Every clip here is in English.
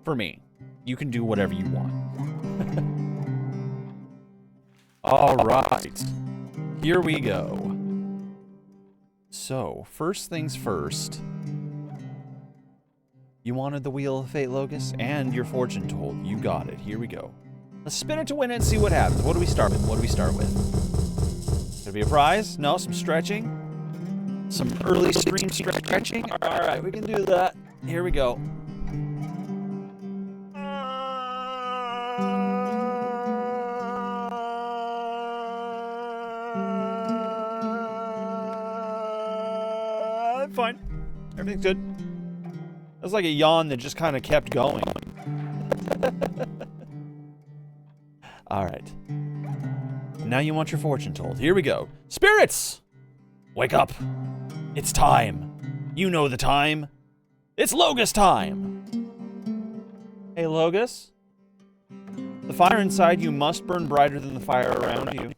for me. You can do whatever you want. All right. Here we go. So, first things first. You wanted the Wheel of Fate, Locus, and your fortune told. You got it. Here we go. Let's spin it to win it and see what happens. What do we start with? What do we start with? Could be a prize? No, some stretching? Some early stream stretching? Alright, we can do that. Here we go. I'm fine. Everything's good. That was like a yawn that just kind of kept going. Alright. Now you want your fortune told. Here we go. Spirits! Wake up. It's time. You know the time. It's Logus time. Hey, Logus. The fire inside you must burn brighter than the fire around you.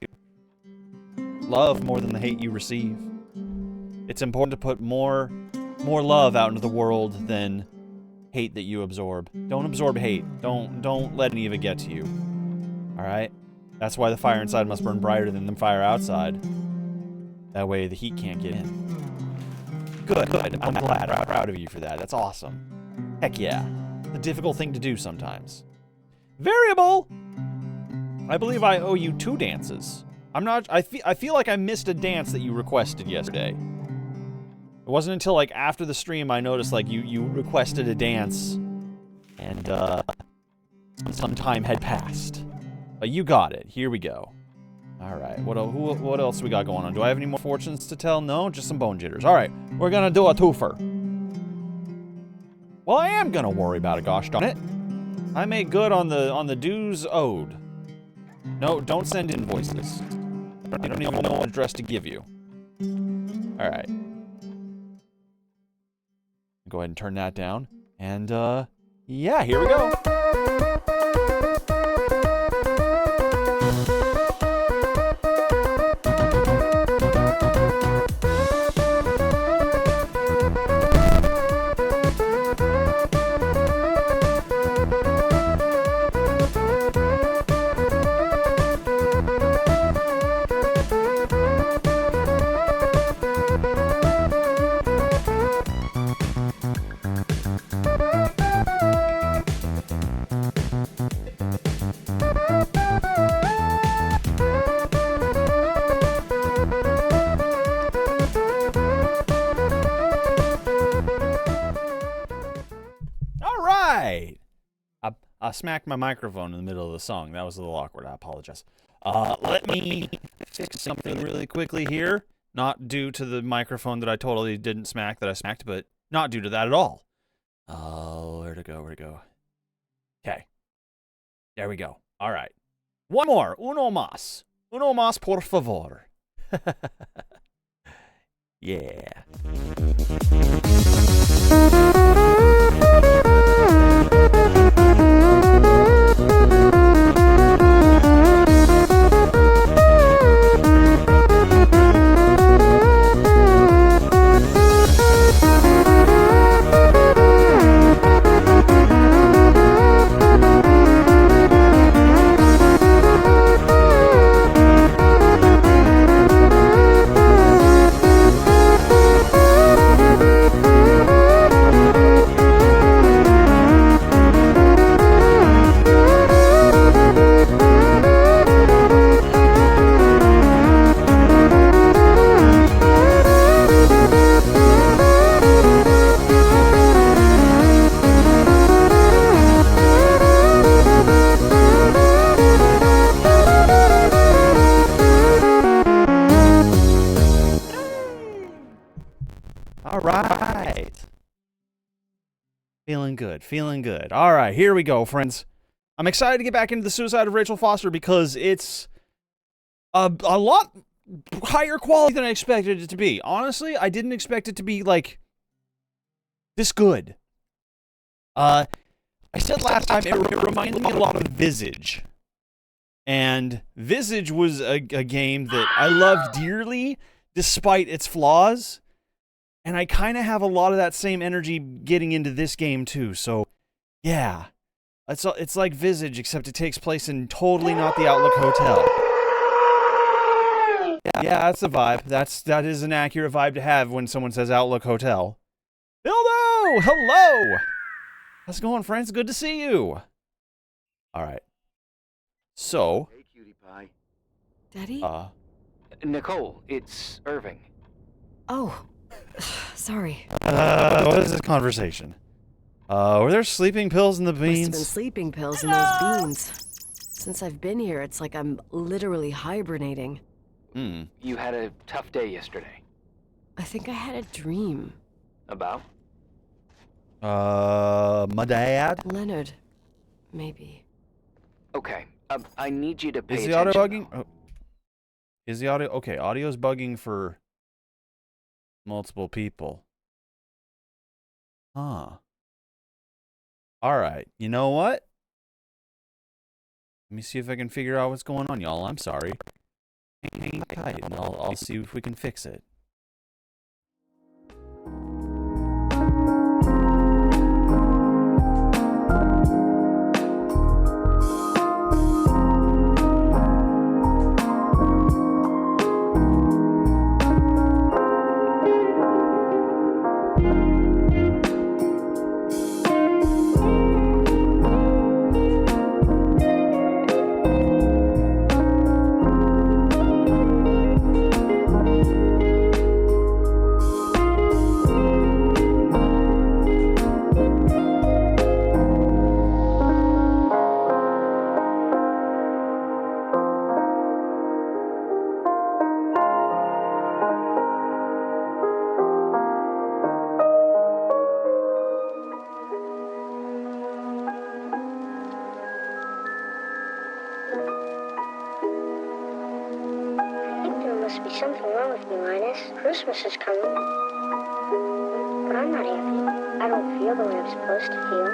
Love more than the hate you receive. It's important to put more love out into the world than hate that you absorb. Don't absorb hate. Don't let any of it get to you. Alright? That's why the fire inside must burn brighter than the fire outside. That way the heat can't get in. Good. I'm glad. I'm proud of you for that. That's awesome. Heck yeah. It's a difficult thing to do sometimes. Variable! I believe I owe you 2 dances. I feel like I missed a dance that you requested yesterday. It wasn't until like after the stream I noticed like you requested a dance and some time had passed. But you got it. Here we go. Alright, what else we got going on? Do I have any more fortunes to tell? No, just some bone jitters. Alright, we're gonna do a twofer. Well, I am gonna worry about it, gosh darn it. I made good on the dues owed. No, don't send invoices. I don't even know what address to give you. Alright. Go ahead and turn that down. And, yeah, here we go. I smacked my microphone in the middle of the song. That was a little awkward. I apologize. Let me fix something really quickly here. Not due to the microphone that I totally didn't smack that I smacked, but not due to that at all. Where to go? Okay. There we go. All right. One more. Uno más. Uno más, por favor. Yeah. Feeling good. All right, here we go, friends. I'm excited to get back into The Suicide of Rachel Foster because it's a lot higher quality than I expected it to be. Honestly, I didn't expect it to be, like, this good. I said last time it reminded me a lot of Visage. And Visage was a game that I loved dearly, despite its flaws. And I kind of have a lot of that same energy getting into this game, too. So Yeah. It's like Visage, except it takes place in totally not the Outlook Hotel. Yeah, that's the vibe. That is an accurate vibe to have when someone says Outlook Hotel. Bildo! Hello! How's it going, friends? Good to see you. All right. So. Hey, cutie pie. Daddy? Nicole, it's Irving. Oh, sorry. What is this conversation? Were there sleeping pills in the Must have been beans? sleeping pills in those beans. Since I've been here, it's like I'm literally hibernating. Hmm. You had a tough day yesterday. I think I had a dream. About? My dad? Leonard, maybe. Okay, I need you to pay Is the attention. audio bugging? Oh. Is the audio... Okay, audio's bugging for multiple people. Huh. Alright, you know what? Let me see if I can figure out what's going on, y'all. I'm sorry. Hang tight, and I'll see if we can fix it. Must be something wrong with me, Linus. Christmas is coming. But I'm not happy. I don't feel the way I'm supposed to feel.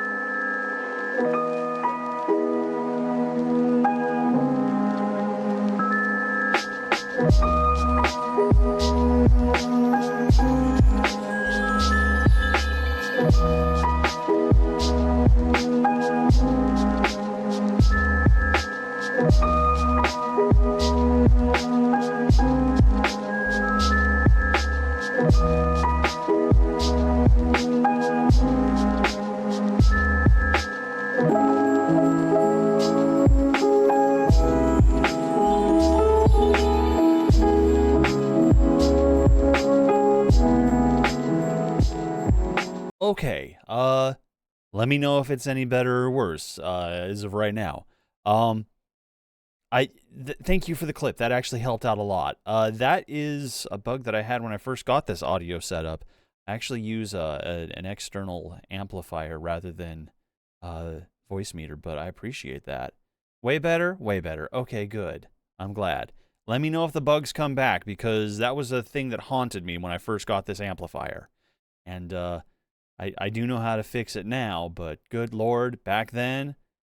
Okay, let me know if it's any better or worse, as of right now. Thank you for the clip. That actually helped out a lot. That is a bug that I had when I first got this audio setup. I actually use an external amplifier rather than voice meter, but I appreciate that. Way better? Way better. Okay, good. I'm glad. Let me know if the bugs come back, because that was a thing that haunted me when I first got this amplifier. And, I do know how to fix it now, but good Lord, back then,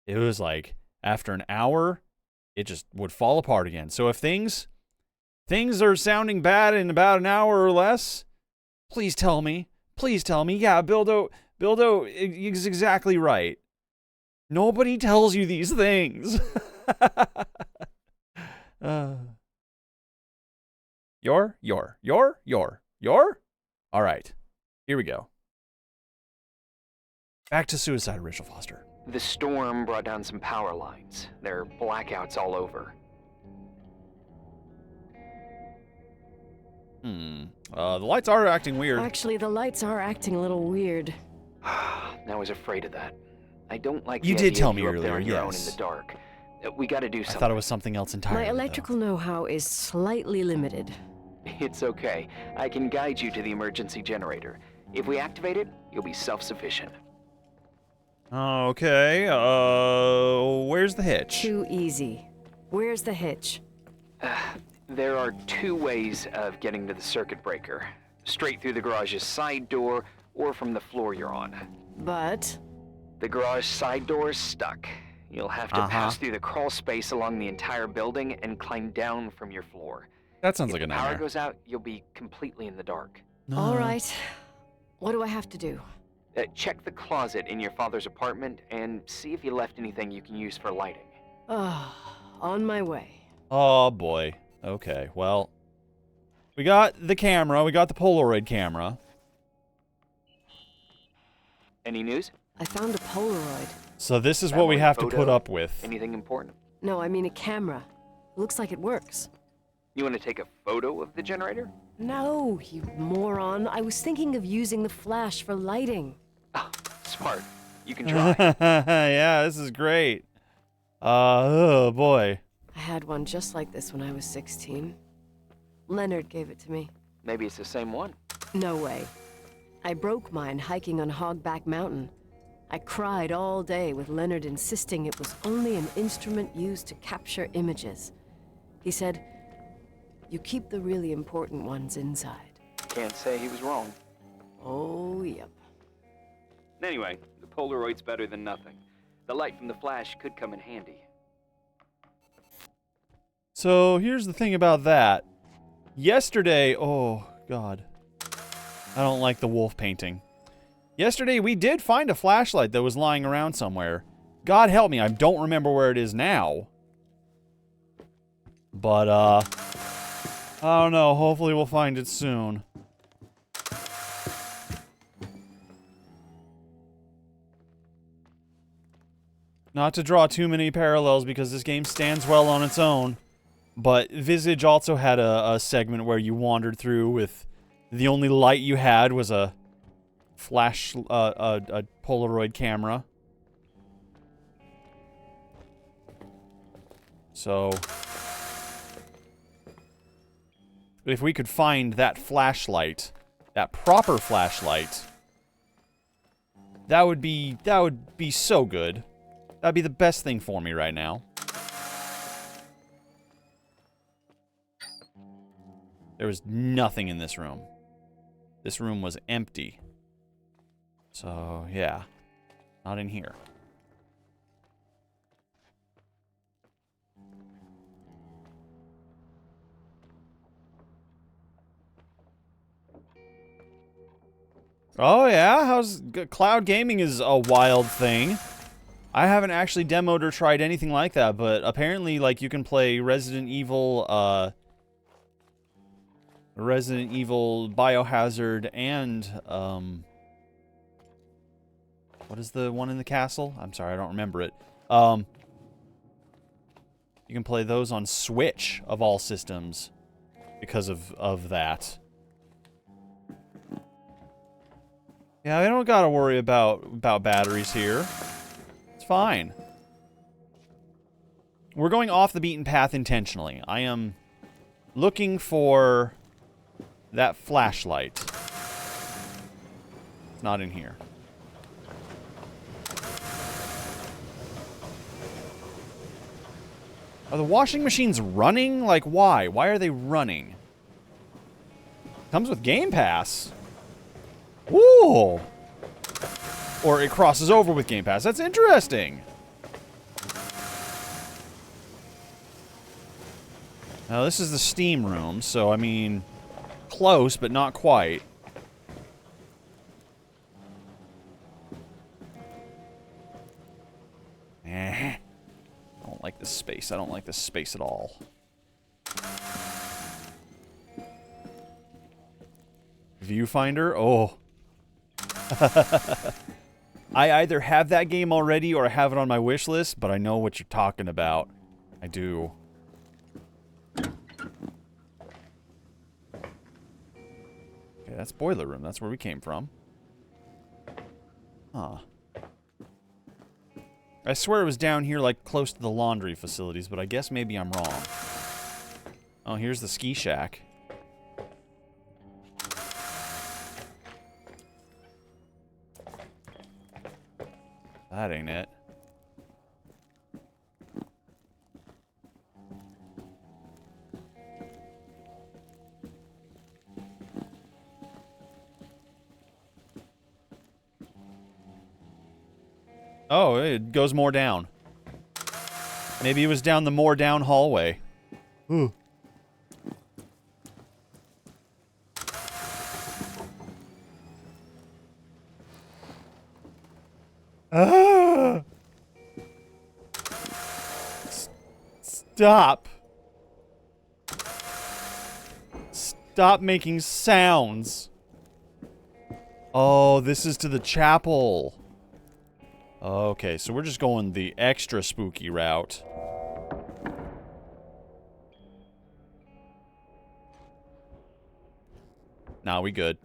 it was like, after an hour, it just would fall apart again. So if things are sounding bad in about an hour or less, please tell me. Please tell me. Yeah, Bildo is exactly right. Nobody tells you these things. Your? All right, here we go. Back to Suicide, Rachel Foster. The storm brought down some power lines. There are blackouts all over. The lights are acting weird. Actually, the lights are acting a little weird. I was afraid of that. I don't like You the did idea tell of me you up there earlier, on your own in yes. the dark. We gotta do I something. thought it was something else entirely. My electrical know-how is slightly limited. It's okay. I can guide you to the emergency generator. If we activate it, you'll be self-sufficient. Okay, where's the hitch? Too easy. Where's the hitch? There are two ways of getting to the circuit breaker. Straight through the garage's side door, or from the floor you're on. But The garage side door is stuck. You'll have to pass through the crawl space along the entire building and climb down from your floor. That sounds like a If the power nightmare. goes out, you'll be completely in the dark. all right. What do I have to do? Check the closet in your father's apartment and see if he left anything you can use for lighting. On my way. Oh, boy. Okay, well. We got the camera. We got the Polaroid camera. Any news? I found a Polaroid. So this is what we have to put up with. Anything important? No, I mean a camera. Looks like it works. You want to take a photo of the generator? No, you moron. I was thinking of using the flash for lighting. Oh, smart. You can try. Yeah, this is great. Oh, boy. I had one just like this when I was 16. Leonard gave it to me. Maybe it's the same one. No way. I broke mine hiking on Hogback Mountain. I cried all day with Leonard insisting it was only an instrument used to capture images. He said, "You keep the really important ones inside." Can't say he was wrong. Oh, yep. Anyway, the Polaroid's better than nothing. The light from the flash could come in handy. So here's the thing about that. Yesterday, oh, God. I don't like the wolf painting. Yesterday, we did find a flashlight that was lying around somewhere. God help me, I don't remember where it is now. But, I don't know. Hopefully we'll find it soon. Not to draw too many parallels because this game stands well on its own. But Visage also had a segment where you wandered through with the only light you had was a flash, a Polaroid camera. So, if we could find that flashlight, that proper flashlight, that would be so good. That'd be the best thing for me right now. There was nothing in this room. This room was empty. So, yeah. Not in here. Oh, yeah? Cloud gaming is a wild thing. I haven't actually demoed or tried anything like that, but apparently, like, you can play Resident Evil, Biohazard, and, what is the one in the castle? I'm sorry, I don't remember it. You can play those on Switch, of all systems, because of that. Yeah, I don't gotta worry about batteries here. It's fine. We're going off the beaten path intentionally. I am looking for that flashlight. It's not in here. Are the washing machines running? Like, why? Why are they running? Comes with Game Pass. Ooh! Or it crosses over with Game Pass. That's interesting. Now, this is the Steam room, so, I mean, close, but not quite. I don't like this space. I don't like this space at all. Viewfinder? Oh. I either have that game already or I have it on my wish list, but I know what you're talking about. I do. Okay, that's Boiler Room. That's where we came from. Huh. I swear it was down here, like, close to the laundry facilities, but I guess maybe I'm wrong. Oh, here's the ski shack. That ain't it. Oh, it goes more down. Maybe it was down the more down hallway. Ooh. Stop. Stop making sounds. Oh, this is to the chapel. Okay, so we're just going the extra spooky route. Nah, we good.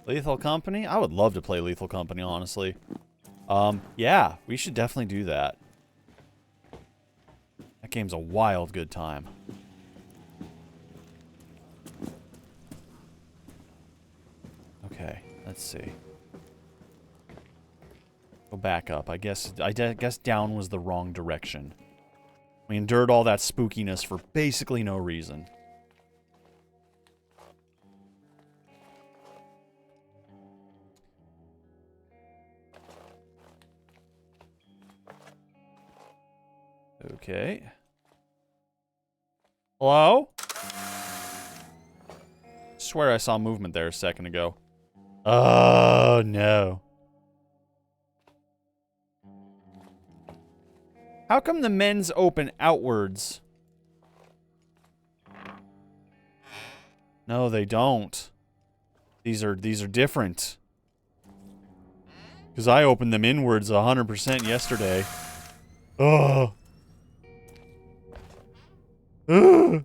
Lethal Company? I would love to play Lethal Company, honestly. Yeah, we should definitely do that. That game's a wild good time. Okay, let's see. Go back up. I guess down was the wrong direction. We endured all that spookiness for basically no reason. Okay. Hello? Swear I saw movement there a second ago. Oh, no. How come the men's open outwards? No, they don't. These are different. Because I opened them inwards 100% yesterday. Ugh. Ugh.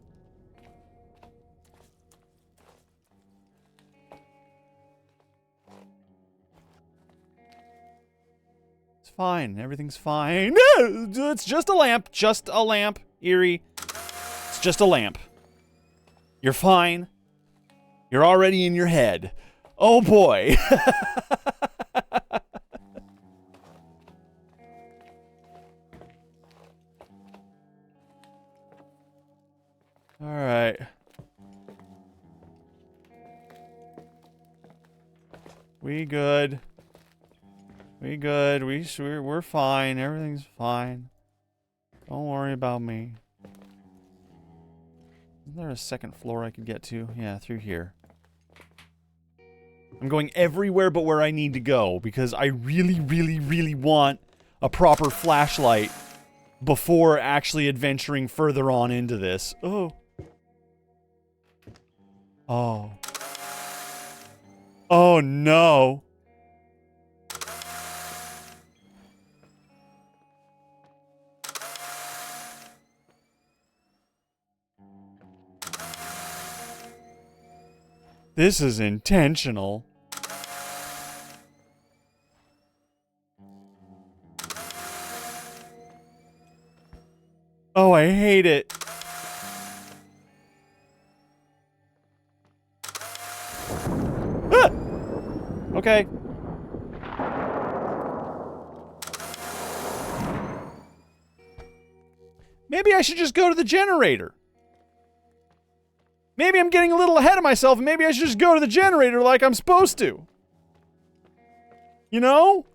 It's fine. Everything's fine. It's just a lamp. Just a lamp. Eerie. It's just a lamp. You're fine. You're already in your head. Oh boy. Alright. We good. We good. We're fine. Everything's fine. Don't worry about me. Is there a second floor I could get to? Yeah, through here. I'm going everywhere but where I need to go because I really, really, really want a proper flashlight before actually adventuring further on into this. Oh. Oh. Oh no. This is intentional. Oh, I hate it. Ah! Okay. Maybe I should just go to the generator. Maybe I'm getting a little ahead of myself, and maybe I should just go to the generator like I'm supposed to. You know?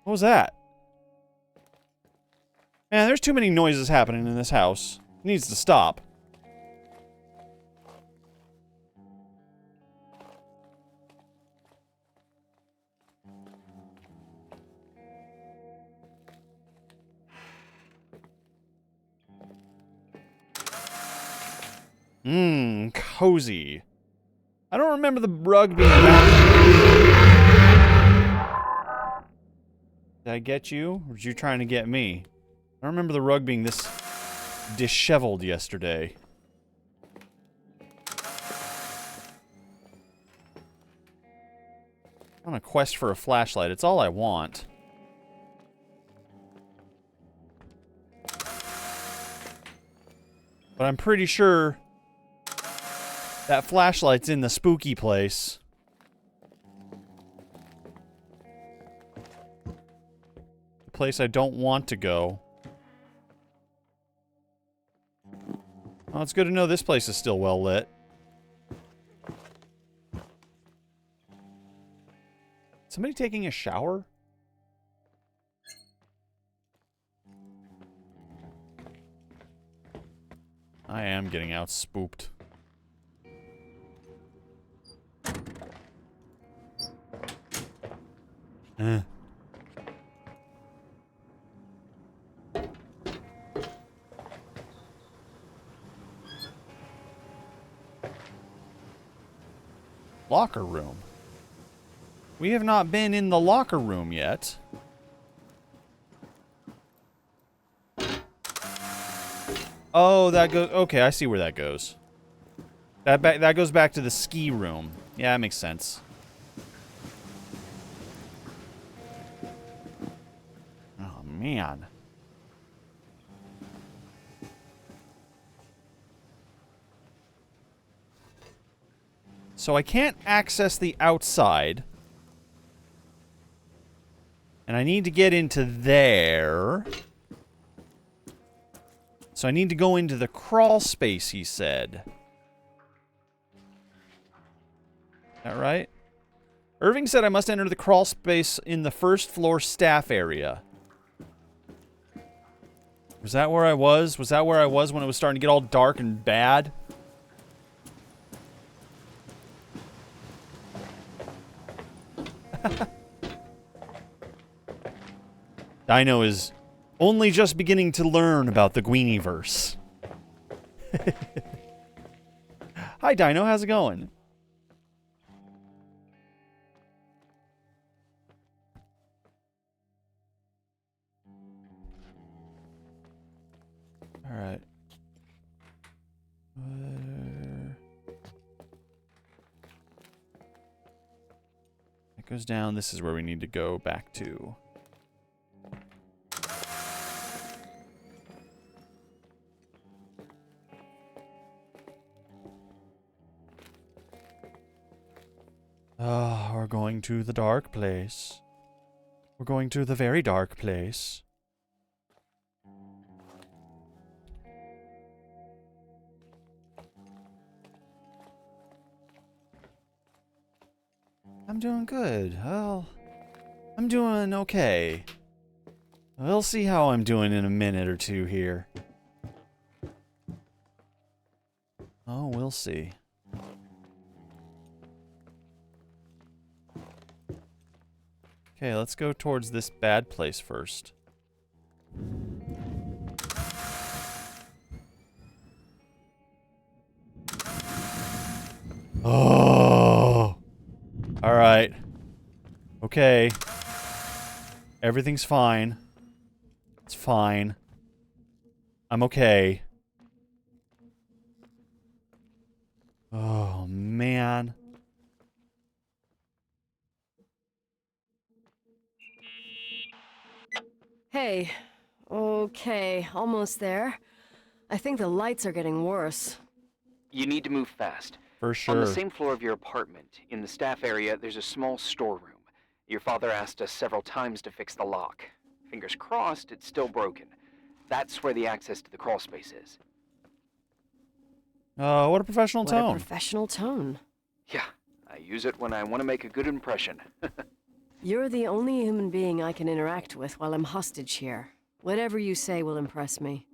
What was that? Man, there's too many noises happening in this house. It needs to stop. Cozy. I don't remember the rug being back. Did I get you? Or was you trying to get me? I don't remember the rug being this disheveled yesterday. On a quest for a flashlight. It's all I want. But I'm pretty sure that flashlight's in the spooky place. The place I don't want to go. Well, it's good to know this place is still well lit. Somebody taking a shower? I am getting out spooked. Locker room. We have not been in the locker room yet. Oh, that goes... Okay, I see where that goes. That goes back to the ski room. Yeah, that makes sense. Oh, man. So I can't access the outside. And I need to get into there. So I need to go into the crawl space, he said. Is that right? Irving said I must enter the crawl space in the first floor staff area. Was that where I was? Was that where I was when it was starting to get all dark and bad? Dino is only just beginning to learn about the Gweeniverse. Hi, Dino. How's it going? All right. It goes down. This is where we need to go back to. We're going to the dark place. We're going to the very dark place. I'm doing good. Well, I'm doing okay. We'll see how I'm doing in a minute or two here. Oh, we'll see. Okay, let's go towards this bad place first. Oh! Alright. Okay. Everything's fine. It's fine. I'm okay. Oh, man. Hey. Okay, almost there. I think the lights are getting worse. You need to move fast. For sure. On the same floor of your apartment, in the staff area, there's a small storeroom. Your father asked us several times to fix the lock. Fingers crossed, it's still broken. That's where the access to the crawl space is. What a professional What tone. a professional tone. Yeah, I use it when I want to make a good impression. You're the only human being I can interact with while I'm hostage here. Whatever you say will impress me.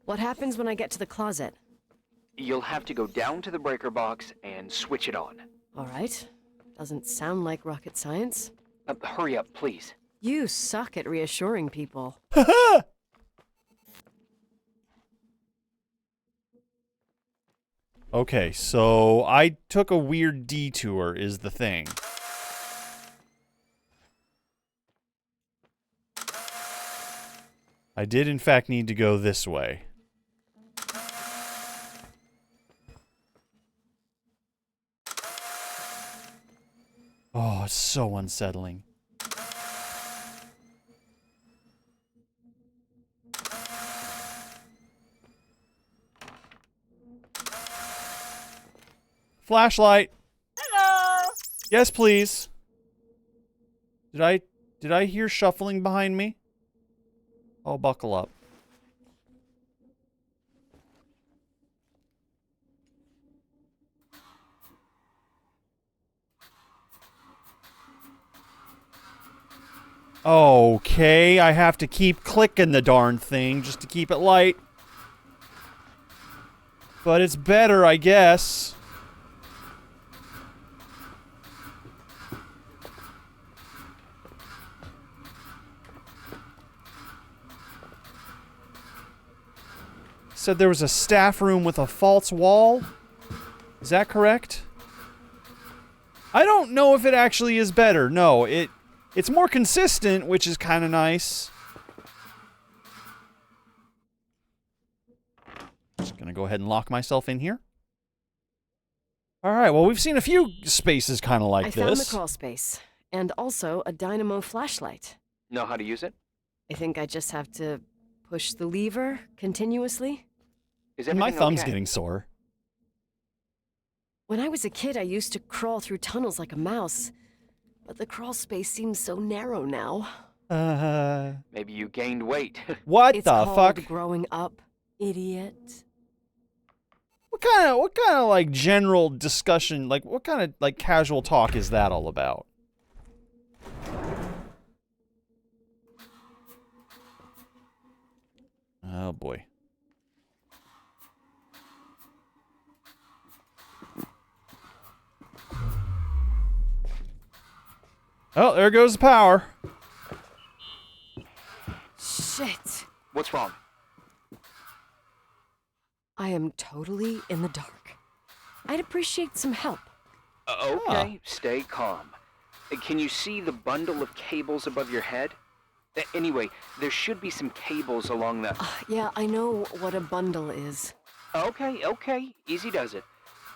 What happens when I get to the closet? You'll have to go down to the breaker box and switch it on. All right. Doesn't sound like rocket science. Hurry up, please. You suck at reassuring people. Okay, so I took a weird detour is the thing. I did in fact need to go this way. Oh, it's so unsettling. Flashlight. Hello. Yes, please. Did I hear shuffling behind me? Oh, buckle up. Okay, I have to keep clicking the darn thing just to keep it light. But it's better, I guess. Said there was a staff room with a false wall. Is that correct? I don't know if it actually is better. No, it's more consistent, which is kind of nice. Just gonna go ahead and lock myself in here. Alright, well, we've seen a few spaces kind of like I this. found the crawl space, and also a dynamo flashlight. Know how to use it? I think I just have to push the lever continuously. Is My everything thumb's okay? getting sore. When I was a kid, I used to crawl through tunnels like a mouse, but the crawl space seems so narrow now. Maybe you gained weight. What It's the called fuck? growing up, idiot. What kind of like general discussion, like what kind of like casual talk is that all about? Oh boy. Oh, there goes the power. Shit. What's wrong? I am totally in the dark. I'd appreciate some help. Okay, stay calm. Can you see the bundle of cables above your head? Anyway, there should be some cables along the... Yeah, I know what a bundle is. Okay, easy does it.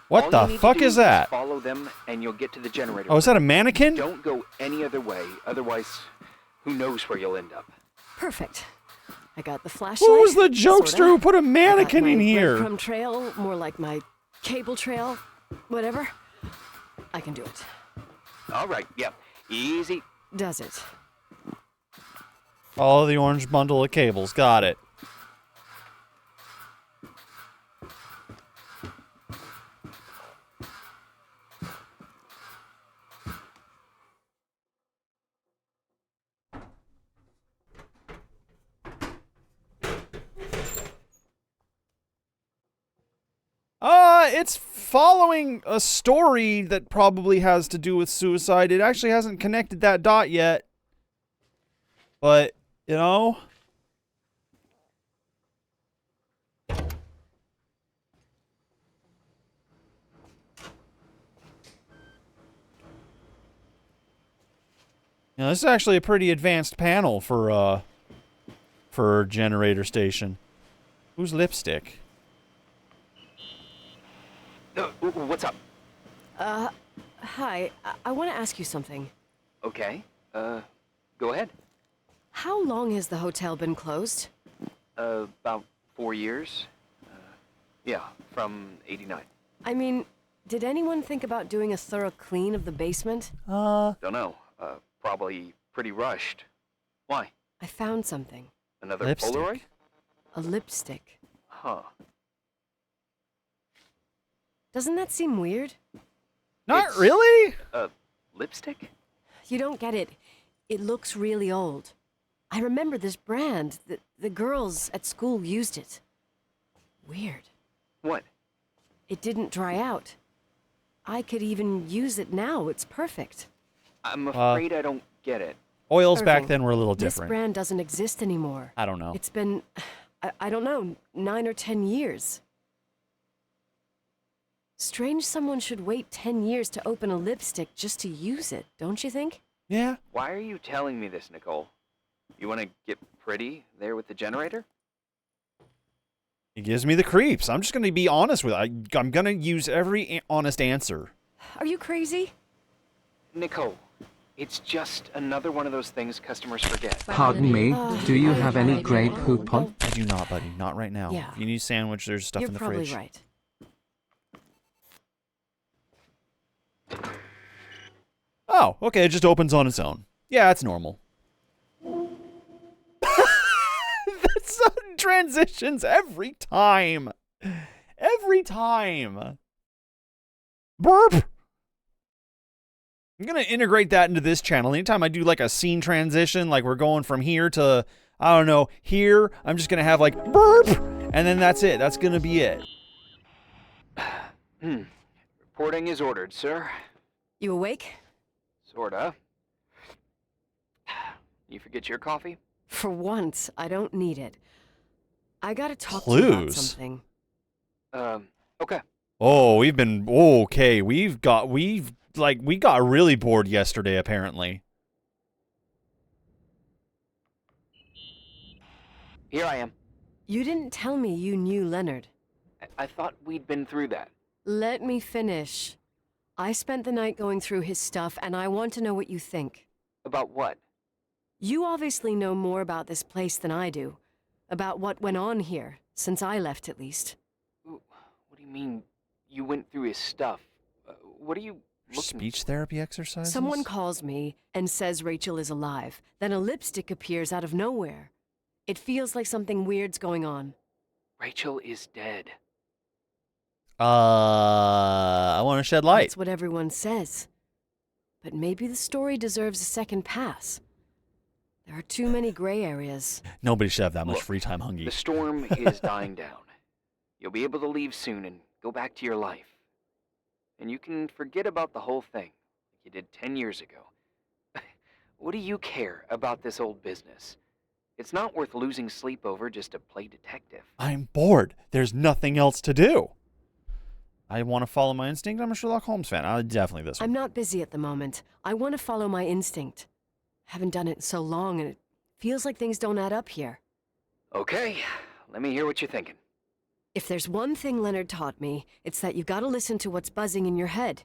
What All the you need to fuck do is that? Follow them, and you'll get to the generator. Oh, is that a mannequin? Don't go any other way, otherwise, who knows where you'll end up. Perfect. I got the flashlight. Who was the jokester sorta. who put a I got mannequin my in here? breadcrumb trail, more like my cable trail, whatever. I can do it. All right, yeah, easy. Does it? Follow the orange bundle of cables. Got it. It's following a story that probably has to do with suicide. It actually hasn't connected that dot yet. But, you know... This is actually a pretty advanced panel for generator station. Who's lipstick? What's up? Hi. I want to ask you something. Okay, go ahead. How long has the hotel been closed? About 4 years. Yeah, from 89. I mean, did anyone think about doing a thorough clean of the basement? Don't know. Probably pretty rushed. Why? I found something. Another Lipstick. Polaroid? A lipstick. Huh. Doesn't that seem weird? Not It's- really? Lipstick? You don't get it. It looks really old. I remember this brand. The girls at school used it. Weird. What? It didn't dry out. I could even use it now. It's perfect. I'm afraid I don't get it. Oils back Irving, then were a little This different. brand doesn't exist anymore. I don't know. It's been, I don't know, 9 or 10 years. Strange someone should wait 10 years to open a lipstick just to use it, don't you think? Yeah. Why are you telling me this, Nicole? You want to get pretty there with the generator? It gives me the creeps. I'm just going to be honest with it. I'm going to use every honest answer. Are you crazy? Nicole, it's just another one of those things customers forget. Pardon me, do you have any Grey Poupon? I do not, buddy. Not right now. Yeah. If you need a sandwich, there's stuff You're in the probably fridge. right. Oh, okay. It just opens on its own. Yeah, it's normal. That sudden transitions every time. Every time. Burp! I'm going to integrate that into this channel. Anytime I do like a scene transition, like we're going from here to, I don't know, here, I'm just going to have like burp, and then that's it. That's going to be it. Reporting is ordered, sir. You awake? Sorta. You forget your coffee? For once, I don't need it. I gotta talk to you about Clues. something. Okay. Oh, we've been okay. We got really bored yesterday, apparently. Here I am. You didn't tell me you knew Leonard. I thought we'd been through that. Let me finish. I spent the night going through his stuff, and I want to know what you think. About what? You obviously know more about this place than I do. About what went on here, since I left at least. What do you mean, you went through his stuff? What are you looking Speech therapy exercises? Someone calls me and says Rachel is alive. Then a lipstick appears out of nowhere. It feels like something weird's going on. Rachel is dead. I want to shed light. That's what everyone says. But maybe the story deserves a second pass. There are too many gray areas. Nobody should have that much Look, free time, Hungy. The storm is dying down. You'll be able to leave soon and go back to your life. And you can forget about the whole thing, like you did 10 years ago. What do you care about this old business? It's not worth losing sleep over just to play detective. I'm bored. There's nothing else to do. I want to follow my instinct. I'm a Sherlock Holmes fan. Definitely this one. I'm not busy at the moment. I want to follow my instinct. Haven't done it in so long, and it feels like things don't add up here. Okay, let me hear what you're thinking. If there's one thing Leonard taught me, it's that you gotta listen to what's buzzing in your head.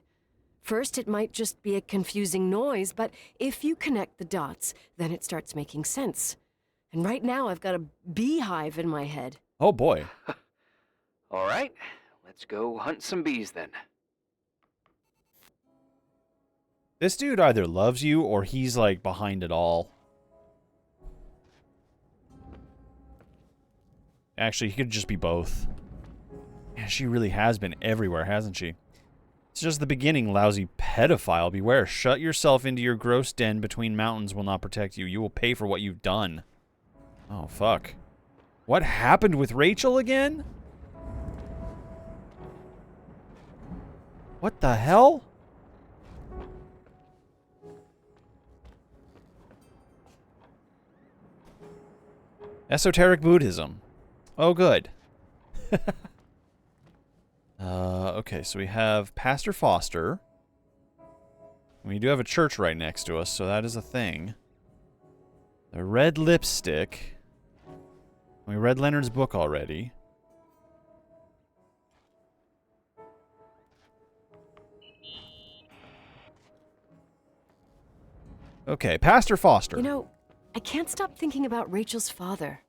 First, it might just be a confusing noise, but if you connect the dots, then it starts making sense. And right now, I've got a beehive in my head. Oh, boy. All right, let's go hunt some bees then. This dude either loves you or he's, like, behind it all. Actually, he could just be both. Yeah, she really has been everywhere, hasn't she? It's just the beginning, lousy pedophile. Beware. Shut yourself into your gross den between mountains will not protect you. You will pay for what you've done. Oh, fuck. What happened with Rachel again? What the hell? Esoteric Buddhism. Oh, good. Okay, so we have Pastor Foster. We do have a church right next to us, so that is a thing. The red lipstick. We read Leonard's book already. Okay, Pastor Foster. You know, I can't stop thinking about Rachel's father.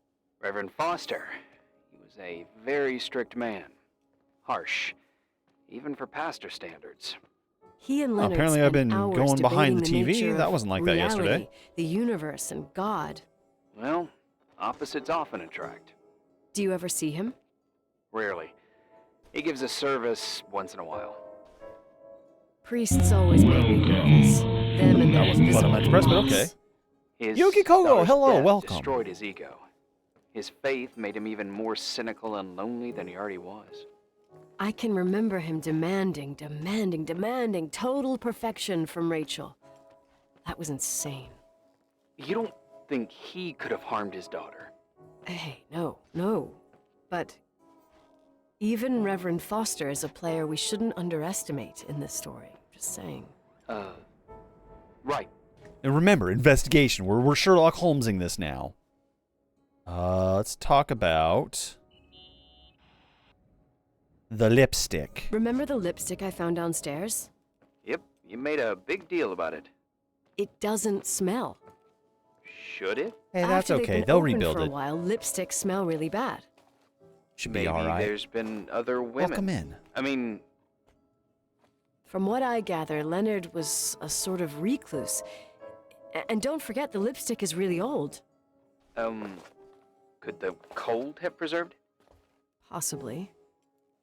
Reverend Foster. He was a very strict man. Harsh, even for pastor standards. He and Leonard apparently I've spent been hours going behind the debating TV. nature That of wasn't like that reality, yesterday. The universe and God. Well, opposites often attract. Do you ever see him? Rarely. He gives a service once in a while. Priests always make me nervous. Them and That their wasn't what I meant to press, but okay. His Yuki Kogo, daughter's hello, death welcome. destroyed his ego. His faith made him even more cynical and lonely than he already was. I can remember him demanding total perfection from Rachel. That was insane. You don't think he could have harmed his daughter? Hey, no. But even Reverend Foster is a player we shouldn't underestimate in this story. Just saying. Right. And remember, investigation. We're Sherlock Holmesing this now. Let's talk about the lipstick. Remember the lipstick I found downstairs? Yep, you made a big deal about it. It doesn't smell. Should it? Hey, that's After they've okay. been They'll open rebuild for a it. while, lipsticks smell really bad. Should Maybe be all right. there's been other women. Welcome in. I mean, From what I gather, Leonard was a sort of recluse. And don't forget, the lipstick is really old. could the cold have preserved? Possibly.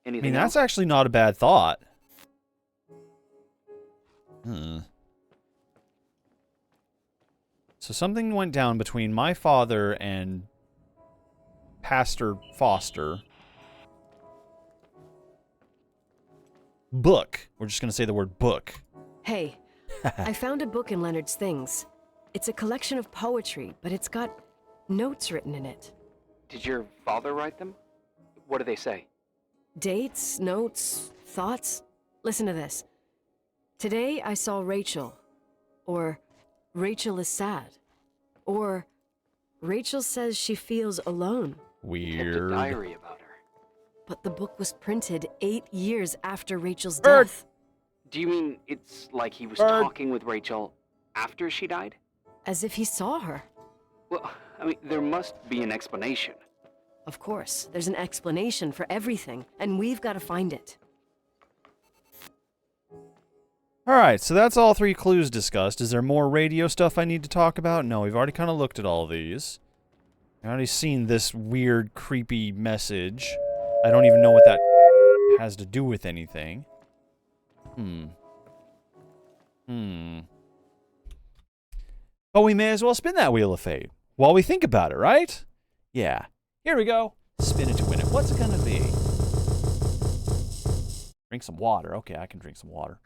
I Anything mean, else? that's actually not a bad thought. So something went down between my father and Pastor Foster. book. We're just going to say the word book. Hey, I found a book in Leonard's things. It's a collection of poetry, but it's got notes written in it. Did your father write them? What do they say? Dates, notes, thoughts. Listen to this. Today I saw Rachel. Or Rachel is sad. Or Rachel says she feels alone. Kept a Weird. diary about her. But the book was printed 8 years after Rachel's Bird. death. Do you mean it's like he was Bird. talking with Rachel after she died? As if he saw her. Well, I mean, there must be an explanation. Of course, there's an explanation for everything, and we've got to find it. Alright, so that's all 3 clues discussed. Is there more radio stuff I need to talk about? No, we've already kind of looked at all these. I've already seen this weird, creepy message. I don't even know what that has to do with anything. But we may as well spin that Wheel of Fate while we think about it, right? Yeah. Here we go. Spin it to win it. What's it gonna be? Drink some water. Okay, I can drink some water.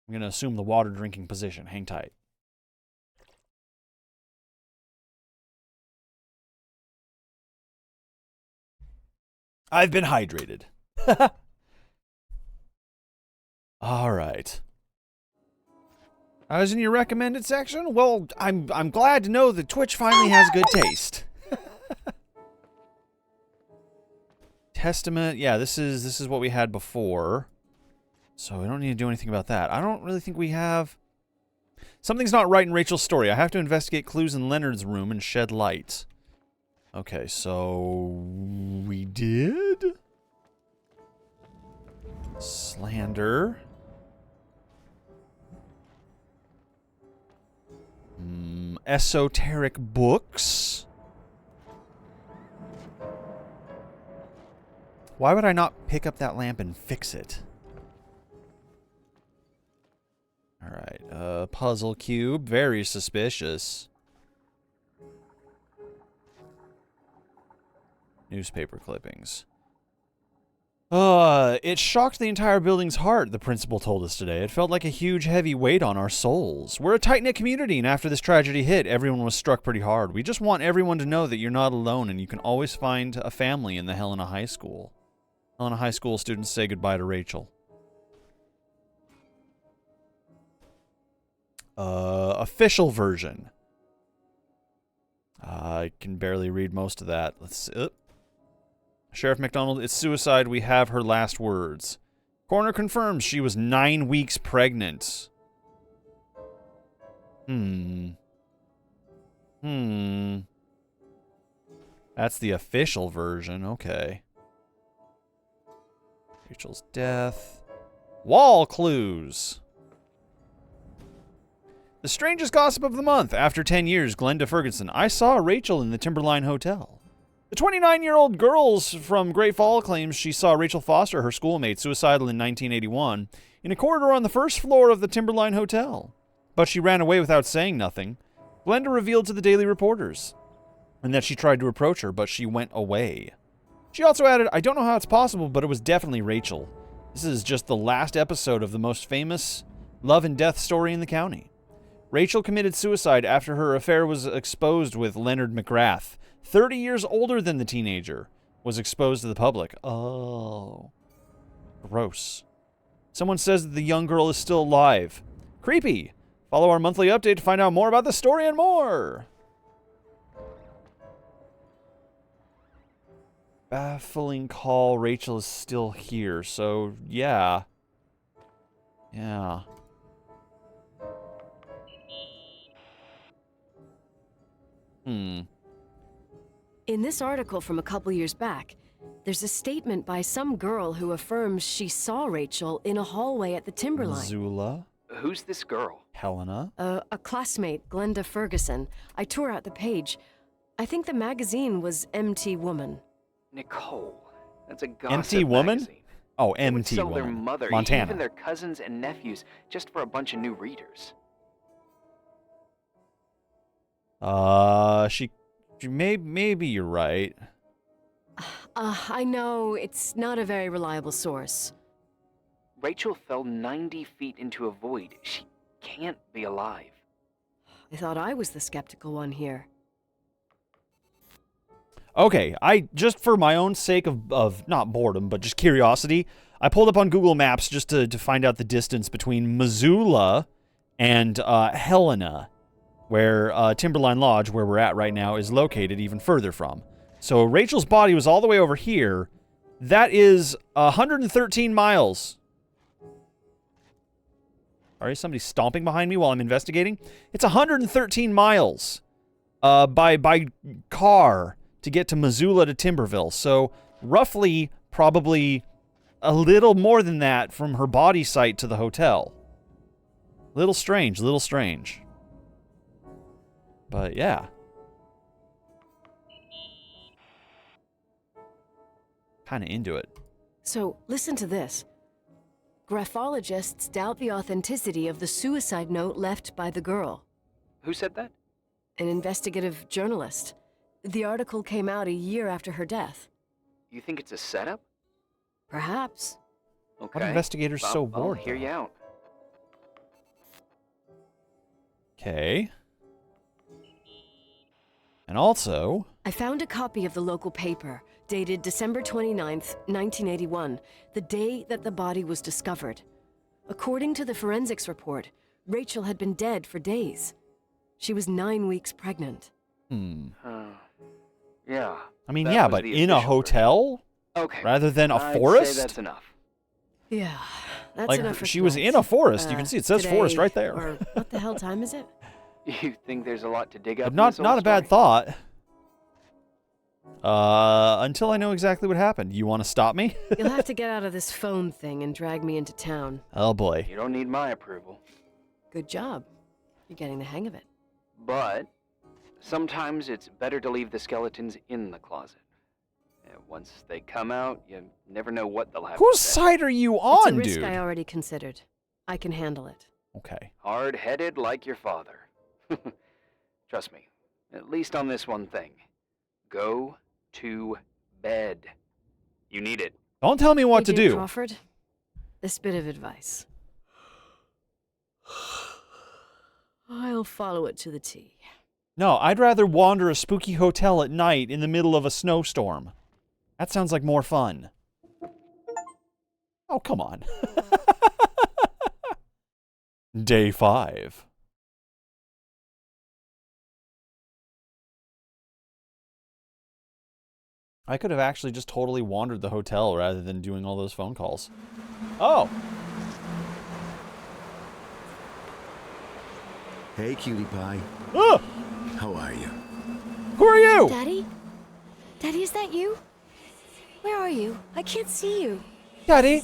I'm gonna assume the water drinking position. Hang tight. I've been hydrated. All right. I was in your recommended section? Well, I'm glad to know that Twitch finally has good taste. Testament. Yeah, this is what we had before. So we don't need to do anything about that. I don't really think we have... Something's not right in Rachel's story. I have to investigate clues in Leonard's room and shed light. Okay, so... we did? Slander. Esoteric books. Why would I not pick up that lamp and fix it? Alright, puzzle cube. Very suspicious. Newspaper clippings. It shocked the entire building's heart, the principal told us today. It felt like a huge, heavy weight on our souls. We're a tight-knit community, and after this tragedy hit, everyone was struck pretty hard. We just want everyone to know that you're not alone, and you can always find a family in the Helena High School. Helena High School students say goodbye to Rachel. Official version. I can barely read most of that. Let's see. Sheriff McDonald, it's suicide. We have her last words. Coroner confirms she was 9 weeks pregnant. That's the official version. Okay. Rachel's death. Wall clues. The strangest gossip of the month. After 10 years, Glenda Ferguson. I saw Rachel in the Timberline Hotel. The 29-year-old girl from Great Fall claims she saw Rachel Foster, her schoolmate, suicidal in 1981, in a corridor on the first floor of the Timberline Hotel. But she ran away without saying nothing. Glenda revealed to the Daily Reporters, and that she tried to approach her, but she went away. She also added, I don't know how it's possible, but it was definitely Rachel. This is just the last episode of the most famous love and death story in the county. Rachel committed suicide after her affair was exposed with Leonard McGrath, 30 years older than the teenager, was exposed to the public. Oh. Gross. Someone says that the young girl is still alive. Creepy. Follow our monthly update to find out more about the story and more. Baffling call. Rachel is still here. So, yeah. Yeah. In this article from a couple years back, there's a statement by some girl who affirms she saw Rachel in a hallway at the Timberline. Zula. Who's this girl? Helena. A classmate, Glenda Ferguson. I tore out the page. I think the magazine was MT Woman. Nicole. That's a gossip MT Woman? magazine. Oh, They would MT sell Woman. their mother, Montana. even their cousins and nephews, just for a bunch of new readers. Maybe you're right. I know it's not a very reliable source. Rachel fell 90 feet into a void. She can't be alive. I thought I was the skeptical one here. Okay, just for my own sake of not boredom, but just curiosity, I pulled up on Google Maps just to find out the distance between Missoula and Helena, where Timberline Lodge, where we're at right now, is located even further from. So Rachel's body was all the way over here. That is 113 miles. Sorry, somebody's stomping behind me while I'm investigating. It's 113 miles by car to get to Missoula to Timberville. So roughly, probably a little more than that from her body site to the hotel. Little strange, little strange. But yeah. Kind of into it. So, listen to this. Graphologists doubt the authenticity of the suicide note left by the girl. Who said that? An investigative journalist. The article came out a year after her death. You think it's a setup? Perhaps. Okay. What investigator's so bored? I'll hear you out. Okay. And also... I found a copy of the local paper, dated December 29th, 1981, the day that the body was discovered. According to the forensics report, Rachel had been dead for days. She was 9 weeks pregnant. Yeah. I mean, that yeah, was but the in a official hotel? Okay. Rather than a I'd forest? say that's enough. Yeah, that's Like, enough for she was tonight. in a forest. You can see it says Today, forest right there. Or what the hell time is it? You think there's a lot to dig up? But in this not old a bad story? thought. Until I know exactly what happened. You want to stop me? You'll have to get out of this phone thing and drag me into town. Oh boy. You don't need my approval. Good job. You're getting the hang of it. But sometimes it's better to leave the skeletons in the closet. Once they come out, you never know what they'll have Whose to say. side are you It's on, a risk dude? I already considered. I can handle it. Okay. Hard-headed like your father. Trust me, at least on this one thing. Go to bed. You need it. Don't tell me what to Agent do. Crawford, this bit of advice. I'll follow it to the T. No, I'd rather wander a spooky hotel at night in the middle of a snowstorm. That sounds like more fun. Oh, come on. Day 5. I could have actually just totally wandered the hotel rather than doing all those phone calls. Oh! Hey, cutie pie. Ah! How are you? Who are you? Daddy? Daddy, is that you? Where are you? I can't see you. Daddy?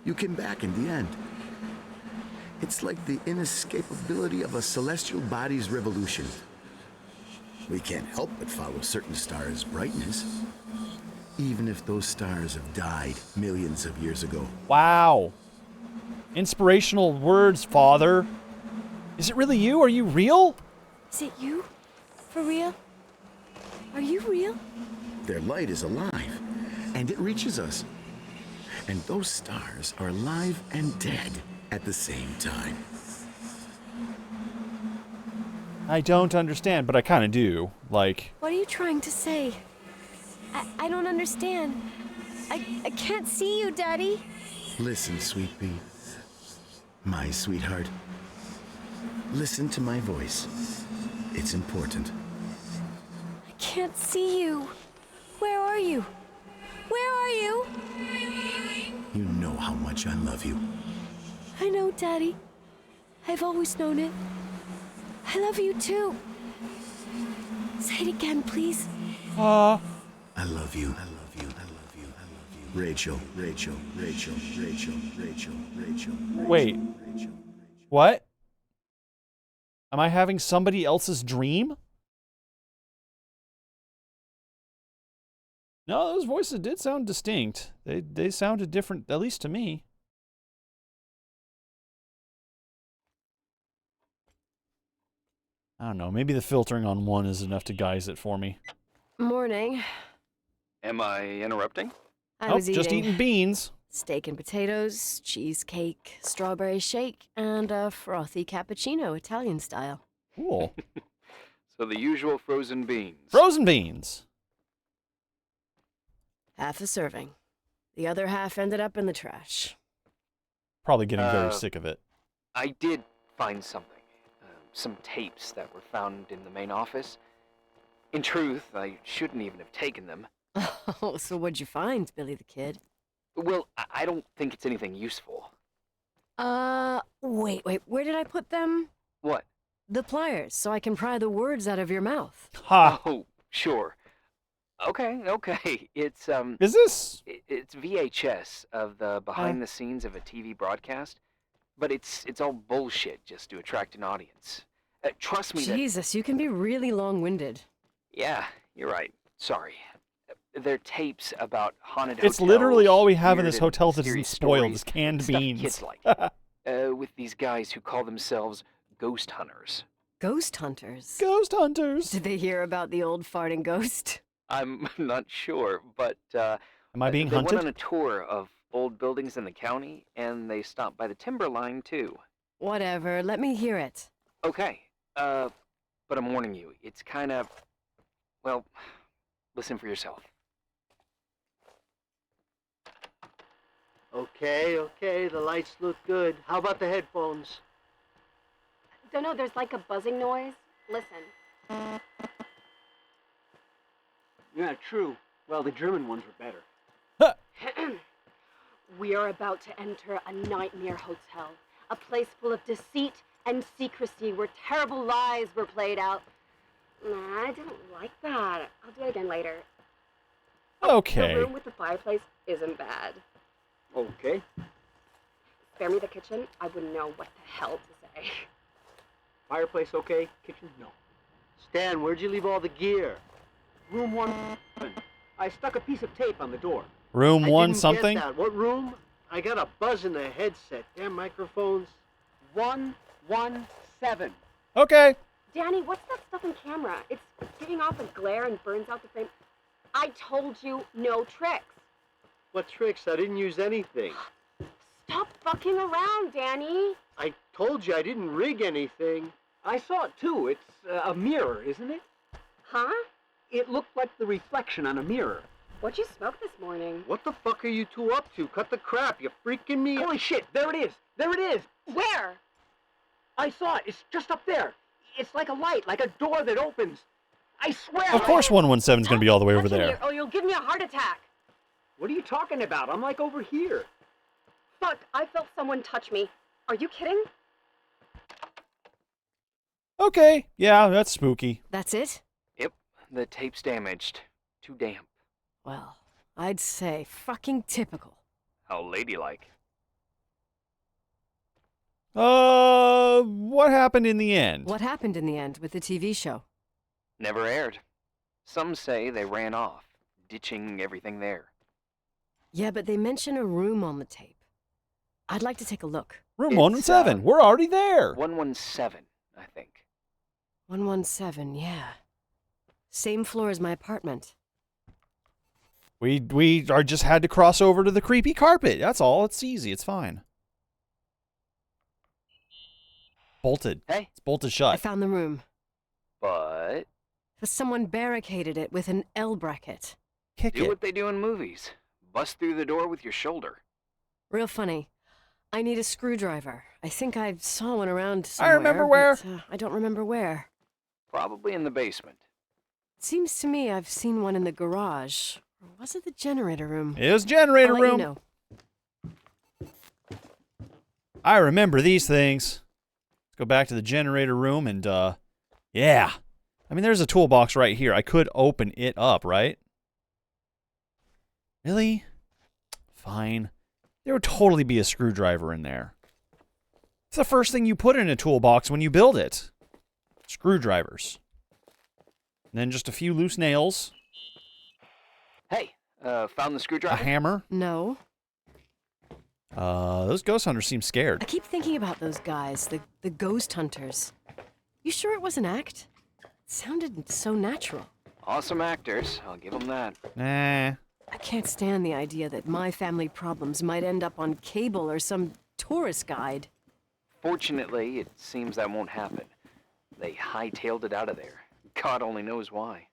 You came back in the end. It's like the inescapability of a celestial body's revolution. We can't help but follow certain stars' brightness, even if those stars have died millions of years ago. Wow. Inspirational words, Father. Is it really you? Are you real? Is it you? For real? Are you real? Their light is alive, and it reaches us. And those stars are alive and dead at the same time. I don't understand, but I kind of do. Like, What are you trying to say? I don't understand. I can't see you, Daddy. Listen, sweet pea. My sweetheart. Listen to my voice. It's important. I can't see you. Where are you? Where are you? You know how much I love you. I know, Daddy. I've always known it. I love you too. Say it again, please. I love you. I love you. I love you. I love you. Rachel, Rachel, Rachel, Rachel, Rachel, Rachel. wait. Rachel. What? Am I having somebody else's dream? No, those voices did sound distinct. They sounded different, at least to me. I don't know. Maybe the filtering on one is enough to guise it for me. Morning. Am I interrupting? I Oh, was just eating. eating beans. Steak and potatoes, cheesecake, strawberry shake, and a frothy cappuccino, Italian style. Cool. So the usual frozen beans. Frozen beans. Half a serving. The other half ended up in the trash. Probably getting very Uh, sick of it. I did find something. Some tapes that were found in the main office. In truth, I shouldn't even have taken them. Oh, so what'd you find, Billy the Kid? Well, I don't think it's anything useful. Wait, where did I put them? What? The pliers, so I can pry the words out of your mouth. Ha! Oh, sure. Okay. It's Is this? it's VHS of the behind the scenes of a TV broadcast, but it's all bullshit just to attract an audience. Trust me. Jesus, you can be really long-winded. Yeah, you're right. Sorry. They're tapes about haunted It's hotels, literally all we have in weird this and hotel that isn't mysterious spoiled stories, is canned stuff beans. Kids like, with these guys who call themselves ghost hunters. Ghost hunters. Ghost hunters. Did they hear about the old farting ghost? I'm not sure, but Am I being they hunted? went on a tour of old buildings in the county, and they stopped by the Timberline too. Whatever, let me hear it. Okay, but I'm warning you, it's kind of, well, listen for yourself. Okay, the lights look good. How about the headphones? Don't know, there's like a buzzing noise. Listen. Yeah, true. Well, the German ones were better. We are about to enter a nightmare hotel. A place full of deceit and secrecy where terrible lies were played out. Nah, I didn't like that. I'll do it again later. Okay. The room with the fireplace isn't bad. Okay. Spare me the kitchen. I wouldn't know what the hell to say. Fireplace okay? Kitchen? No. Stan, where'd you leave all the gear? Room 1. I stuck a piece of tape on the door. Room I one didn't something? Get that. What room? I got a buzz in the headset. Damn microphones. 117. Okay. Danny, what's that stuff in camera? It's giving off a glare and burns out the frame. I told you no tricks. What tricks? I didn't use anything. Stop fucking around, Danny. I told you I didn't rig anything. I saw it too. It's a mirror, isn't it? Huh? It looked like the reflection on a mirror. What'd you smoke this morning? What the fuck are you two up to? Cut the crap. You freaking me. Holy shit. There it is. There it is. Where? I saw it. It's just up there. It's like a light, like a door that opens. I swear. Of course 117 is going to be all the way over Touch me there. or you'll give me a heart attack. What are you talking about? I'm like over here. Fuck, I felt someone touch me. Are you kidding? Okay. Yeah, that's spooky. That's it? Yep, the tape's damaged. Too damp. Well, I'd say fucking typical. How ladylike. What happened in the end? What happened in the end with the TV show? Never aired. Some say they ran off, ditching everything there. Yeah, but they mention a room on the tape. I'd like to take a look. Room It's, 117. We're already there. 117, I think. 117, yeah. Same floor as my apartment. We are just had to cross over to the creepy carpet. That's all. It's easy. It's fine. Bolted. Hey. It's bolted I shut. found the room. But Someone barricaded it with an L bracket. Kick do it. what they do in movies. Bust through the door with your shoulder. Real funny. I need a screwdriver. I think I saw one around somewhere. remember where. but, I don't remember where. Probably in the basement. It seems to me I've seen one in the garage. Or was it the generator room? It was generator I'll let room. you know. I remember these things. Let's go back to the generator room and, yeah. I mean, there's a toolbox right here. I could open it up, right? Really? Fine. There would totally be a screwdriver in there. It's the first thing you put in a toolbox when you build it. Screwdrivers. And then just a few loose nails. Hey, found the A screwdriver? hammer. No. Those ghost hunters seem I scared. keep thinking about those guys, the ghost hunters. You sure it was an act? It sounded so natural. Awesome actors, I'll give them that. Nah. I can't stand the idea that my family problems might end up on cable or some tourist guide. Fortunately, it seems that won't happen. They hightailed it out of there. God only knows why.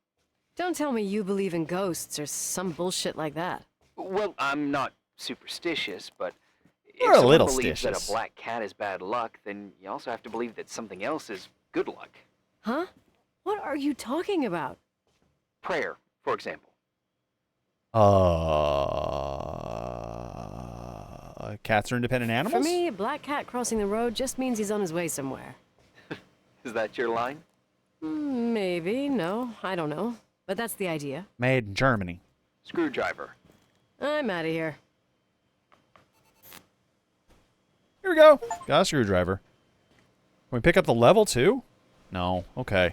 Don't tell me you believe in ghosts or some bullshit like that. Well, I'm not superstitious, but You're if a someone little believes that stitious. a black cat is bad luck, then you also have to believe that something else is good luck. Huh? What are you talking about? Prayer, for example. Cats are independent animals? For me, a black cat crossing the road just means he's on his way somewhere. Is that your line? Maybe, no, I don't know. But that's the idea. Made in Germany. Screwdriver. I'm out of here. Here we go. Got a screwdriver. Can we pick up the level too? No. Okay.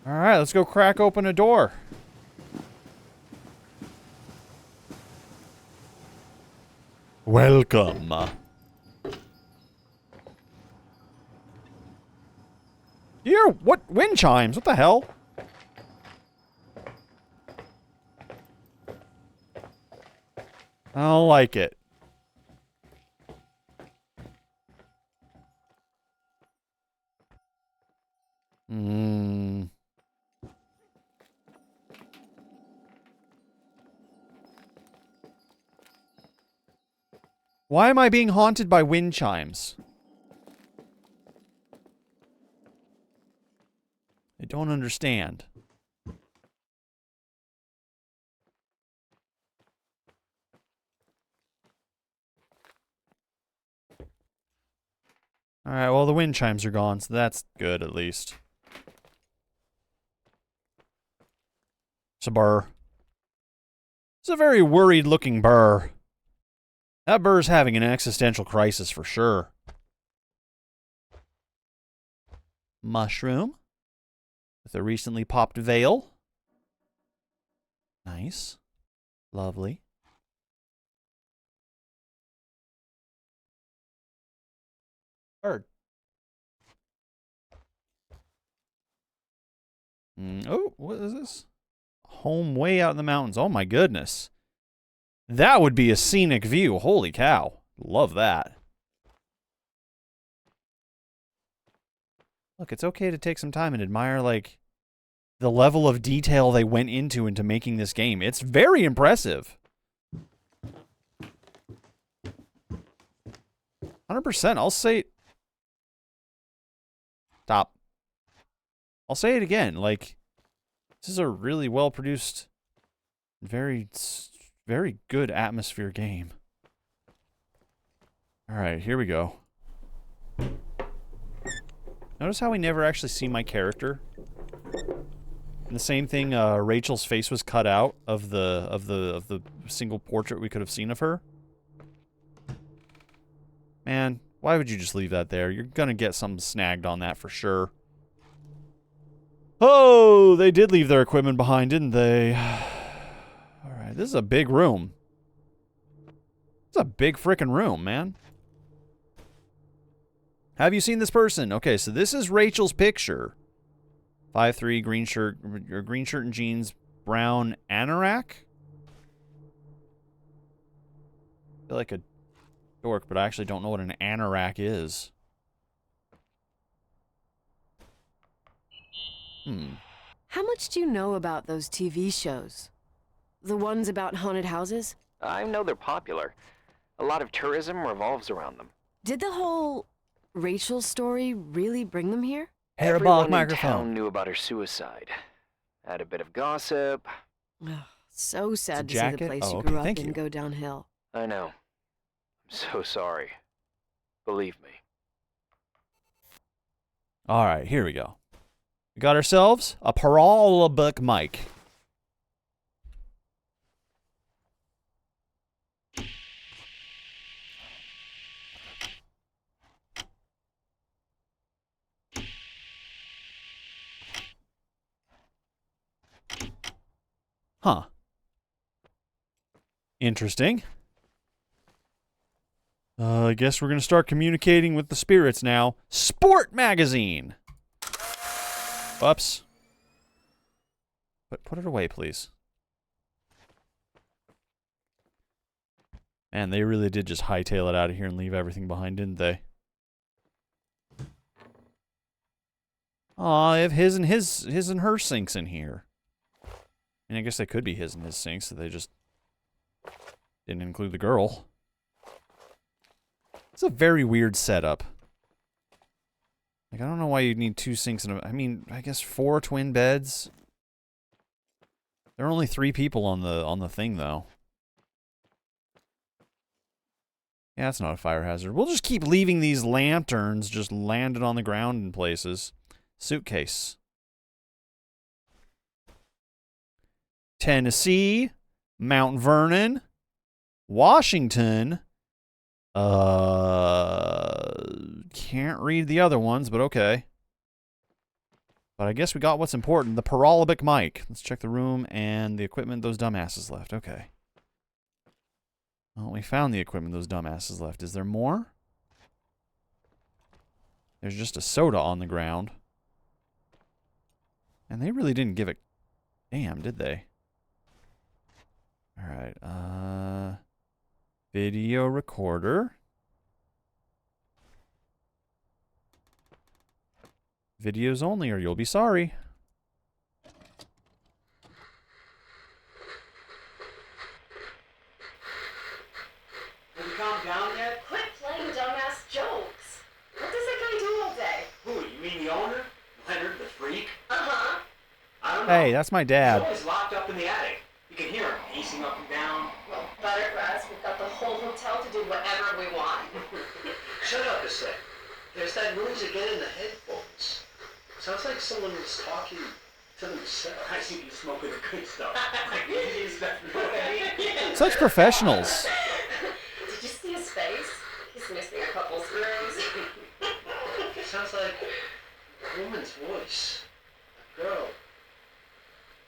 Alright, let's go crack open a door. Welcome. Here, what? Wind chimes? What the hell? I don't like it. Why am I being haunted by wind chimes? I don't understand. Alright, well, the wind chimes are gone, so that's good, at least. It's a burr. It's a very worried-looking burr. That burr's having an existential crisis for sure. Mushroom. With a recently popped veil. Nice. Lovely. Bird. Oh, what is this? Home way out in the mountains. Oh my goodness. That would be a scenic view. Holy cow. Love that. Look, it's okay to take some time and admire, like, the level of detail they went into making this game. It's very impressive. 100%. I'll say... Stop. I'll say it again. Like, this is a really well-produced, very good atmosphere game. Alright, here we go. Notice how we never actually see my character? And the same thing, Rachel's face was cut out of the single portrait we could have seen of her. Man, why would you just leave that there? You're gonna get something snagged on that for sure. Oh, they did leave their equipment behind, didn't they? Alright, this is a big room. It's a big frickin' room, man. Have you seen this person? Okay, so this is Rachel's picture. 5'3", green shirt and jeans, brown anorak? I feel like a dork, but I actually don't know what an anorak is. How much do you know about those TV shows? The ones about haunted houses? I know they're popular. A lot of tourism revolves around them. Did the whole Rachel story really bring them here? Parabolic Everyone microphone. in town knew about her suicide. Had a bit of gossip. Ugh, so sad to see jacket? the place Oh, you okay, grew up thank in you. go downhill. I know. I'm so sorry. Believe me. Alright, here we go. We got ourselves a parabolic mic. Huh. Interesting. I guess we're going to start communicating with the spirits now. Sport magazine! Whoops. Put it away, please. Man, they really did just hightail it out of here and leave everything behind, didn't they? Aw, they have his and her sinks in here. And I guess they could be his and his sinks, so they just didn't include the girl. It's a very weird setup. Like, I don't know why you'd need 2 sinks and I mean, I guess 4 twin beds. There are only 3 people on the thing, though. Yeah, that's not a fire hazard. We'll just keep leaving these lanterns just landed on the ground in places. Suitcase. Tennessee. Mount Vernon. Washington. Can't read the other ones, but okay. But I guess we got what's important. The parabolic mic. Let's check the room and the equipment those dumbasses left. Okay. Well, we found the equipment those dumbasses left. Is there more? There's just a soda on the ground. And they really didn't give a damn, did they? Alright, video recorder. Videos only or you'll be sorry. Have you calmed down yet? Quit playing dumbass jokes. What does that guy do all day? Who, you mean the owner? Leonard the freak? Uh-huh. I don't know. Hey, that's my dad. He's always locked up in the attic. You can hear him pacing up and down. Well, better for us. We've got the whole hotel to do whatever we want. Shut up a sec. There's that noise again in the headphones. Sounds like someone was talking to themselves. I see you smoking the good stuff. Such professionals. Did you see his face? He's missing a couple screws. It sounds like a woman's voice. A girl.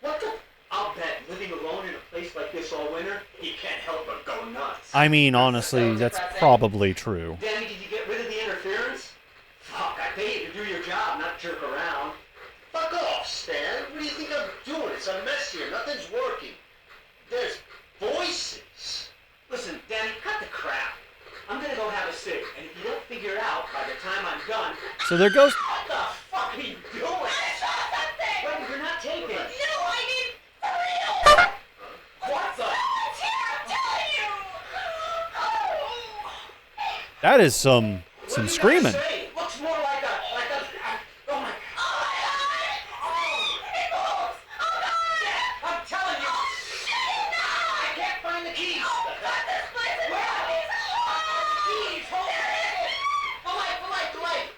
What the? I'll bet living alone in a place like this all winter, he can't help but go nuts. I mean, honestly, that's probably true. Danny, did you get rid of the interference? Fuck, I pay you to do your job, not jerk around. Fuck off, Stan. What do you think I'm doing? It's a mess here. Nothing's working. There's voices. Listen, Danny, cut the crap. I'm gonna go have a cig, and if you don't figure it out by the time I'm done... So there goes... What the fuck are you doing? Wait, you're not taping. No, I mean, for real! What the... That is some screaming. Say? Looks more like a... oh my... I'm telling you! I can't find the keys! Oh God, this place is... Where are these? Keys! Hold it! The light!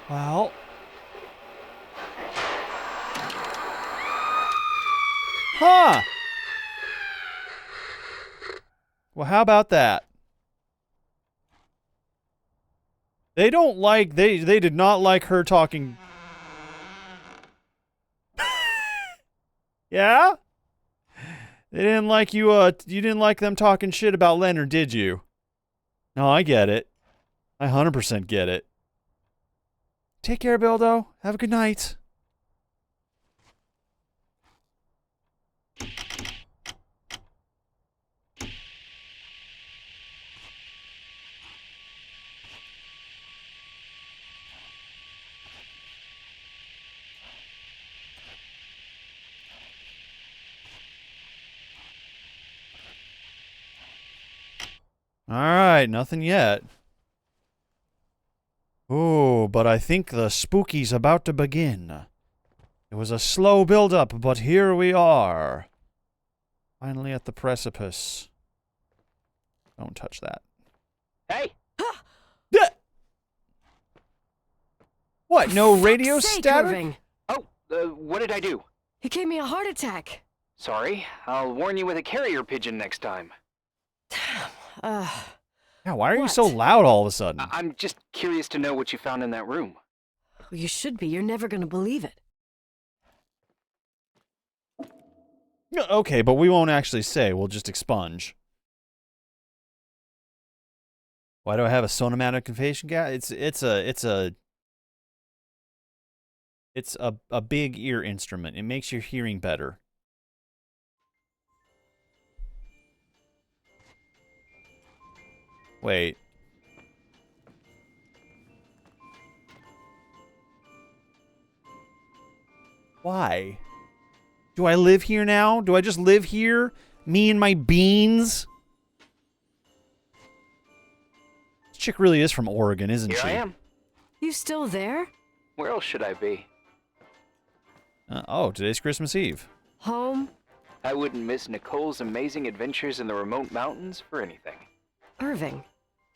Well... Huh! Well, how about that? They don't like... They did not like her talking... Yeah? They didn't like you didn't like them talking shit about Leonard, did you? No, I get it. I 100% get it. Take care, Bildo. Have a good night. Alright, nothing yet. Oh, but I think the spooky's about to begin. It was a slow build-up, but here we are. Finally at the precipice. Don't touch that. Hey! What, no radio Fuck's sake, static? Irving. Oh, what did I do? He gave me a heart attack. Sorry, I'll warn you with a carrier pigeon next time. Uh, Yeah, why are you What? so loud all of a sudden? I'm just curious to know what you found in that room. you should be. You're never gonna believe it. Okay, but we won't actually say. We'll just expunge. Why do I have a sonomatoconfation guy? It's a big ear instrument. It makes your hearing better. Wait. Why? Do I live here now? Do I just live here? Me and my beans? This chick really is from Oregon, isn't Here she? I am. You still there? Where else should I be? Oh, today's Christmas Eve. Home? I wouldn't miss Nicole's amazing adventures in the remote mountains for anything. Irving.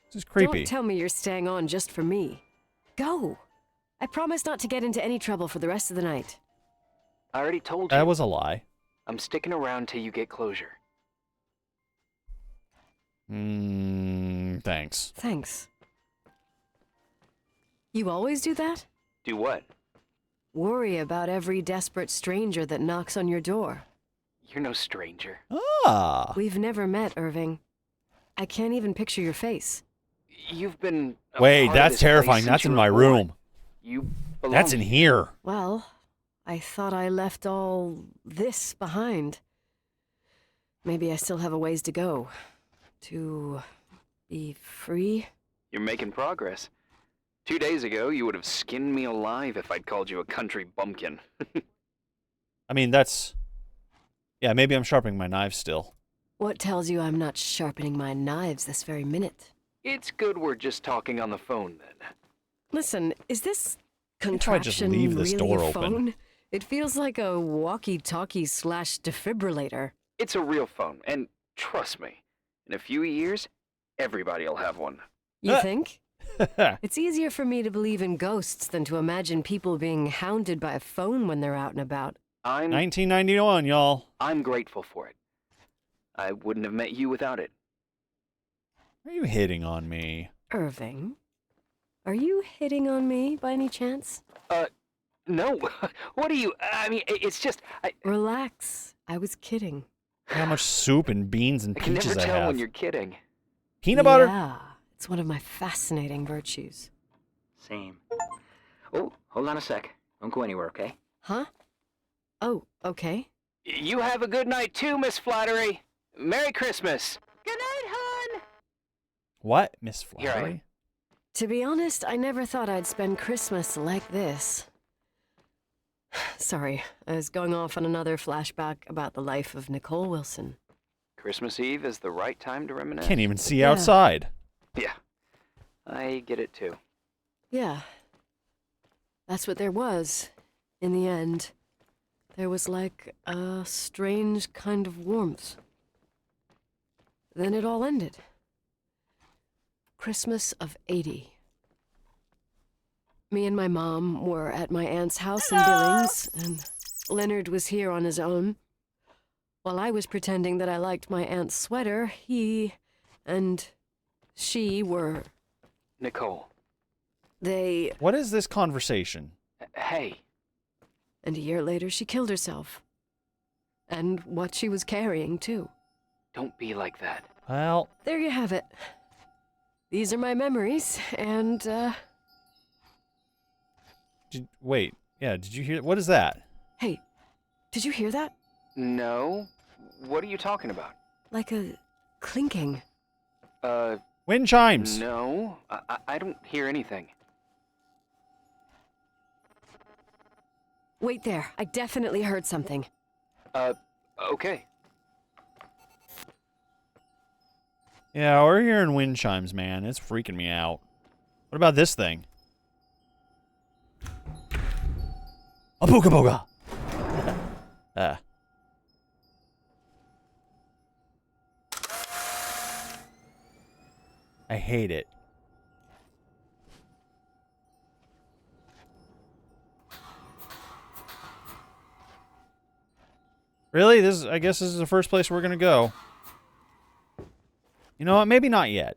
This is creepy. Don't tell me you're staying on just for me. Go. I promise not to get into any trouble for the rest of the night. I already told you. That was a lie. I'm sticking around till you get closure. Thanks. Thanks. You always do that? Do what? Worry about every desperate stranger that knocks on your door. You're no stranger. Ah. We've never met, Irving. I can't even picture your face. You've been. Wait, part of that's this terrifying. place That's since in you my were born. room. You belong. That's in here. Well, I thought I left all this behind. Maybe I still have a ways to go. To be free? You're making progress. 2 days ago, you would have skinned me alive if I'd called you a country bumpkin. I mean, that's... Yeah, maybe I'm sharpening my knife still. What tells you I'm not sharpening my knives this very minute? It's good we're just talking on the phone then. Listen, is this If I just contraption leave this really door a open. phone? It feels like a walkie-talkie / defibrillator. It's a real phone, and trust me, in a few years, everybody'll have one. You Ah. think? It's easier for me to believe in ghosts than to imagine people being hounded by a phone when they're out and about. I'm 1991, y'all. grateful for it. I wouldn't have met you without it. Are you hitting on me? Irving, are you hitting on me by any chance? No. What are you? I mean, it's just Relax. I was kidding. Look how much soup and beans and I can peaches never I tell have. when you're kidding. Peanut butter? Yeah, it's one of my fascinating virtues. Same. Oh, hold on a sec. Don't go anywhere, okay? Huh? Oh, okay. You have a good night too, Miss Flattery. Merry Christmas. Good night, hon. What, Miss Here I am. Flattery? To be honest, I never thought I'd spend Christmas like this. Sorry, I was going off on another flashback about the life of Nicole Wilson. Christmas Eve is the right time to reminisce. Can't even see Yeah. outside. Yeah, I get it too. Yeah. That's what there was, in the end. There was like a strange kind of warmth. Then it all ended. Christmas of '80. Me and my mom were at my aunt's house in Billings, and Leonard was here on his own. While I was pretending that I liked my aunt's sweater, he and she were... Nicole. They... What is this conversation? Hey. And a year later, she killed herself. And what she was carrying, too. Don't be like that. Well, There you have it. These are my memories, and, wait. Yeah, did you hear? What is that? Hey, did you hear that? No? What are you talking about? Like a clinking. Wind chimes. No. I don't hear anything. Wait there, I definitely heard something. Okay. Yeah, we're hearing wind chimes, man. It's freaking me out. What about this thing? A booga booga. I hate it. Really? I guess this is the first place we're gonna go. You know what? Maybe not yet.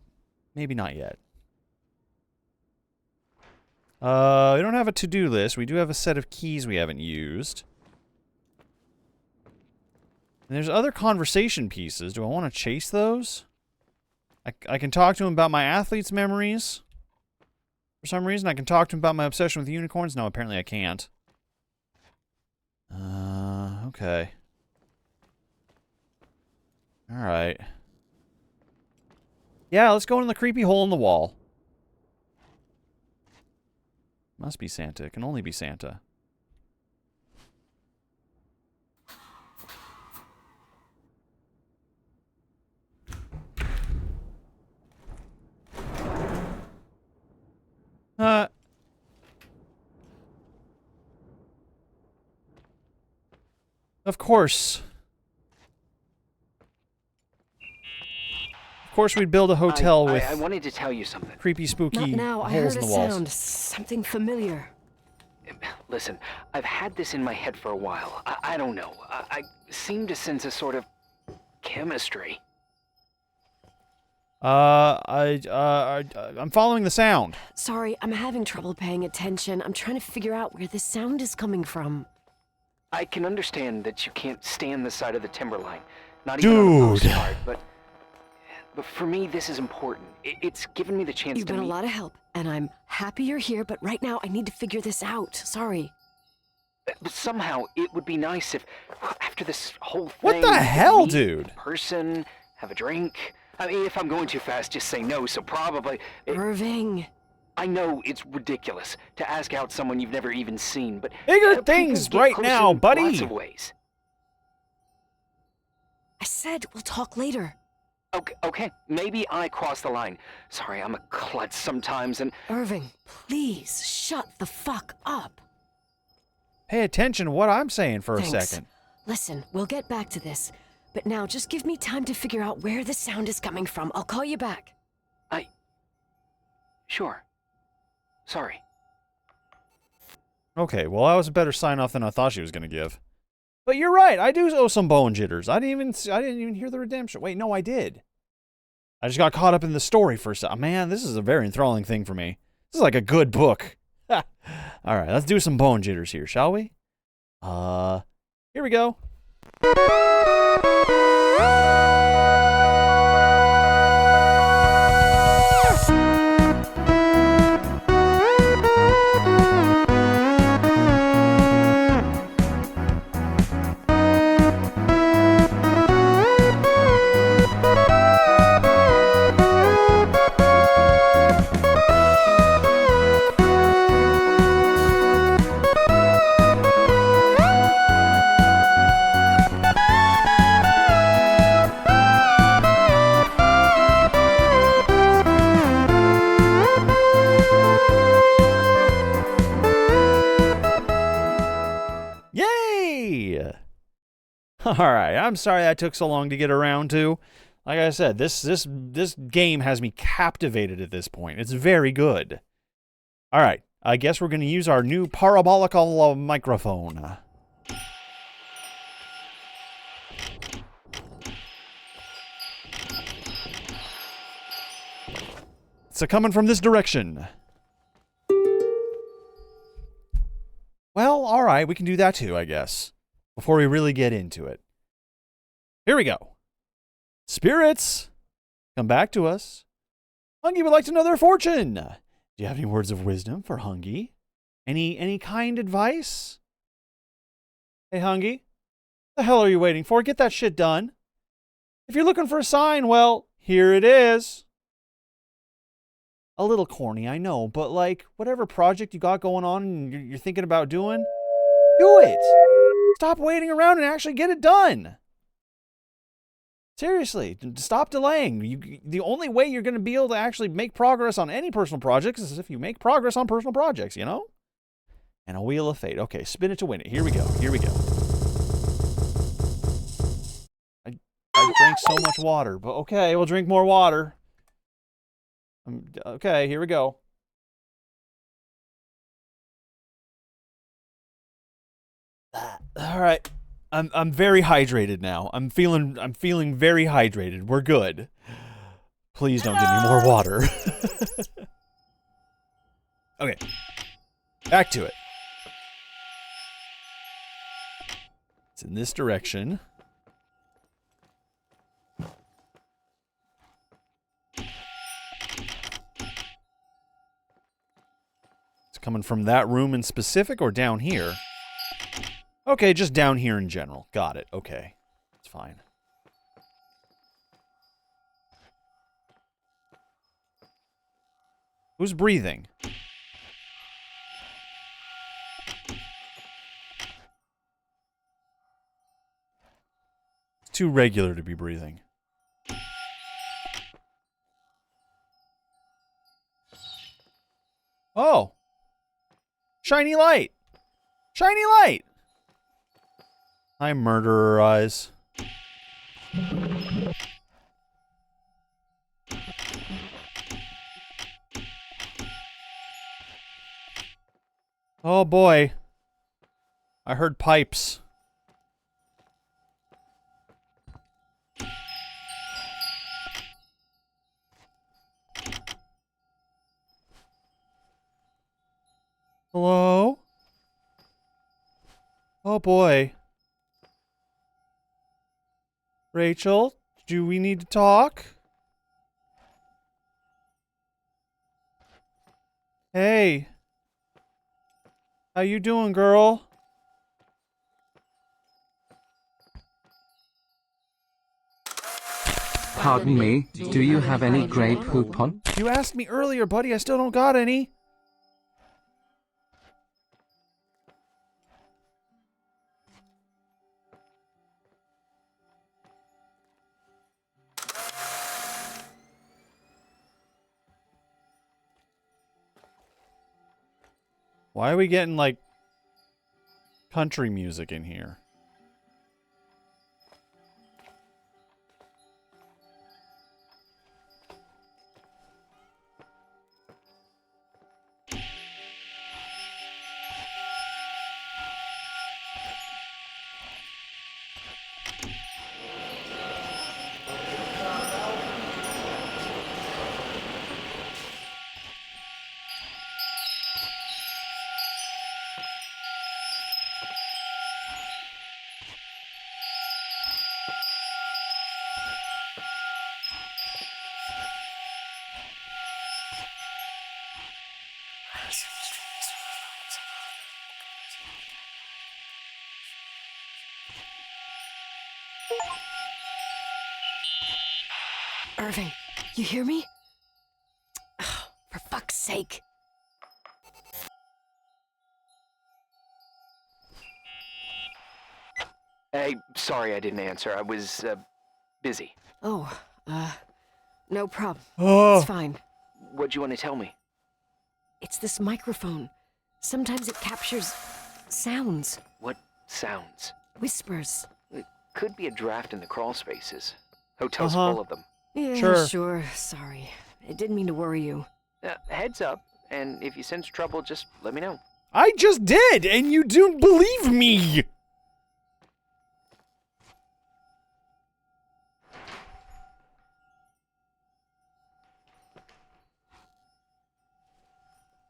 Maybe not yet. We don't have a to-do list. We do have a set of keys we haven't used. And there's other conversation pieces. Do I want to chase those? I can talk to him about my athlete's memories. For some reason, I can talk to him about my obsession with unicorns. No, apparently I can't. Okay. Alright. Yeah, let's go in the creepy hole in the wall. Must be Santa. It can only be Santa. Of course. Of course we'd build a hotel with I wanted to tell you something. creepy, spooky Not now. I holes heard in a the walls. sound. Something familiar. Listen, I've had this in my head for a while. I don't know. I seem to sense a sort of chemistry. I'm following the sound. Sorry, I'm having trouble paying attention. I'm trying to figure out where the sound is coming from. I can understand that you can't stand the side of the timberline. Not even on a postcard, but for me, this is important. It's given me the chance You've to been meet... a lot of help, and I'm happy you're here, but right now I need to figure this out. Sorry. But somehow, it would be nice if, after this whole thing... What the we could hell, meet dude? in person, have a drink... I mean, if I'm going too fast, just say no, so probably... Irving. I know it's ridiculous to ask out someone you've never even seen, but... Bigger people things get right closer now, in buddy! Lots of ways. I said we'll talk later. Okay, maybe I crossed the line. Sorry, I'm a klutz sometimes, and... Irving, please, shut the fuck up. Pay attention to what I'm saying for Thanks. a second. Listen, we'll get back to this. But now, just give me time to figure out where the sound is coming from. I'll call you back. Sure. Sorry. Okay, well, that was a better sign-off than I thought she was going to give. But you're right, I do owe some bone jitters. I didn't even hear the redemption. Wait, no, I did. I just got caught up in the story for a second. Man, this is a very enthralling thing for me. This is like a good book. All right, let's do some bone jitters here, shall we? Here we go. All right, I'm sorry that took so long to get around to. Like I said, this game has me captivated at this point. It's very good. All right, I guess we're going to use our new parabolical microphone. So coming from this direction. Well, all right, we can do that too, I guess. Before we really get into it. Here we go. Spirits, come back to us. Hungy would like to know their fortune. Do you have any words of wisdom for Hungy? Any kind advice? Hey, Hungy, the hell are you waiting for? Get that shit done. If you're looking for a sign, well, here it is. A little corny, I know, but like, whatever project you got going on and you're thinking about doing, do it. Stop waiting around and actually get it done. Seriously, stop delaying. The only way you're going to be able to actually make progress on any personal projects is if you make progress on personal projects, you know? And a wheel of fate. Okay, spin it to win it. Here we go. Here we go. I drank so much water, but okay, we'll drink more water. Okay, here we go. All right. I'm very hydrated now. I'm feeling very hydrated. We're good. Please don't give me more water. Okay. Back to it. It's in this direction. Coming from that room in specific or down here? Okay, just down here in general. Got it. Okay. It's fine. Who's breathing? It's too regular to be breathing. Oh! Shiny light! Shiny light! Hi, murderer eyes. Oh boy. I heard pipes. Hello? Oh boy. Rachel, do we need to talk? Hey. How you doing, girl? Pardon me, do you have any grape coupon? You asked me earlier, buddy. I still don't got any. Why are we getting, like, country music in here? Irving, you hear me? Oh, for fuck's sake. Hey, sorry I didn't answer. I was, busy. Oh, no problem. Oh. It's fine. What'd you want to tell me? It's this microphone. Sometimes it captures sounds. What sounds? Whispers. It could be a draft in the crawl spaces. Hotel's Uh-huh. full of them. Yeah, sure. Sorry. I didn't mean to worry you. Heads up, and if you sense trouble, just let me know. I just did, and you don't believe me!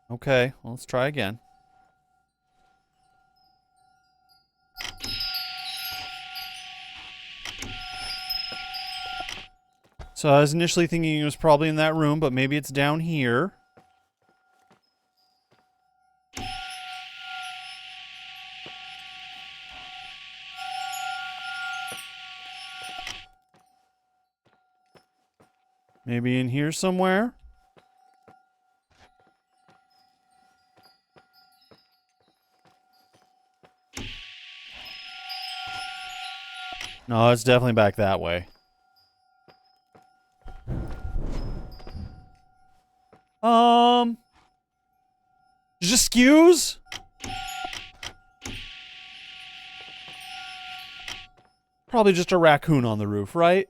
Okay, well, let's try again. So I was initially thinking it was probably in that room, but maybe it's down here. Maybe in here somewhere? No, it's definitely back that way. Just skews? Probably just a raccoon on the roof, right?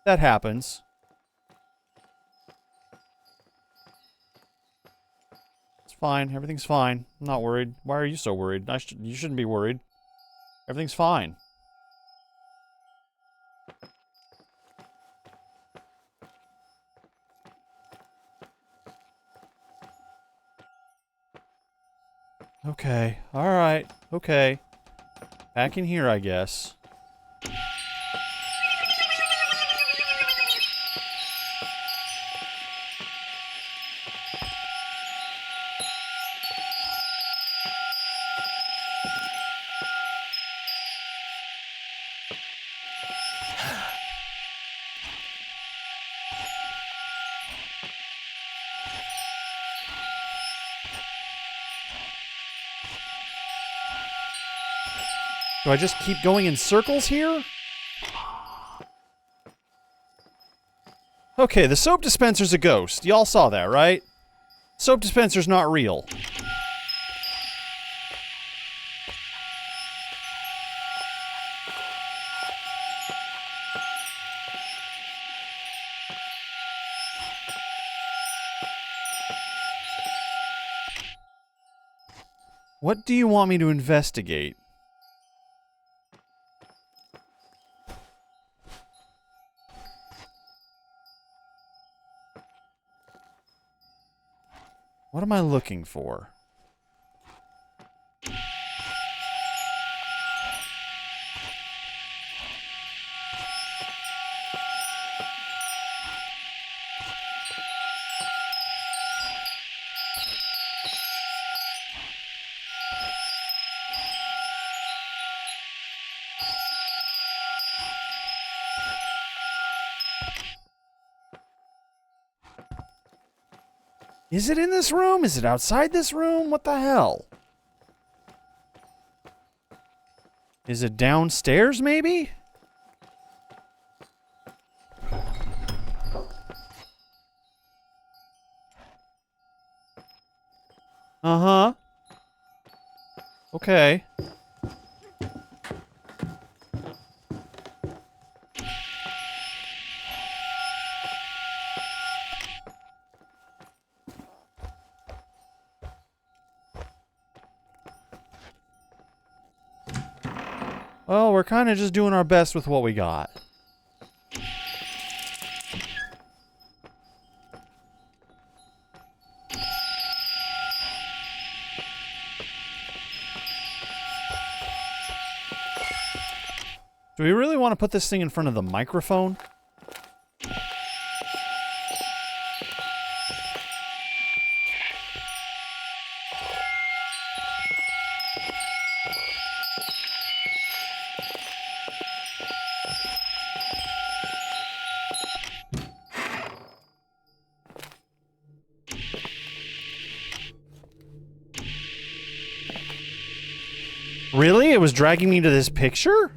That happens. It's fine. Everything's fine. I'm not worried. Why are you so worried? You shouldn't be worried. Everything's fine. Okay. Alright. Okay. Back in here, I guess. Do I just keep going in circles here? Okay, the soap dispenser's a ghost. Y'all saw that, right? Soap dispenser's not real. What do you want me to investigate? What am I looking for? Is it in this room? Is it outside this room? What the hell? Is it downstairs, maybe? Uh-huh. Okay. Well, we're kind of just doing our best with what we got. Do we really want to put this thing in front of the microphone? Really? It was dragging me to this picture?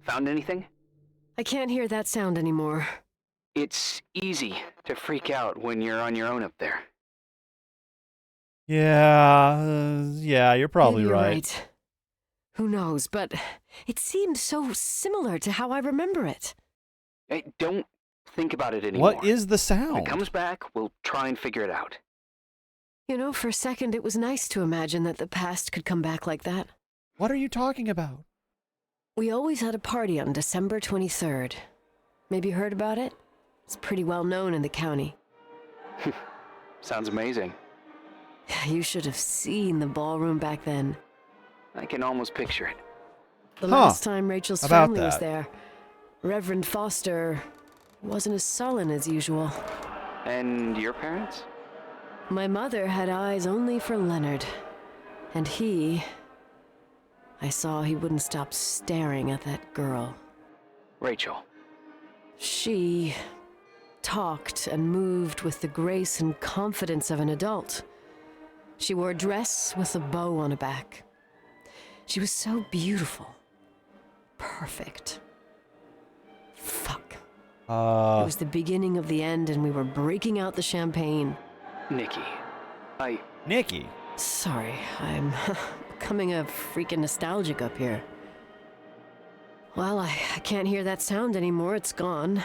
Found anything? I can't hear that sound anymore. It's easy to freak out when you're on your own up there. Yeah, you're probably Maybe you're right. Who knows, but it seemed so similar to how I remember it. Hey, don't think about it anymore. What is the When sound? it comes back, we'll try and figure it out. You know, for a second it was nice to imagine that the past could come back like that. What are you talking about? We always had a party on December 23rd. Maybe you heard about it? It's pretty well known in the county. Sounds amazing. You should have seen the ballroom back then. I can almost picture it. The last time Rachel's About family was that. there, Reverend Foster wasn't as sullen as usual. And your parents? My mother had eyes only for Leonard. And I saw he wouldn't stop staring at that girl. Rachel. She talked and moved with the grace and confidence of an adult. She wore a dress with a bow on her back. She was so beautiful. Perfect. Fuck. It was the beginning of the end and we were breaking out the champagne. Nikki. Nikki? Sorry, I'm becoming a freaking nostalgic up here. Well, I can't hear that sound anymore. It's gone.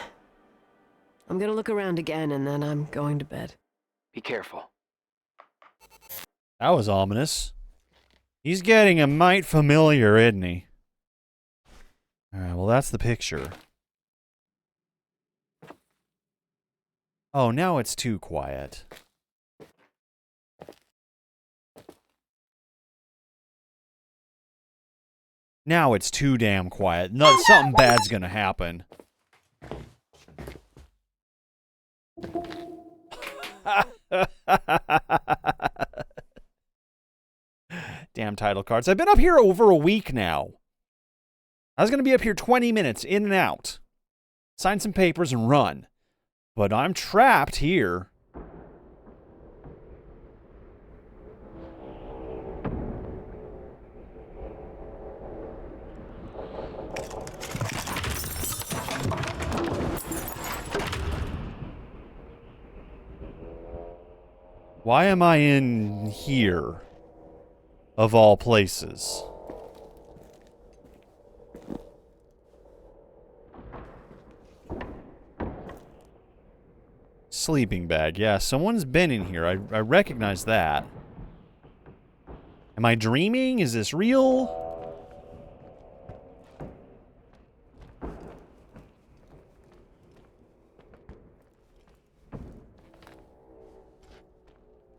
I'm gonna look around again and then I'm going to bed. Be careful. That was ominous. He's getting a mite familiar, isn't he? Alright, well that's the picture. Oh, now it's too quiet. Now it's too damn quiet. No, something bad's gonna happen. Damn title cards. I've been up here over a week now. I was gonna be up here 20 minutes, in and out. Sign some papers and run. But I'm trapped here. Why am I in here? Of all places. Sleeping bag. Yeah, someone's been in here. I recognize that. Am I dreaming? Is this real?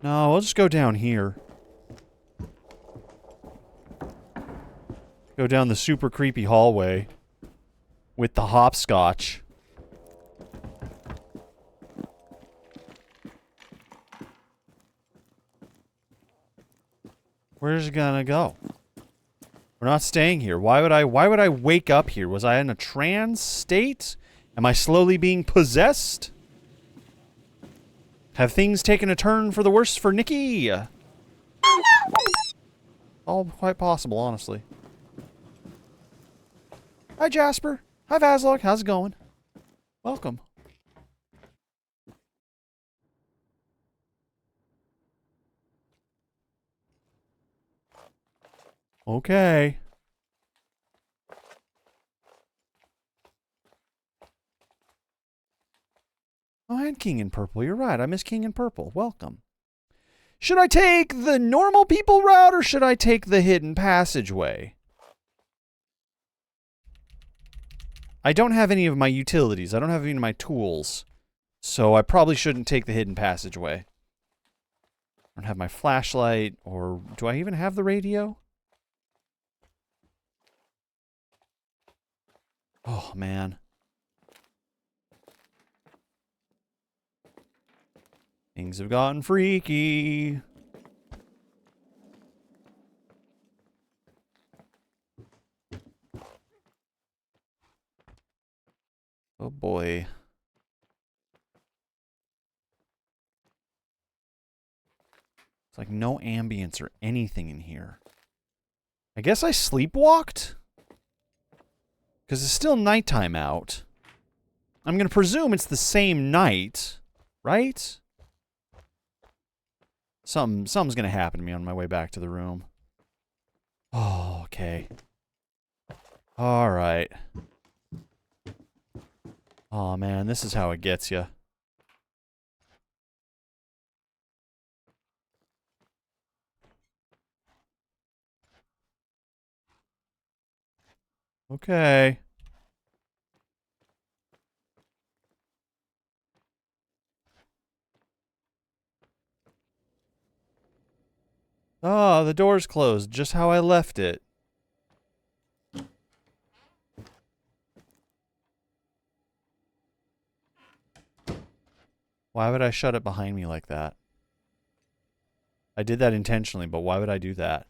No, I'll just go down here. Go down the super creepy hallway with the hopscotch. Where's it gonna go? We're not staying here. Why would I wake up here? Was I in a trance state? Am I slowly being possessed? Have things taken a turn for the worse for Nikki? All quite possible, honestly. Hi, Jasper. Hi, Vaslog. How's it going? Welcome. Okay. Oh, and King in Purple. You're right. I miss King in Purple. Welcome. Should I take the normal people route or should I take the hidden passageway? I don't have any of my utilities. I don't have any of my tools. So I probably shouldn't take the hidden passageway. I don't have my flashlight, or do I even have the radio? Oh, man. Things have gotten freaky. Oh boy. It's like no ambience or anything in here. I guess I sleepwalked? Because it's still nighttime out. I'm going to presume it's the same night, right? Something's going to happen to me on my way back to the room. Oh, okay. All right. Oh, man, this is how it gets you. Okay. Oh, the door's closed, just how I left it. Why would I shut it behind me like that? I did that intentionally, but why would I do that?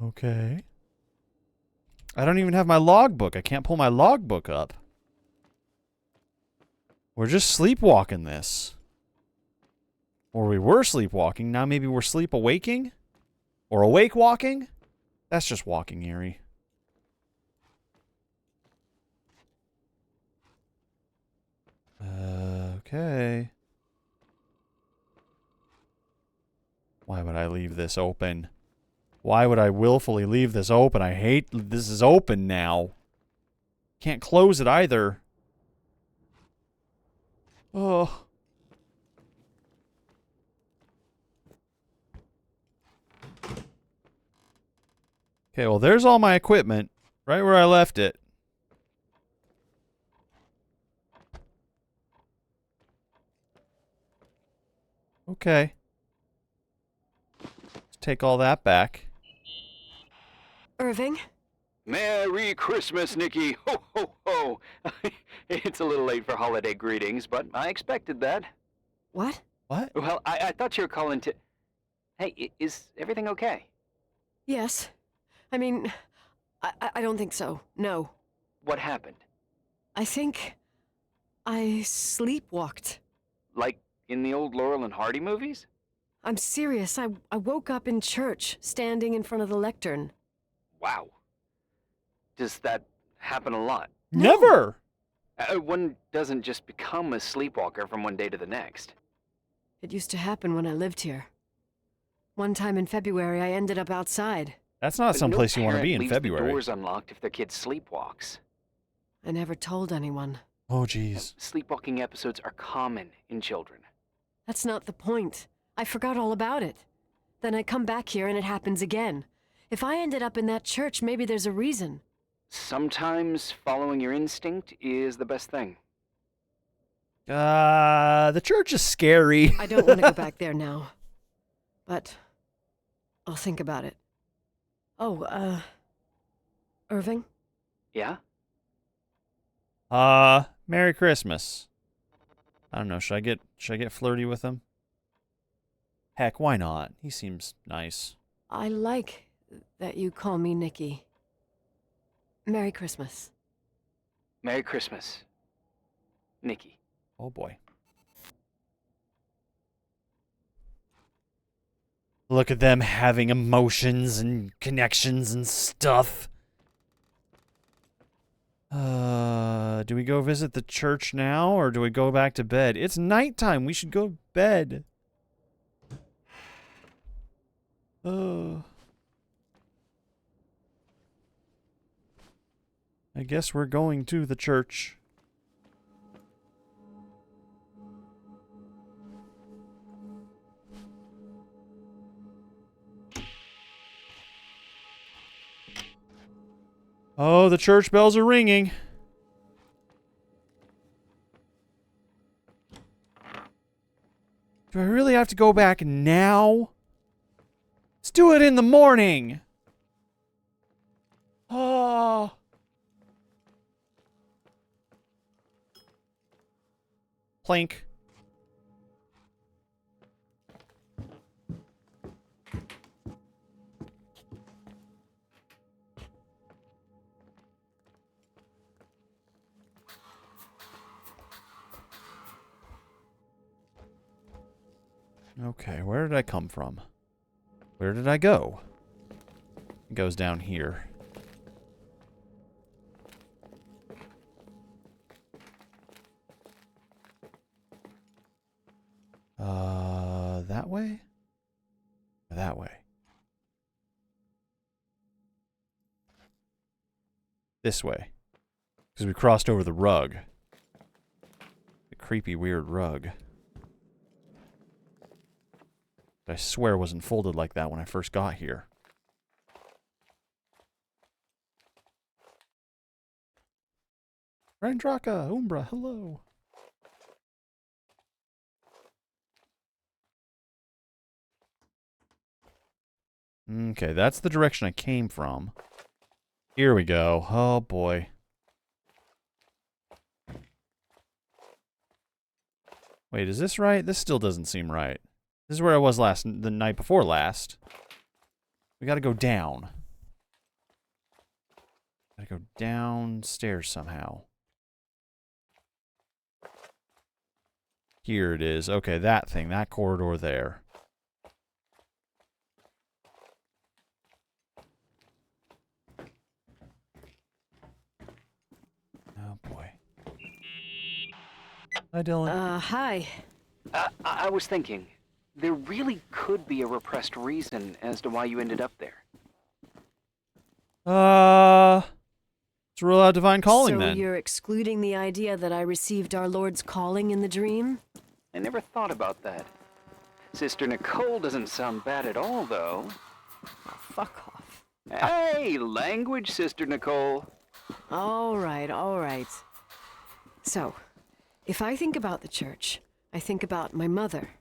Okay. I don't even have my logbook. I can't pull my logbook up. We're just sleepwalking this. Or we were sleepwalking. Now maybe we're sleep-awaking? Or awake-walking? That's just walking, Erie. Okay. Why would I leave this open? Why would I willfully leave this open? I hate this is open now. Can't close it either. Oh. Okay, well, there's all my equipment. Right where I left it. Okay. Let's take all that back. Irving? Merry Christmas, Nikki. Ho, ho, ho. It's a little late for holiday greetings, but I expected that. What? What? Well, I thought you were calling to... Hey, is everything okay? Yes. I mean, I don't think so. No. What happened? I think I sleepwalked. Like in the old Laurel and Hardy movies? I'm serious. I woke up in church, standing in front of the lectern. Wow. Does that happen a lot? Never! One doesn't just become a sleepwalker from one day to the next. It used to happen when I lived here. One time in February, I ended up outside. That's not But someplace no you want to parent be in leaves February. The doors unlocked if their kid sleepwalks. I never told anyone. Oh, jeez. Sleepwalking episodes are common in children. That's not the point. I forgot all about it. Then I come back here and it happens again. If I ended up in that church, maybe there's a reason. Sometimes following your instinct is the best thing. The church is scary. I don't want to go back there now. But I'll think about it. Oh, Irving? Yeah? Merry Christmas. I don't know, should I get flirty with him? Heck, why not? He seems nice. I like that you call me Nikki. Merry Christmas. Merry Christmas, Nikki. Oh boy. Look at them having emotions and connections and stuff. Do we go visit the church now, or do we go back to bed? It's nighttime. We should go to bed. I guess we're going to the church. Oh, the church bells are ringing. Do I really have to go back now? Let's do it in the morning. Oh. Plink. Okay, where did I come from? Where did I go? It goes down here. That way? Or that way? This way. Because we crossed over the rug. The creepy, weird rug. I swear wasn't folded like that when I first got here. Randraka, Umbra, hello. Okay, that's the direction I came from. Here we go. Oh boy. Wait, is this right? This still doesn't seem right. This is where I was the night before last. We gotta go down. Gotta go downstairs somehow. Here it is. Okay, that thing, that corridor there. Oh boy. Hi, Dylan. Hi. I was thinking, there really could be a repressed reason as to why you ended up there. Let's rule out divine calling then. So you're excluding the idea that I received our Lord's calling in the dream? I never thought about that. Sister Nicole doesn't sound bad at all, though. Oh, fuck off. Hey, language, Sister Nicole. All right, all right. So, if I think about the church, I think about my mother.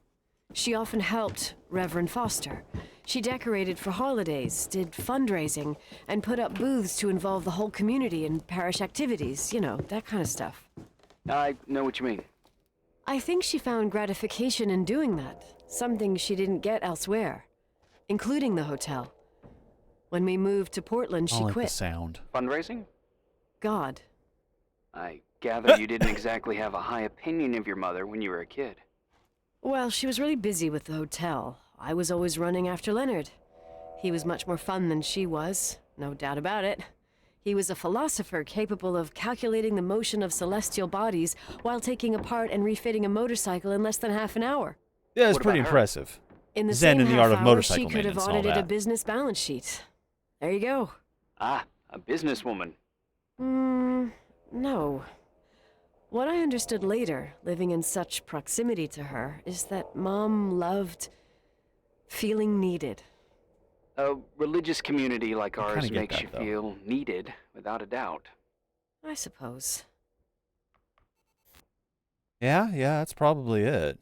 She often helped Reverend Foster. She decorated for holidays, did fundraising, and put up booths to involve the whole community in parish activities, you know, that kind of stuff. I know what you mean. I think she found gratification in doing that, something she didn't get elsewhere, including the hotel. When we moved to Portland, she I like quit. the sound. Fundraising? God. I gather you didn't exactly have a high opinion of your mother when you were a kid. Well, she was really busy with the hotel. I was always running after Leonard. He was much more fun than she was. no doubt about it. He was a philosopher capable of calculating the motion of celestial bodies while taking apart and refitting a motorcycle in less than half an hour. Yeah, it's What pretty about her? impressive. In the Zen same in the half art of hour, motorcycle she could have maintenance and all audited a that. business balance sheet. There you go. Ah, a businesswoman. No. What I understood later, living in such proximity to her, is that Mom loved feeling needed. A religious community like kinda ours get makes that, you though. feel needed, without a doubt. I suppose. Yeah, that's probably it.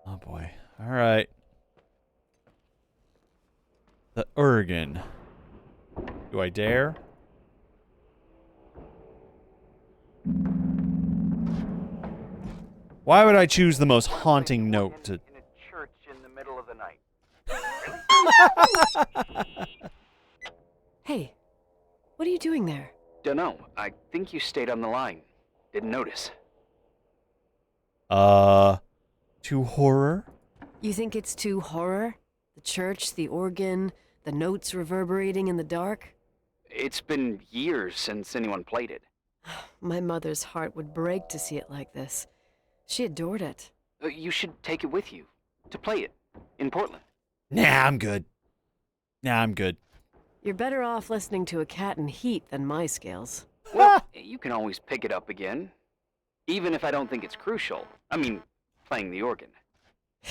Oh boy. All right. The Urgan. Do I dare? Why would I choose the most haunting note to... In a church in the middle of the night. Hey, what are you doing there? Dunno. I think you stayed on the line. Didn't notice. To horror? You think it's too horror? The church, the organ, the notes reverberating in the dark? It's been years since anyone played it. My mother's heart would break to see it like this. She adored it. You should take it with you. To play it. In Portland. Nah, I'm good. You're better off listening to a cat in heat than my scales. Well, you can always pick it up again. Even if I don't think it's crucial. I mean, playing the organ.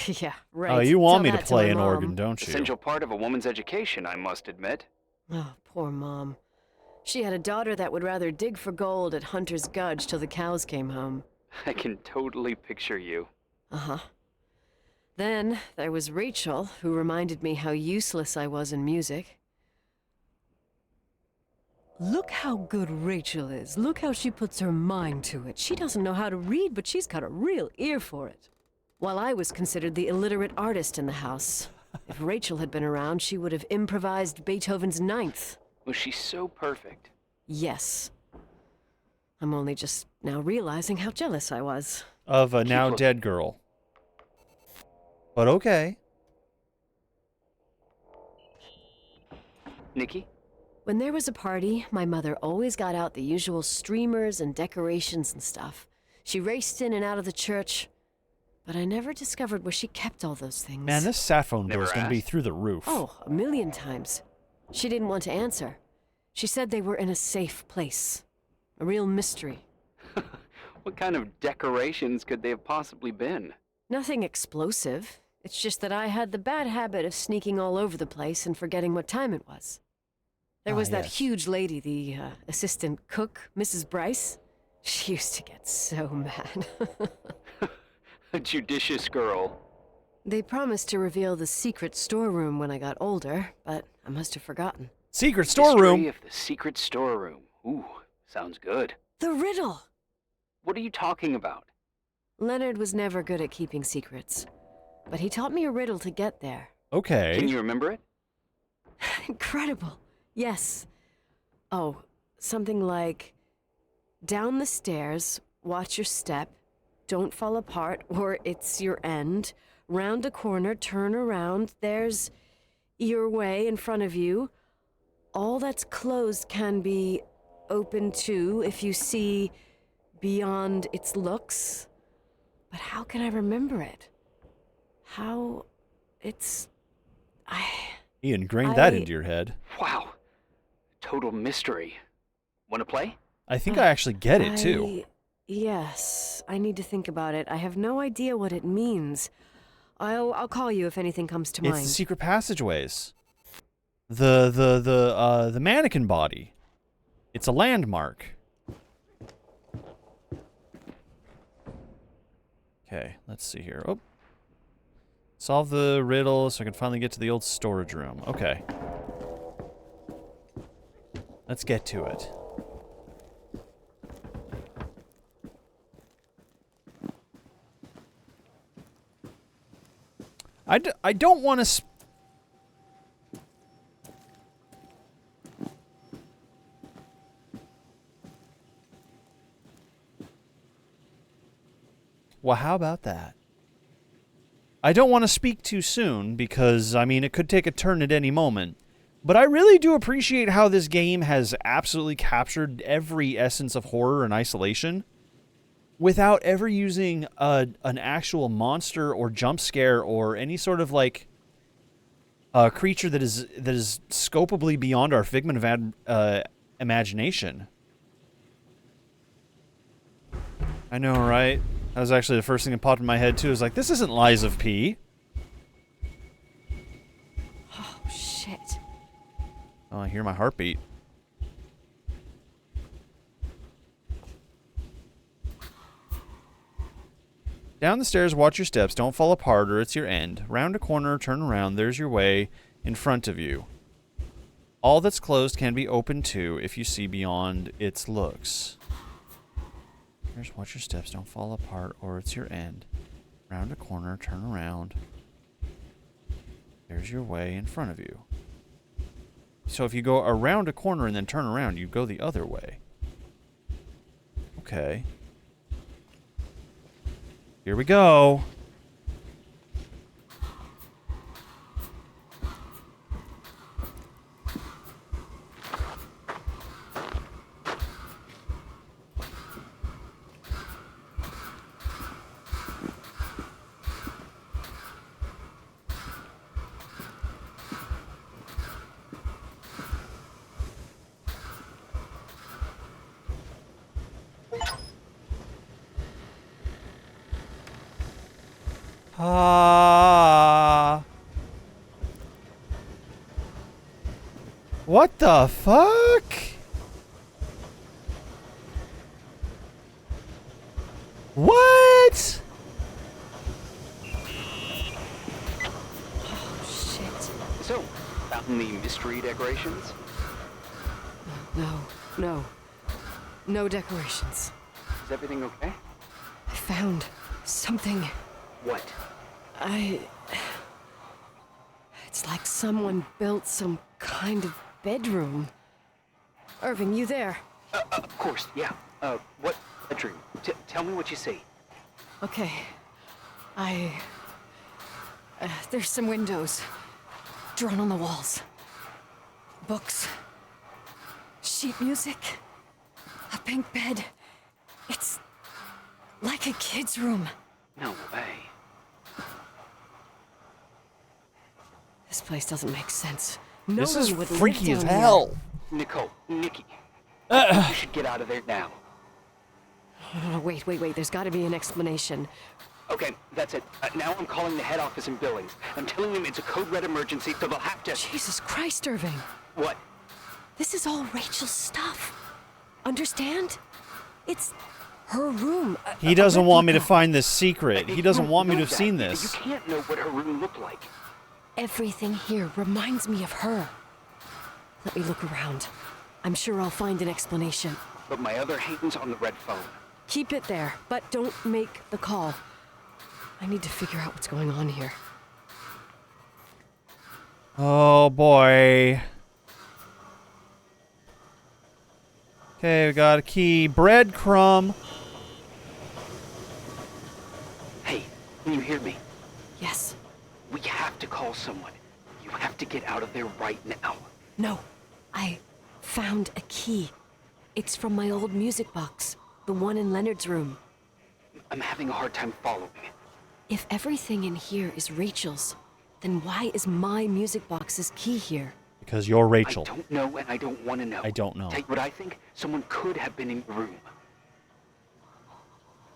Yeah, right. Oh, you want Tell me to that play my an mom. organ, don't you? Essential part of a woman's education, I must admit. Oh, poor Mom. She had a daughter that would rather dig for gold at Hunter's Gulch till the cows came home. I can totally picture you. Uh-huh. Then there was Rachel, who reminded me how useless I was in music. Look how good Rachel is. Look how she puts her mind to it. She doesn't know how to read, but she's got a real ear for it. While I was considered the illiterate artist in the house. If Rachel had been around, she would have improvised Beethoven's Ninth. Was she so perfect? Yes. I'm only just now realizing how jealous I was. Of a now dead girl. But okay. Nikki? When there was a party, my mother always got out the usual streamers and decorations and stuff. She raced in and out of the church, but I never discovered where she kept all those things. Man, this saxophone bill Never is going to be asked? through the roof. Oh, a million times. She didn't want to answer. She said they were in a safe place. A real mystery. What kind of decorations could they have possibly been? Nothing explosive. It's just that I had the bad habit of sneaking all over the place and forgetting what time it was. There was that yes. huge lady, the assistant cook, Mrs. Bryce. She used to get so mad. A judicious girl. They promised to reveal the secret storeroom when I got older, but I must have forgotten. Secret History storeroom. of the secret storeroom. Ooh, sounds good. The riddle! What are you talking about? Leonard was never good at keeping secrets, but he taught me a riddle to get there. Okay. Can you remember it? Incredible. Yes. Oh, something like, down the stairs, watch your step, don't fall apart or it's your end, round a corner, turn around, there's your way in front of you. All that's closed can be open too if you see beyond its looks. But how can I remember it? How it's... He ingrained that I- into your head. Wow. Total mystery. Wanna play? I think I actually get it, too. Yes, I need to think about it. I have no idea what it means. I'll call you if anything comes to It's mind. the secret passageways. The mannequin body. It's a landmark. Okay, let's see here. Oh. Solve the riddle so I can finally get to the old storage room. Okay. Let's get to it. I don't want to... Well, how about that? I don't want to speak too soon because, I mean, it could take a turn at any moment. But I really do appreciate how this game has absolutely captured every essence of horror and isolation without ever using an actual monster or jump scare or any sort of like creature that is scopeably beyond our figment of imagination. I know, right? That was actually the first thing that popped in my head too. Is like, this isn't Lies of P. Oh shit. Oh, I hear my heartbeat. Down the stairs, watch your steps. Don't fall apart or it's your end. Round a corner, turn around. There's your way in front of you. All that's closed can be opened too if you see beyond its looks. Here's watch your steps. Don't fall apart or it's your end. Round a corner, turn around. There's your way in front of you. So if you go around a corner and then turn around, you go the other way. Okay. Here we go. What the fuck? What? Oh shit. So, found the mystery decorations? No decorations. Is everything okay? I found something. What? It's like someone built some kind of bedroom. Irving, you there? Of course, yeah. What bedroom? Tell me what you see. Okay. There's some windows drawn on the walls. Books. Sheet music. A pink bed. It's like a kid's room. No way. This place doesn't make sense. This one is would freaky live as down hell. Nicole, Nikki. You should get out of there now. here. Wait. There's got to be an explanation. Okay, that's it. Now I'm calling the head office in Billings. I'm telling them it's a code red emergency, so they'll have to... Jesus Christ, Irving. What? This is all Rachel's stuff. Understand? It's her room. He doesn't want me to find this secret. He doesn't want me to have that. seen this. You can't know what her room looked like. Everything here reminds me of her. Let me look around. I'm sure I'll find an explanation. But my other Hayden's on the red phone. Keep it there, but don't make the call. I need to figure out what's going on here. Oh boy. Okay, we got a key. Breadcrumb. Hey, can you hear me? Yes. We have to call someone. You have to get out of there right now. No. I found a key. It's from my old music box. The one in Leonard's room. I'm having a hard time following. If everything in here is Rachel's, then why is my music box's key here? Because you're Rachel. I don't know, and I don't want to know. I don't know. Tell you what I think? Someone could have been in the room.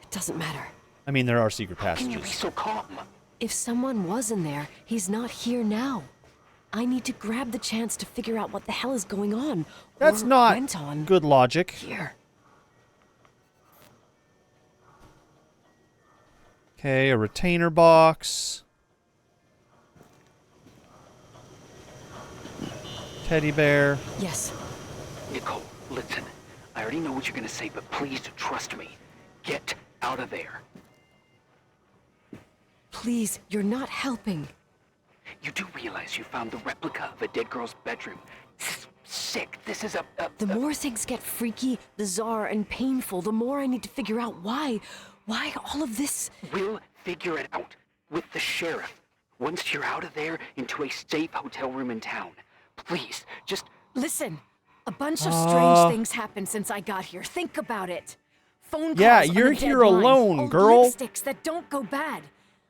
It doesn't matter. I mean, there are secret How can you be passages. so calm? If someone was in there, he's not here now. I need to grab the chance to figure out what the hell is going on. That's or not went on good logic. here. Okay, a retainer box. Teddy bear. Yes. Nicole, listen. I already know what you're gonna say, but please trust me. Get out of there. Please, you're not helping. You do realize you found the replica of a dead girl's bedroom. This is sick. This is The more things get freaky, bizarre, and painful, the more I need to figure out why all of this... We'll figure it out with the sheriff. Once you're out of there, into a safe hotel room in town. Please, just... Listen, a bunch of strange things happened since I got here. Think about it. Phone calls Yeah, on you're the dead here line, alone, old girl. lipsticks that don't go bad.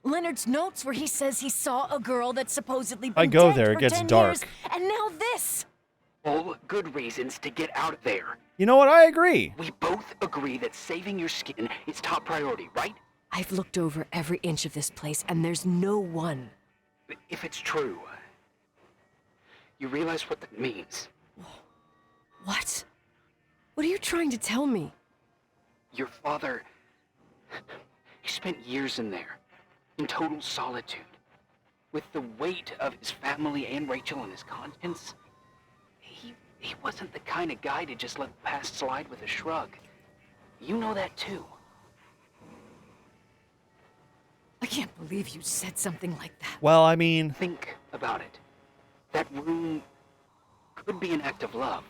Leonard's notes where he says he saw a girl that's supposedly been I go dead there, it for gets 10 dark. years, and now this. All good reasons to get out of there. You know what? I agree. We both agree that saving your skin is top priority, right? I've looked over every inch of this place, and there's no one. If it's true, you realize what that means. What? What are you trying to tell me? Your father... He spent years in there, in total solitude. With the weight of his family and Rachel on his conscience. He wasn't the kind of guy to just let the past slide with a shrug. You know that too. I can't believe you said something like that. Well, I mean... Think about it. That room could be an act of love.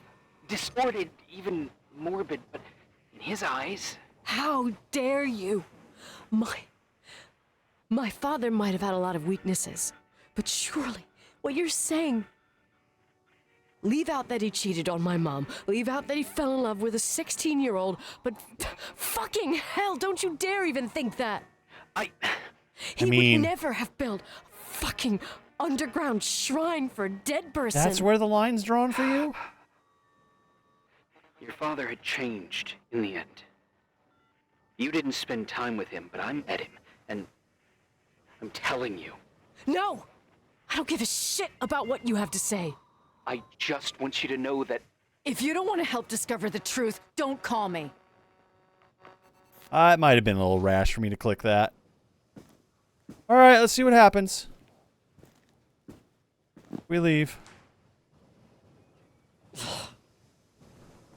Distorted, even morbid, but in his eyes... How dare you? My father might have had a lot of weaknesses, but surely what you're saying... Leave out that he cheated on my mom. Leave out that he fell in love with a 16-year-old, but fucking hell, don't you dare even think that. He would never have built a fucking underground shrine for a dead person. That's where the line's drawn for you? Your father had changed in the end. You didn't spend time with him, but I met him, and I'm telling you. No! I don't give a shit about what you have to say. I just want you to know that... If you don't want to help discover the truth, don't call me. It might have been a little rash for me to click that. Alright, let's see what happens. We leave.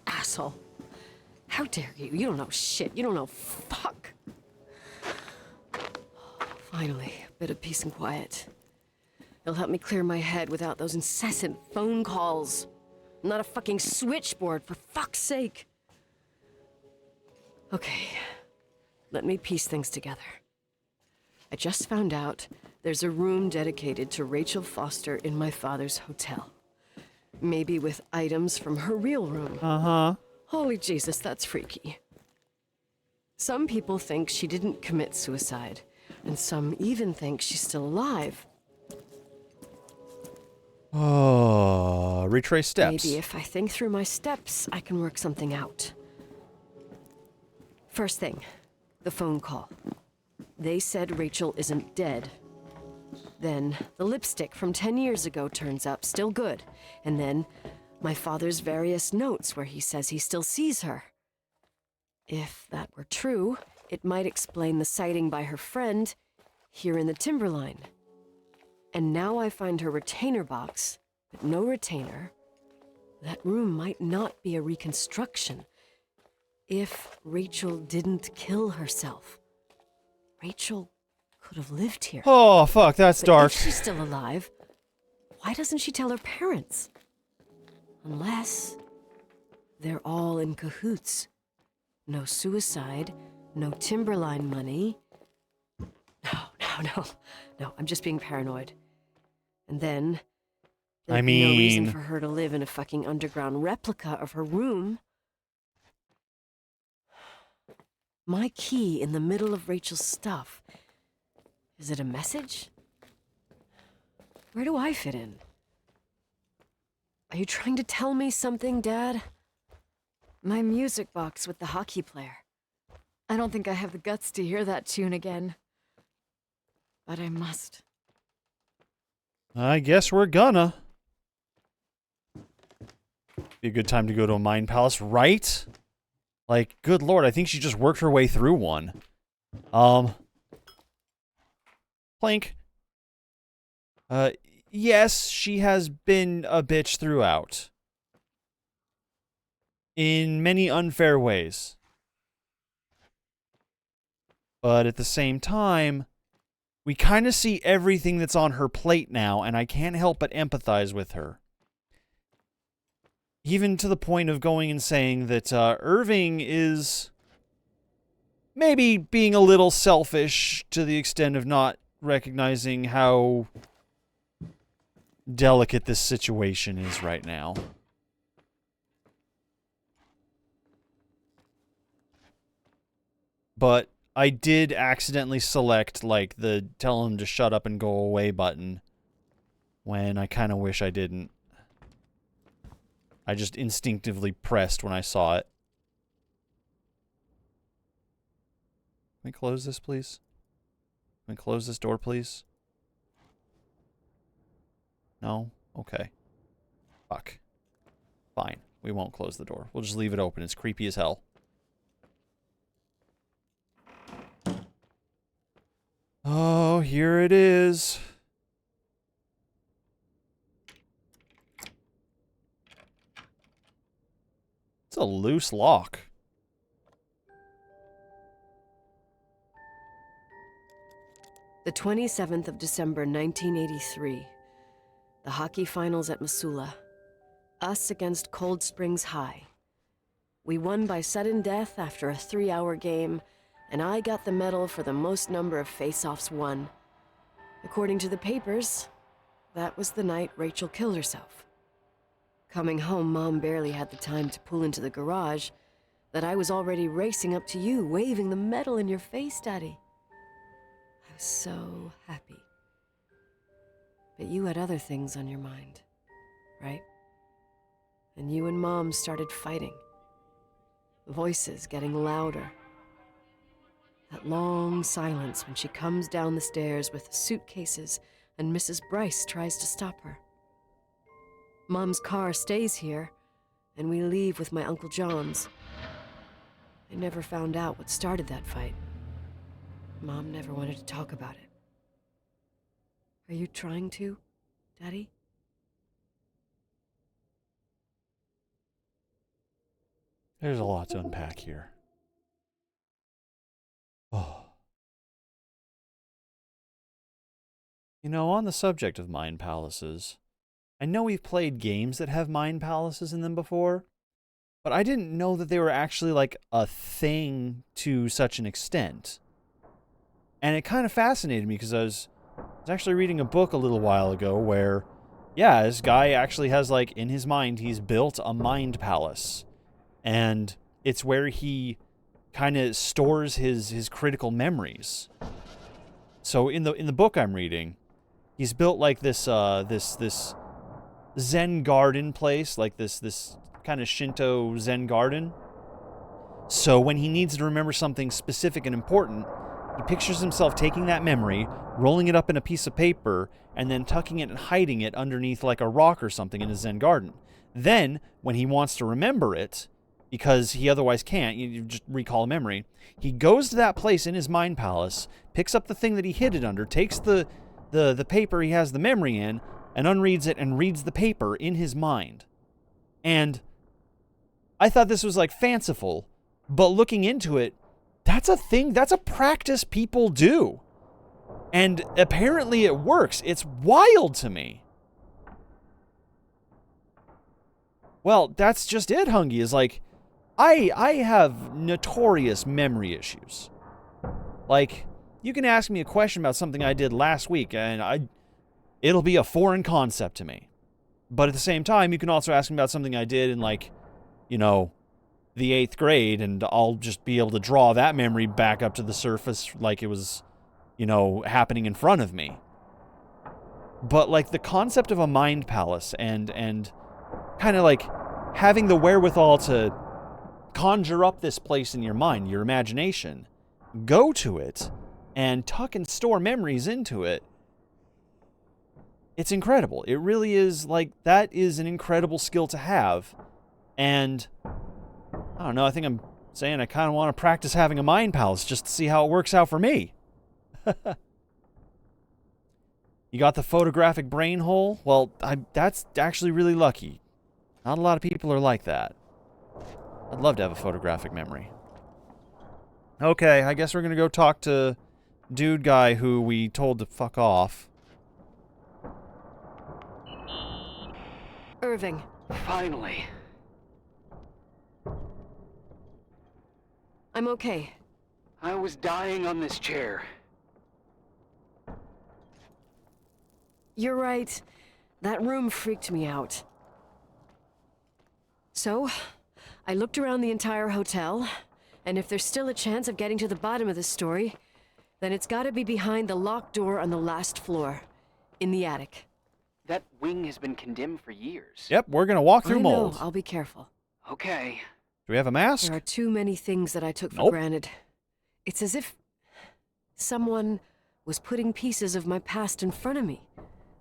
Asshole. How dare you? You don't know shit. You don't know fuck. Finally, a bit of peace and quiet. It'll help me clear my head without those incessant phone calls. I'm not a fucking switchboard, for fuck's sake. Okay, let me piece things together. I just found out there's a room dedicated to Rachel Foster in my father's hotel. Maybe with items from her real room. Uh-huh. Holy Jesus, that's freaky. Some people think she didn't commit suicide, and some even think she's still alive. Oh, retrace steps. Maybe if I think through my steps, I can work something out. First thing, the phone call. They said Rachel isn't dead. Then the lipstick from 10 years ago turns up, still good. And then my father's various notes where he says he still sees her. If that were true, it might explain the sighting by her friend here in the Timberline. And now I find her retainer box, but no retainer. That room might not be a reconstruction. If Rachel didn't kill herself, Rachel could have lived here. Oh, fuck, that's But dark. if she's still alive, why doesn't she tell her parents? Unless they're all in cahoots. No suicide, no Timberline money. No, I'm just being paranoid. And then there'd be no reason for her to live in a fucking underground replica of her room. My key in the middle of Rachel's stuff. Is it a message? Where do I fit in? Are you trying to tell me something, Dad? My music box with the hockey player. I don't think I have the guts to hear that tune again. But I must. I guess we're gonna. Be a good time to go to a mind palace, right? Like, good lord, I think she just worked her way through one. Plank. Yes, she has been a bitch throughout. In many unfair ways. But at the same time, we kind of see everything that's on her plate now, and I can't help but empathize with her. Even to the point of going and saying that Irving is maybe being a little selfish to the extent of not recognizing how delicate this situation is right now. But I did accidentally select, like, the tell him to shut up and go away button when I kind of wish I didn't. I just instinctively pressed when I saw it. Can we close this, please? Can we close this door, please? No? Okay. Fuck. Fine. We won't close the door. We'll just leave it open. It's creepy as hell. Oh, here it is. It's a loose lock. The 27th of December, 1983. The hockey finals at Missoula. Us against Cold Springs High. We won by sudden death after a 3-hour game, and I got the medal for the most number of face-offs won. According to the papers, that was the night Rachel killed herself. Coming home, Mom barely had the time to pull into the garage that I was already racing up to you, waving the medal in your face, Daddy. I was so happy. But you had other things on your mind, right? And you and Mom started fighting. Voices getting louder. That long silence when she comes down the stairs with the suitcases and Mrs. Bryce tries to stop her. Mom's car stays here, and we leave with my Uncle John's. I never found out what started that fight. Mom never wanted to talk about it. Are you trying to, Daddy? There's a lot to unpack here. Oh. You know, on the subject of mind palaces, I know we've played games that have mind palaces in them before, but I didn't know that they were actually like a thing to such an extent. And it kind of fascinated me because I was actually reading a book a little while ago where, yeah, this guy actually has, like, in his mind, he's built a mind palace. And it's where he kind of stores his critical memories. So in the book I'm reading, he's built like this Zen garden place, like this kind of Shinto Zen garden. So when he needs to remember something specific and important, he pictures himself taking that memory, rolling it up in a piece of paper, and then tucking it and hiding it underneath like a rock or something in his Zen garden. Then, when he wants to remember it, because he otherwise can't, you just recall a memory, he goes to that place in his mind palace, picks up the thing that he hid it under, takes the paper he has the memory in, and unreads it and reads the paper in his mind. And I thought this was like fanciful, but looking into it, that's a thing, that's a practice people do. And apparently it works. It's wild to me. Well, that's just it, Hungy, is like, I have notorious memory issues. Like, you can ask me a question about something I did last week, and it'll be a foreign concept to me. But at the same time, you can also ask me about something I did in, like, you know, the 8th grade, and I'll just be able to draw that memory back up to the surface like it was, you know, happening in front of me. But, like, the concept of a mind palace and kind of, like, having the wherewithal to conjure up this place in your mind, your imagination, go to it, and tuck and store memories into it, it's incredible. It really is, like, that is an incredible skill to have. And I don't know, I think I'm saying I kind of want to practice having a mind palace just to see how it works out for me. You got the photographic brain hole? Well, that's actually really lucky. Not a lot of people are like that. I'd love to have a photographic memory. Okay, I guess we're gonna go talk to dude guy who we told to fuck off. Irving. Finally. I'm okay. I was dying on this chair. You're right. That room freaked me out. So, I looked around the entire hotel, and if there's still a chance of getting to the bottom of this story, then it's gotta be behind the locked door on the last floor, in the attic. That wing has been condemned for years. Yep, we're gonna walk through I mold. know, I'll be careful. Okay. Do we have a mask? There are too many things that I took for Nope. granted. It's as if someone was putting pieces of my past in front of me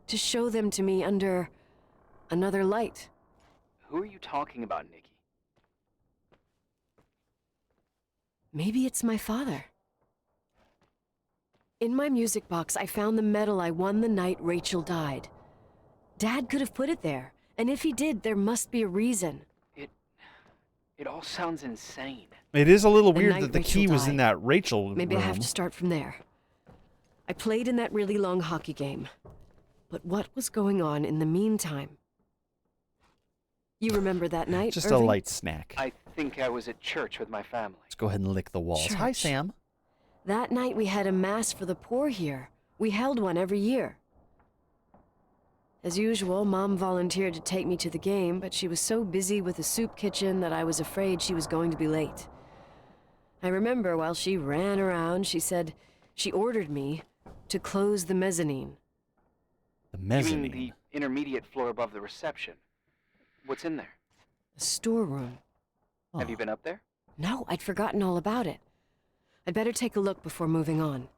to show them to me under another light. Who are you talking about, Nikki? Maybe it's my father. In my music box, I found the medal I won the night Rachel died. Dad could have put it there, and if he did, there must be a reason. It all sounds insane. It is a little The weird night that the Rachel key was in died. that Rachel Maybe room. I have to start from there. I played in that really long hockey game. But what was going on in the meantime? You remember that night, Just Irving? a light snack. I think I was at church with my family. Let's go ahead and lick the walls. Hi, Church. Sam. That night we had a mass for the poor here. We held one every year. As usual, Mom volunteered to take me to the game, but she was so busy with the soup kitchen that I was afraid she was going to be late. I remember while she ran around, she said she ordered me to close the mezzanine. The You mezzanine. mean the intermediate floor above the reception? What's in there? A storeroom. Have you been up there? No, I'd forgotten all about it. I'd better take a look before moving on.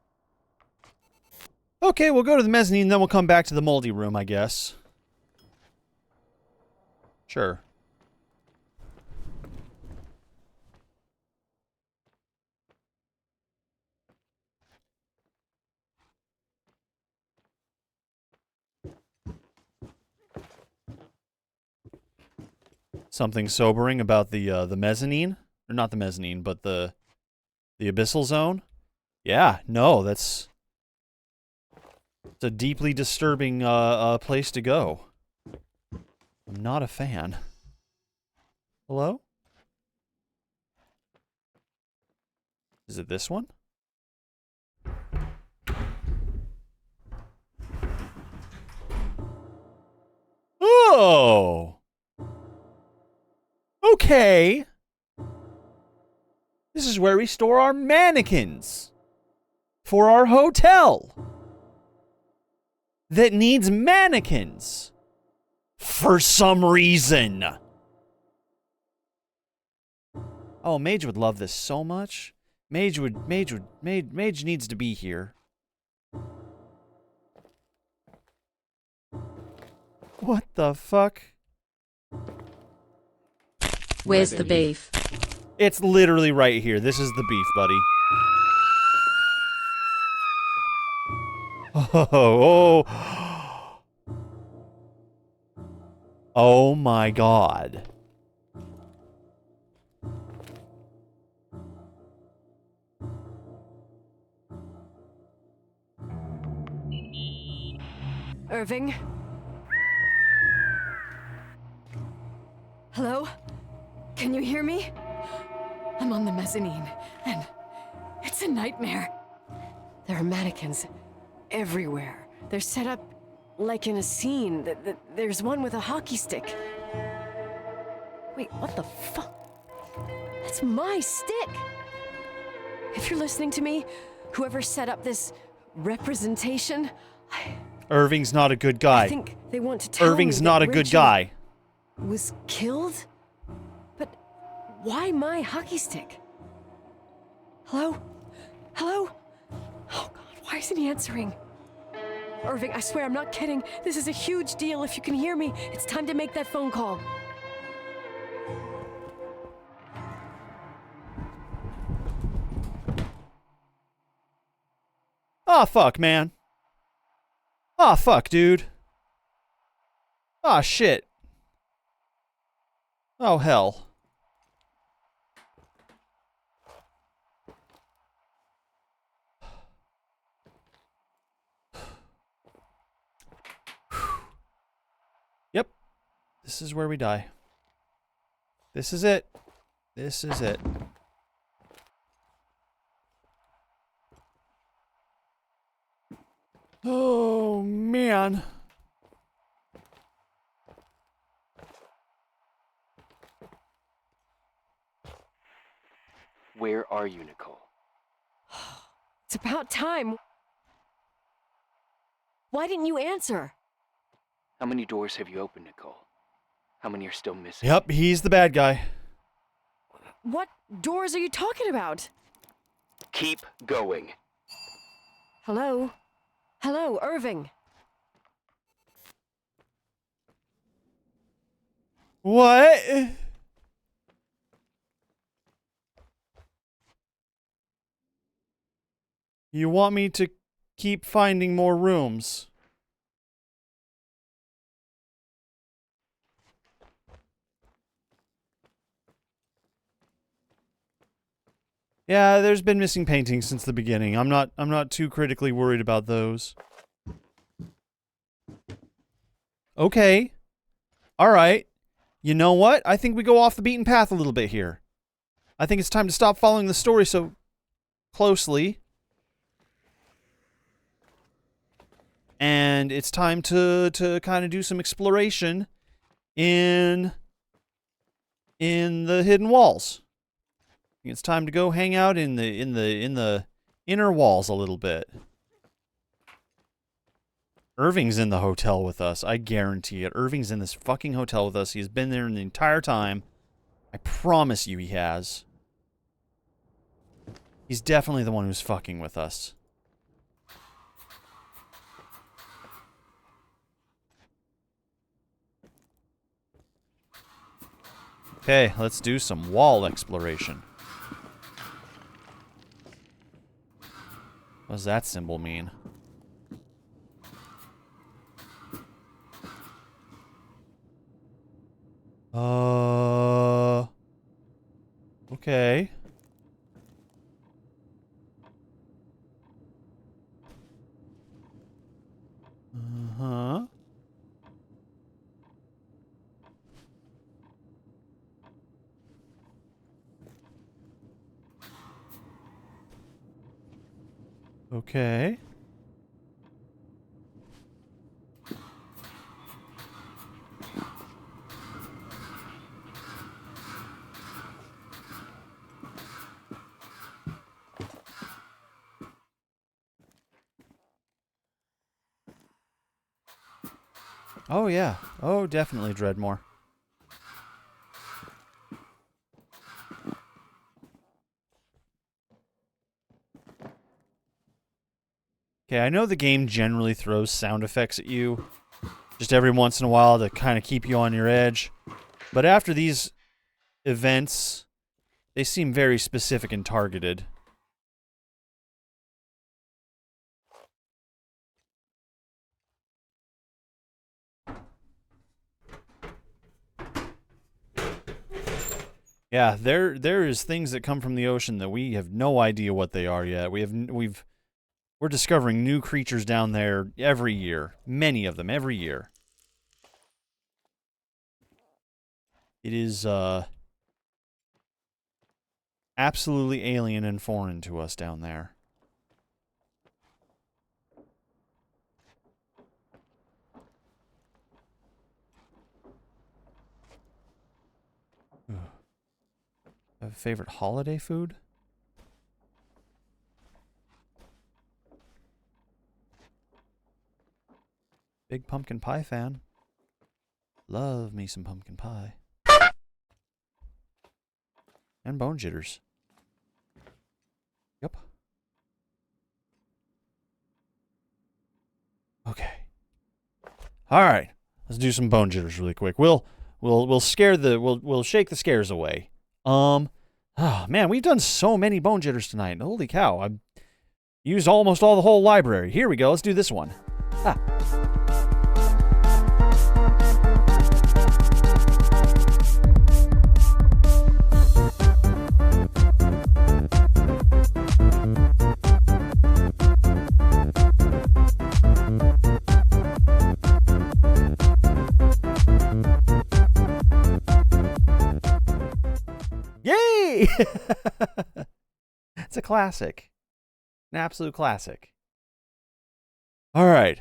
Okay, we'll go to the mezzanine, then we'll come back to the moldy room, I guess. Sure. Something sobering about the mezzanine, or not the mezzanine, but the abyssal zone. Yeah, no, it's a deeply disturbing place to go. I'm not a fan. Hello? Is it this one? Oh! Okay. This is where we store our mannequins for our hotel that needs mannequins for some reason. Oh, Mage would love this so much. Mage needs to be here. What the fuck? Where's the beef? It's literally right here. This is the beef, buddy. Oh. Oh my god. Irving? Hello? Can you hear me? I'm on the mezzanine, and it's a nightmare. There are mannequins everywhere. They're set up like in a scene. There's one with a hockey stick. Wait, what the fuck? That's my stick! If you're listening to me, whoever set up this representation, Irving's not a good guy. I think they want to tell Irving's me not that a good Rachel guy. was killed? But why my hockey stick? Hello? Hello? Oh god, why isn't he answering? Irving, I swear I'm not kidding. This is a huge deal. If you can hear me, it's time to make that phone call. Aw, fuck, man. Aw, fuck, dude. Aw, shit. Oh, hell. Yep. This is where we die. This is it. This is it. Oh, man. Where are you, Nicole? It's about time. Why didn't you answer? How many doors have you opened, Nicole? How many are still missing? Yep, he's the bad guy. What doors are you talking about? Keep going. Hello? Hello, Irving. What? You want me to keep finding more rooms? Yeah, there's been missing paintings since the beginning. I'm not too critically worried about those. Okay. All right. You know what? I think we go off the beaten path a little bit here. I think it's time to stop following the story so closely. And it's time to kind of do some exploration in the hidden walls. It's time to go hang out in the inner walls a little bit. Irving's in the hotel with us. I guarantee it. Irving's in this fucking hotel with us. He's been there the entire time. I promise you he has. He's definitely the one who's fucking with us. Okay, let's do some wall exploration. What does that symbol mean? Okay. Uh-huh. Okay. Oh, yeah. Oh, definitely Dreadmore. Okay, I know the game generally throws sound effects at you just every once in a while to kind of keep you on your edge. But after these events, they seem very specific and targeted. Yeah, there is things that come from the ocean that we have no idea what they are yet. We're discovering new creatures down there every year. Many of them every year. It is absolutely alien and foreign to us down there. Have a favorite holiday food? Big pumpkin pie fan. Love me some pumpkin pie. And bone jitters. Yep. Okay. All right. Let's do some bone jitters really quick. We'll shake the scares away. Oh man, we've done so many bone jitters tonight. Holy cow. I've used almost all the whole library. Here we go. Let's do this one. Ah. Yay! It's a classic. An absolute classic. All right.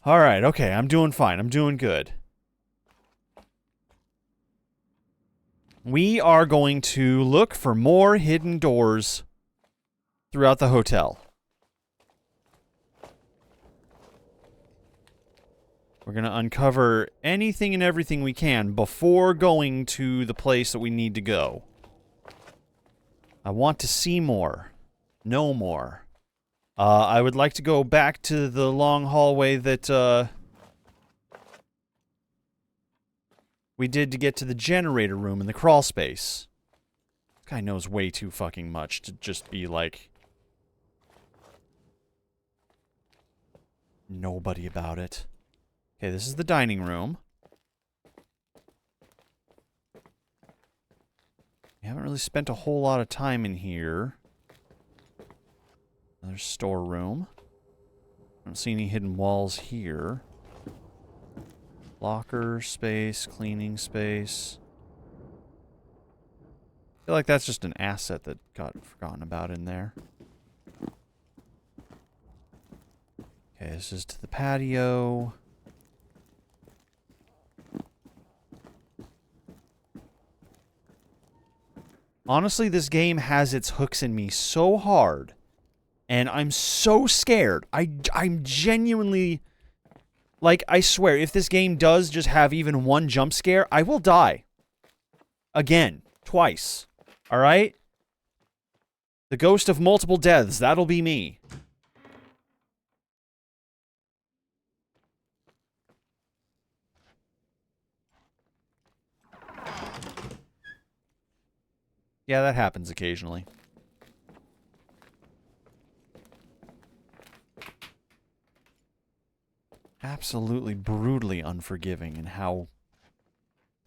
All right. Okay, I'm doing fine. I'm doing good. We are going to look for more hidden doors throughout the hotel. We're going to uncover anything and everything we can before going to the place that we need to go. I want to see more. Know more. I would like to go back to the long hallway that, we did to get to the generator room in the crawl space. This guy knows way too fucking much to just be like... nobody about it. Okay, this is the dining room. We haven't really spent a whole lot of time in here. Another storeroom. I don't see any hidden walls here. Locker space, cleaning space. I feel like that's just an asset that got forgotten about in there. Okay, this is to the patio. Honestly, this game has its hooks in me so hard. And I'm so scared. I'm genuinely... like, I swear, if this game does just have even one jump scare, I will die. Again. Twice. Alright? The ghost of multiple deaths. That'll be me. Yeah, that happens occasionally. Absolutely brutally unforgiving in how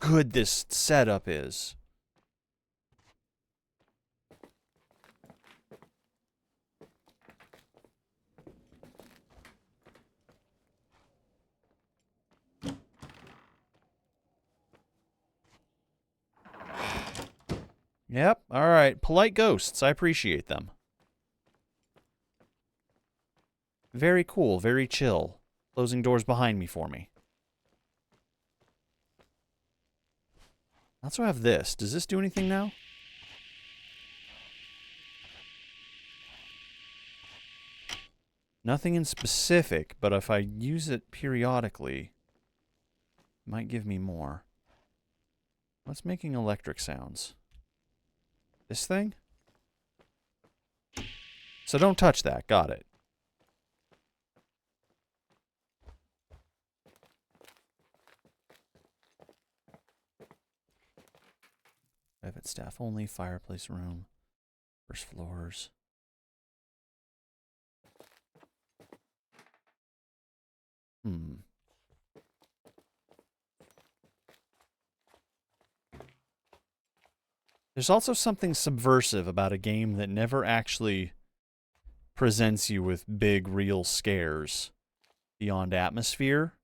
good this setup is. Yep, alright. Polite ghosts. I appreciate them. Very cool, very chill. Closing doors behind me for me. I also have this. Does this do anything now? Nothing in specific, but if I use it periodically, it might give me more. What's making electric sounds? This thing? So don't touch that. Got it. Private staff only, fireplace room, first floors. There's also something subversive about a game that never actually presents you with big, real scares beyond atmosphere.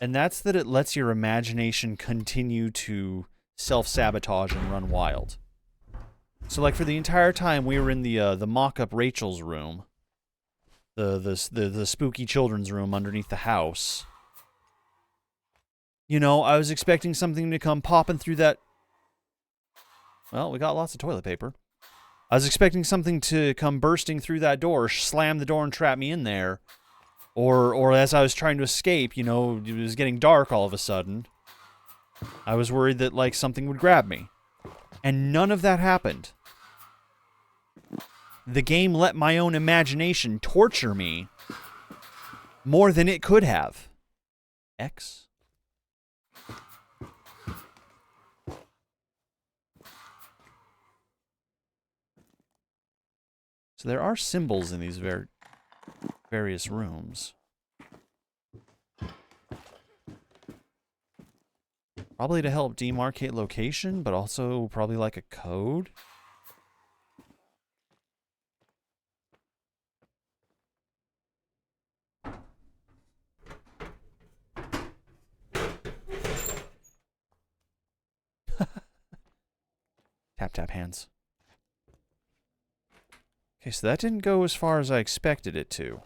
And that's that it lets your imagination continue to self-sabotage and run wild. So, like, for the entire time we were in the mock-up Rachel's room, the spooky children's room underneath the house, you know, I was expecting something to come popping through that... Well, we got lots of toilet paper. I was expecting something to come bursting through that door, slam the door and trap me in there. Or as I was trying to escape, you know, it was getting dark all of a sudden. I was worried that, like, something would grab me. And none of that happened. The game let my own imagination torture me more than it could have. X? So there are symbols in these various rooms. Probably to help demarcate location, but also probably like a code. Tap, tap, hands. Okay, so that didn't go as far as I expected it to.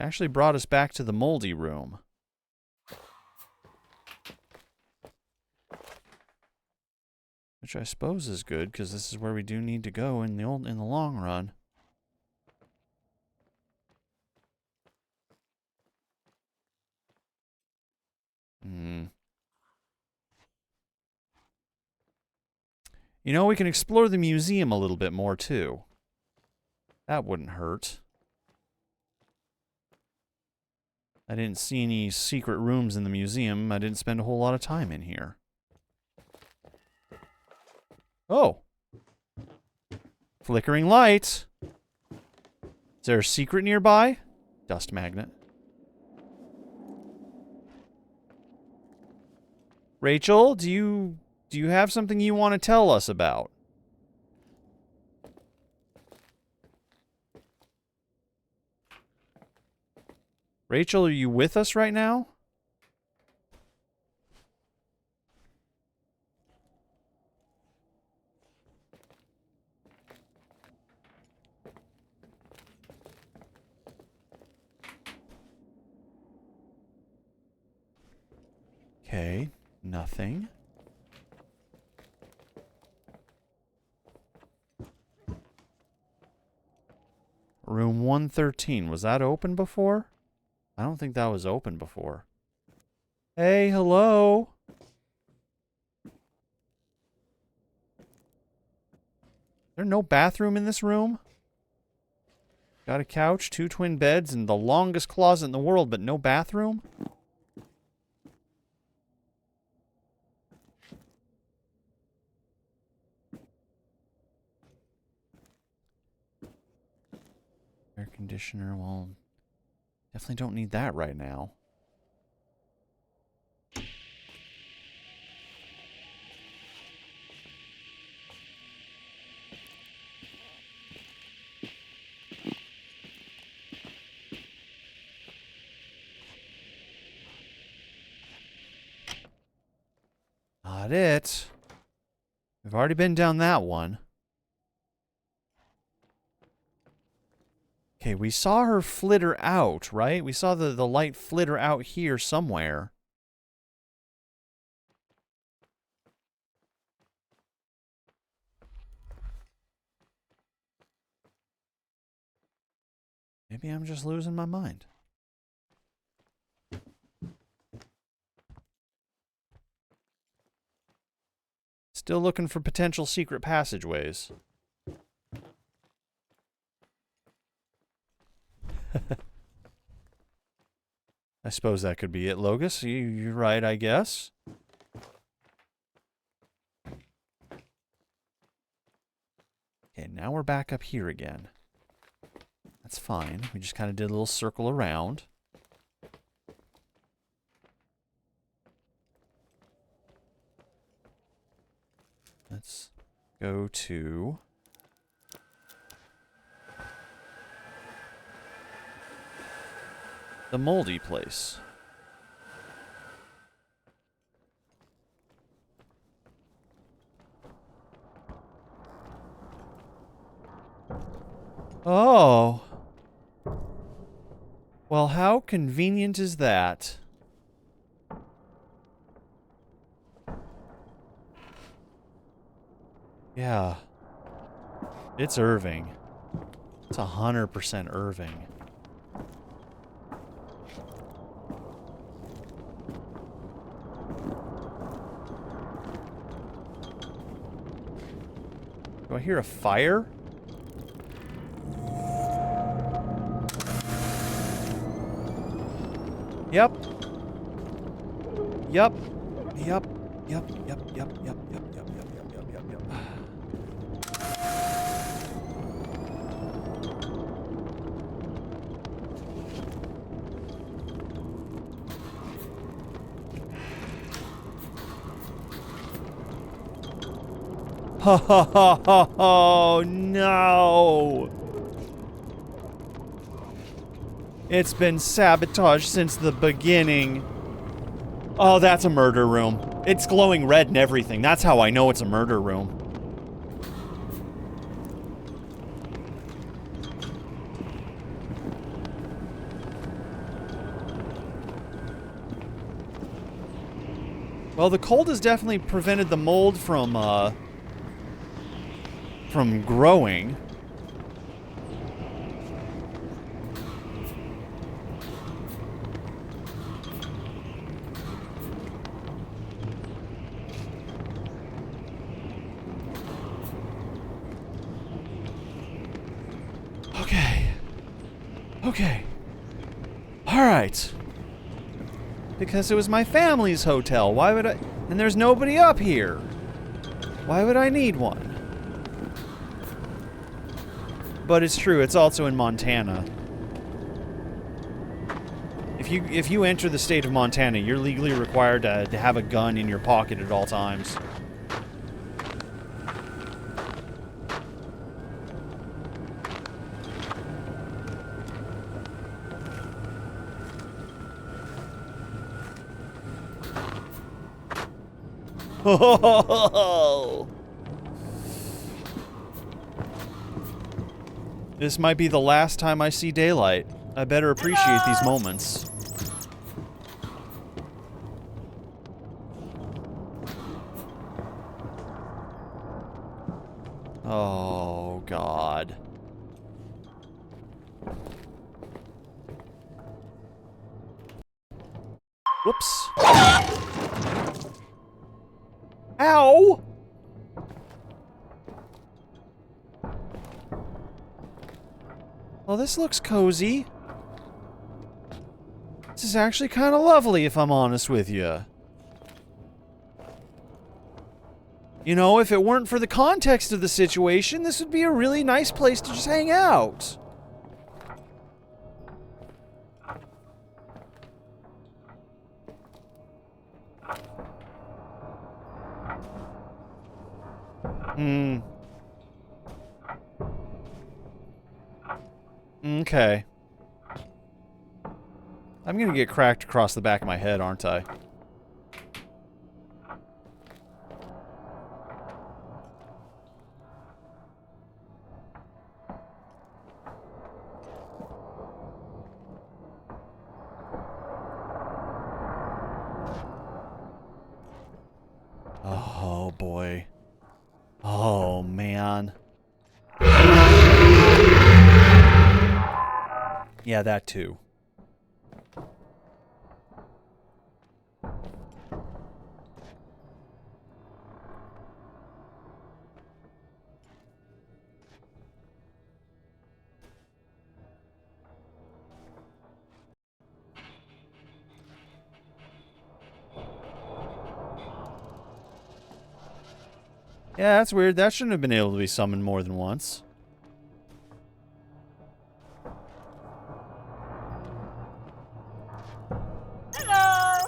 Actually brought us back to the moldy room. Which I suppose is good, because this is where we do need to go in the long run. You know, we can explore the museum a little bit more, too. That wouldn't hurt. I didn't see any secret rooms in the museum. I didn't spend a whole lot of time in here. Oh. Flickering light. Is there a secret nearby? Dust magnet. Rachel, do you have something you want to tell us about? Rachel, are you with us right now? Okay, nothing. Room 113, was that open before? I don't think that was open before. Hey, hello? There no bathroom in this room? Got a couch, 2 twin beds, and the longest closet in the world, but no bathroom? Air conditioner, well, definitely don't need that right now. Not it. We've already been down that one. Okay, we saw her flitter out, right? We saw the light flitter out here somewhere. Maybe I'm just losing my mind. Still looking for potential secret passageways. I suppose that could be it, Logus. You're right, I guess. Okay, now we're back up here again. That's fine. We just kind of did a little circle around. Let's go to... the moldy place. Oh. Well, how convenient is that? Yeah. It's Irving. It's 100% Irving. Do I hear a fire? Yep. Yep. Yep. Yep. Yep. Yep. Yep. Yep. Yep. Yep. Yep. Yep. Yep. Ha ha ha ha ha! No! It's been sabotaged since the beginning. Oh, that's a murder room. It's glowing red and everything. That's how I know it's a murder room. Well, the cold has definitely prevented the mold from growing. Okay. Alright. Because it was my family's hotel. Why would I... And there's nobody up here. Why would I need one? But it's true, it's also in Montana. If you enter the state of Montana, you're legally required to have a gun in your pocket at all times. Oh! This might be the last time I see daylight. I better appreciate these moments. Oh, God. Whoops. Ow! Well, this looks cozy. This is actually kind of lovely, if I'm honest with you. You know, if it weren't for the context of the situation, this would be a really nice place to just hang out. Okay. I'm gonna get cracked across the back of my head, aren't I? Oh, boy. Oh, man. Yeah, that too. Yeah, that's weird. That shouldn't have been able to be summoned more than once. Hello!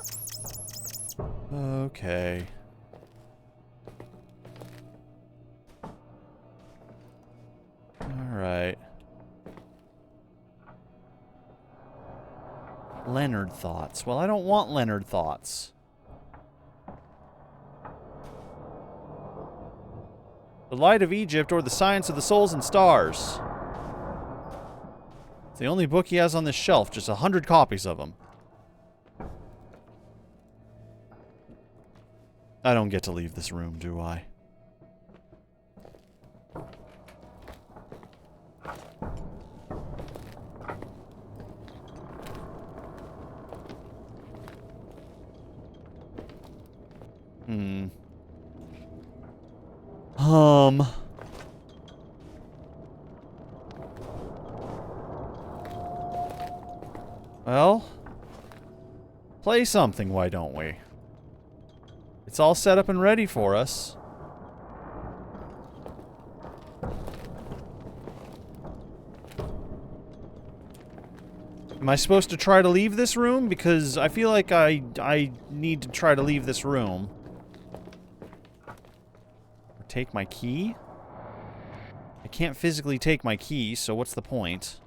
Okay. Alright. Leonard thoughts. Well, I don't want Leonard thoughts. The Light of Egypt or the Science of the Souls and Stars. It's the only book he has on this shelf, just 100 copies of them. I don't get to leave this room, do I? Well, play something, why don't we? It's all set up and ready for us. Am I supposed to try to leave this room? Because I feel like I need to try to leave this room. Or take my key? I can't physically take my key, so what's the point?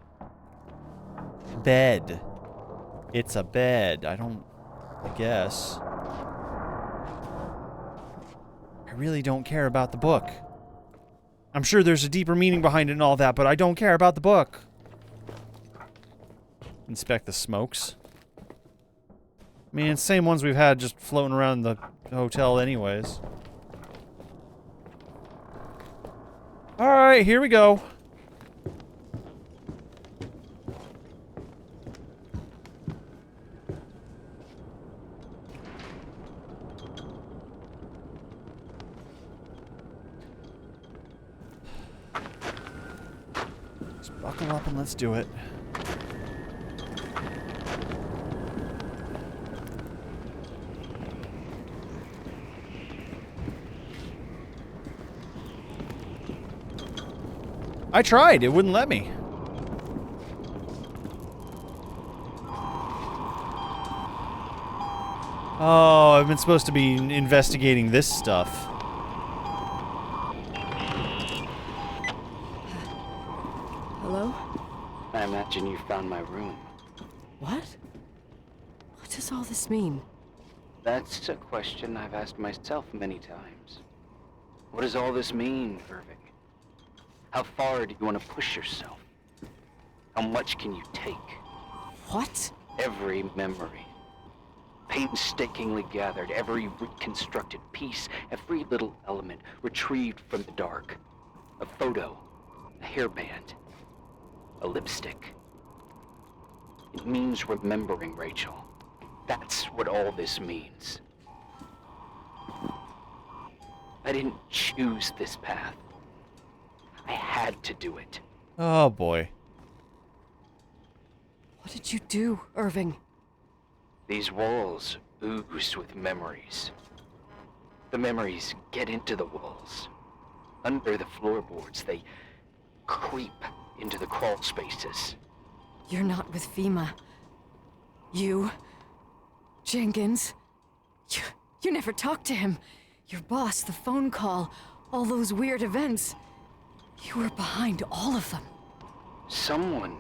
Bed. It's a bed. I guess. I really don't care about the book. I'm sure there's a deeper meaning behind it and all that, but I don't care about the book. Inspect the smokes. I mean, it's the same ones we've had just floating around the hotel anyways. Alright, here we go. Just buckle up and let's do it. I tried, it wouldn't let me. Oh, I've been supposed to be investigating this stuff. Hello? I imagine you found my room. What? What does all this mean? That's a question I've asked myself many times. What does all this mean, Irving? How far do you want to push yourself? How much can you take? What? Every memory. Painstakingly gathered, every reconstructed piece, every little element retrieved from the dark. A photo, a hairband, a lipstick. It means remembering, Rachel. That's what all this means. I didn't choose this path. I had to do it. Oh boy. What did you do, Irving? These walls ooze with memories. The memories get into the walls. Under the floorboards, they creep into the crawl spaces. You're not with FEMA. You... Jenkins... You never talked to him. Your boss, the phone call, all those weird events. You were behind all of them. Someone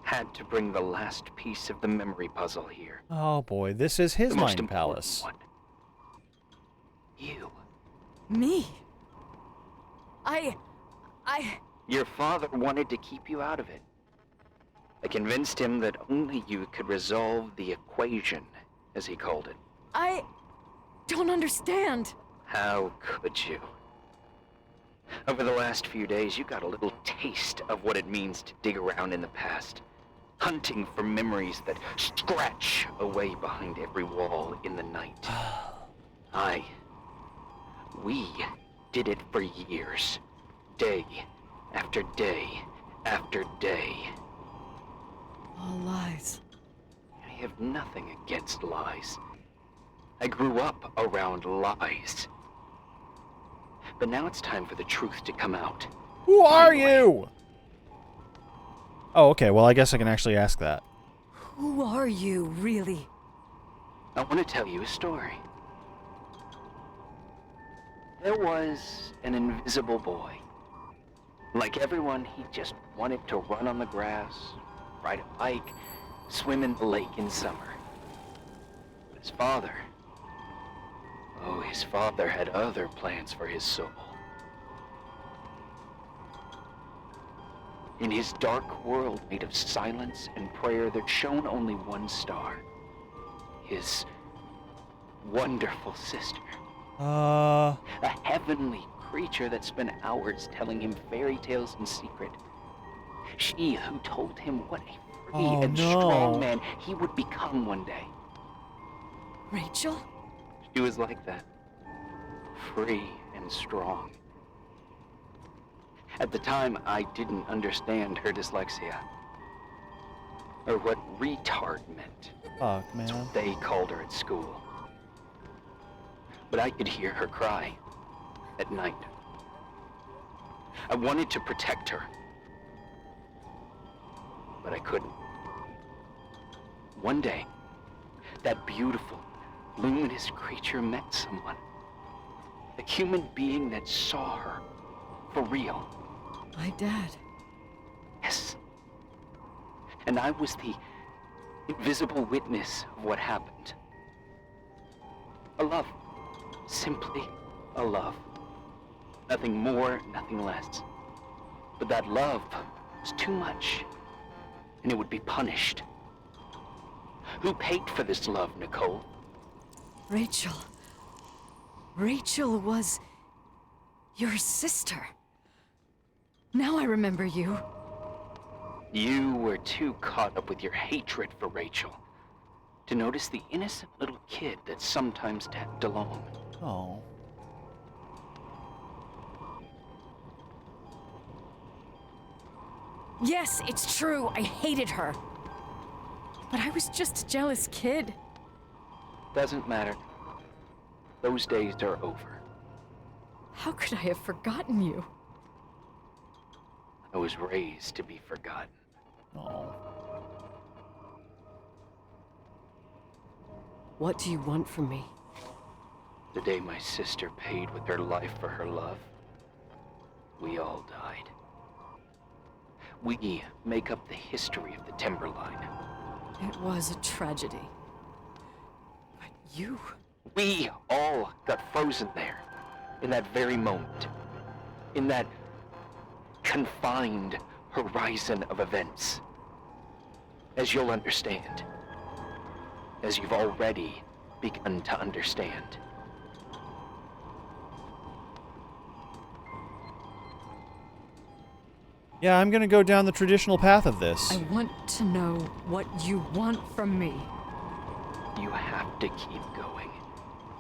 had to bring the last piece of the memory puzzle here. Oh boy, this is his The most mind important palace. one. You. Me? I... Your father wanted to keep you out of it. I convinced him that only you could resolve the equation, as he called it. I don't understand. How could you? Over the last few days, you got a little taste of what it means to dig around in the past. Hunting for memories that scratch away behind every wall in the night. We did it for years. Day after day after day. All lies. I have nothing against lies. I grew up around lies. But now it's time for the truth to come out. Who are you? Oh, okay, well I guess I can actually ask that. Who are you, really? I want to tell you a story. There was an invisible boy. Like everyone, he just wanted to run on the grass, ride a bike, swim in the lake in summer. But his father... oh, his father had other plans for his soul. In his dark world made of silence and prayer, there shone only one star. His wonderful sister. A heavenly creature that spent hours telling him fairy tales in secret. She who told him what a free and strong man he would become one day. Rachel? She was like that. Free and strong. At the time, I didn't understand her dyslexia. Or what retard meant. Fuck, man. That's what they called her at school. But I could hear her cry. At night. I wanted to protect her. But I couldn't. One day, that beautiful, luminous creature met someone. A human being that saw her. For real. My dad. Yes. And I was the invisible witness of what happened. A love. Simply a love. Nothing more, nothing less. But that love was too much, and it would be punished. Who paid for this love, Nicole? Rachel. Rachel was your sister. Now I remember you. You were too caught up with your hatred for Rachel to notice the innocent little kid that sometimes tagged along. Oh. Yes, it's true. I hated her. But I was just a jealous kid. Doesn't matter. Those days are over. How could I have forgotten you? I was raised to be forgotten. Oh. What do you want from me? The day my sister paid with her life for her love, we all died. We make up the history of the Timberline. It was a tragedy. But you... We all got frozen there, in that very moment. In that confined horizon of events. As you'll understand. As you've already begun to understand. Yeah, I'm gonna go down the traditional path of this. I want to know what you want from me. You have to keep going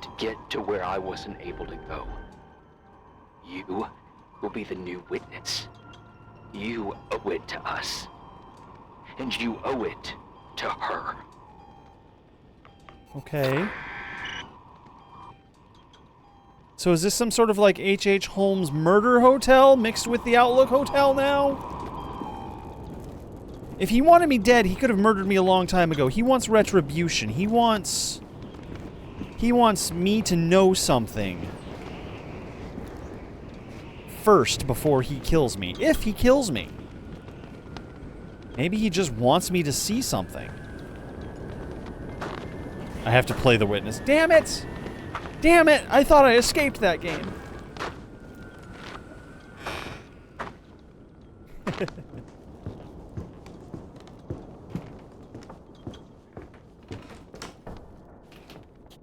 to get to where I wasn't able to go. You will be the new witness. You owe it to us. And you owe it to her. Okay. So is this some sort of like H.H. Holmes murder hotel mixed with the Outlook Hotel now? If he wanted me dead, he could have murdered me a long time ago. He wants retribution. He wants me to know something first before he kills me. If he kills me. Maybe he just wants me to see something. I have to play the witness. Damn it! Damn it! I thought I escaped that game.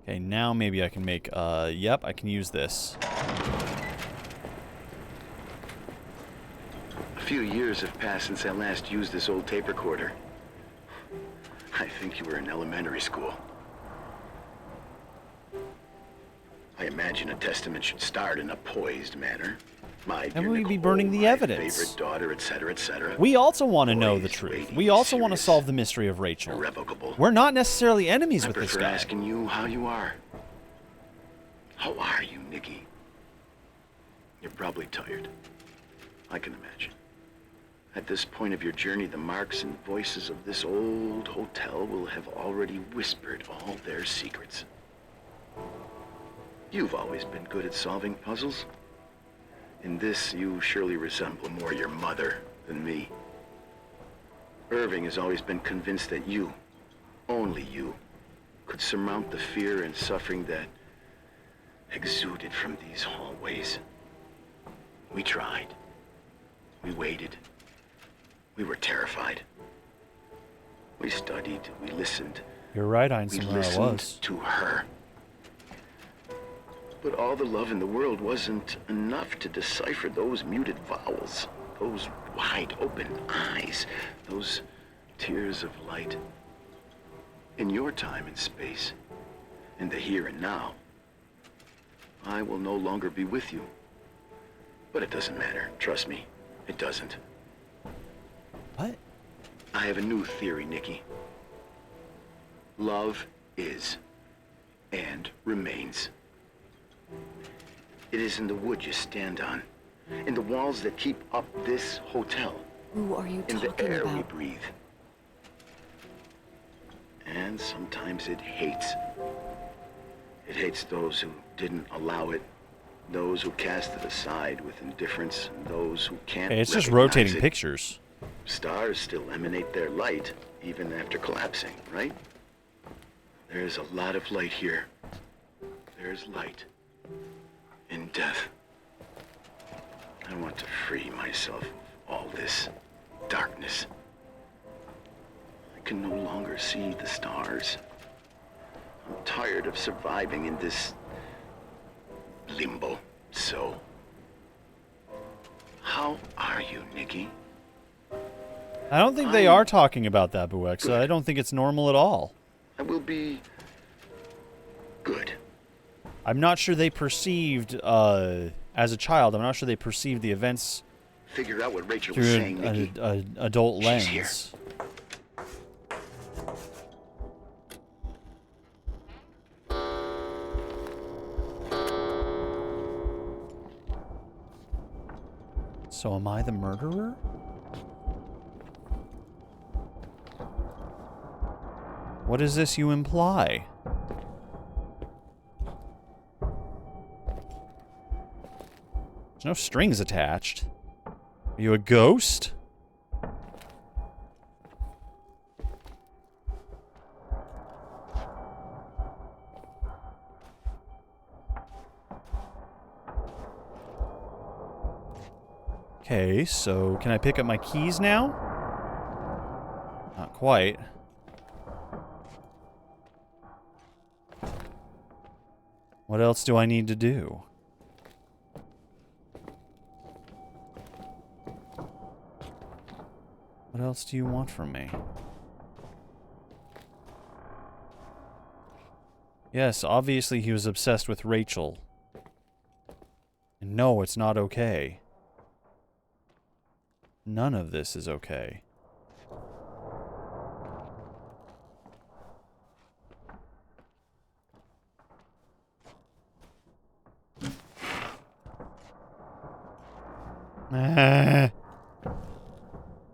Okay, now maybe I can make, yep, I can use this. A few years have passed since I last used this old tape recorder. I think you were in elementary school. I imagine a testament should start in a poised manner. My And we'd be burning the evidence. favorite daughter, etc., etc. We also want to know the truth. We also want to solve the mystery of Rachel. Irrevocable. We're not necessarily enemies with I this prefer guy. asking you how you are. How are you, Nikki? You're probably tired. I can imagine. At this point of your journey, the marks and voices of this old hotel will have already whispered all their secrets. You've always been good at solving puzzles. In this, you surely resemble more your mother than me. Irving has always been convinced that you, only you, could surmount the fear and suffering that exuded from these hallways. We tried. We waited. We were terrified. We studied. We listened. You're right, We Einstein, where I listened was. to her. But all the love in the world wasn't enough to decipher those muted vowels, those wide open eyes, those tears of light. In your time and space, in the here and now, I will no longer be with you. But it doesn't matter, trust me, it doesn't. What? I have a new theory, Nikki. Love is, and remains. It is in the wood you stand on, in the walls that keep up this hotel, Who are you in the talking air we about? breathe. And sometimes it hates. It hates those who didn't allow it, those who cast it aside with indifference, and those who can't Hey, it's just recognize rotating it. pictures. Stars still emanate their light, even after collapsing, right? There's a lot of light here. There's light in death. I want to free myself of all this darkness. I can no longer see the stars. I'm tired of surviving in this limbo. So, how are you, Nikki? I don't think they are talking about that, Buexa. I don't think it's normal at all. I will be good. I'm not sure they perceived, as a child, I'm not sure they perceived the events Figure out what Rachel was through saying, Nikki. an adult lens. She's here. So am I the murderer? What is this you imply? There's no strings attached. Are you a ghost? Okay, so can I pick up my keys now? Not quite. What else do I need to do? What else do you want from me? Yes, obviously he was obsessed with Rachel. And no, it's not okay. None of this is okay.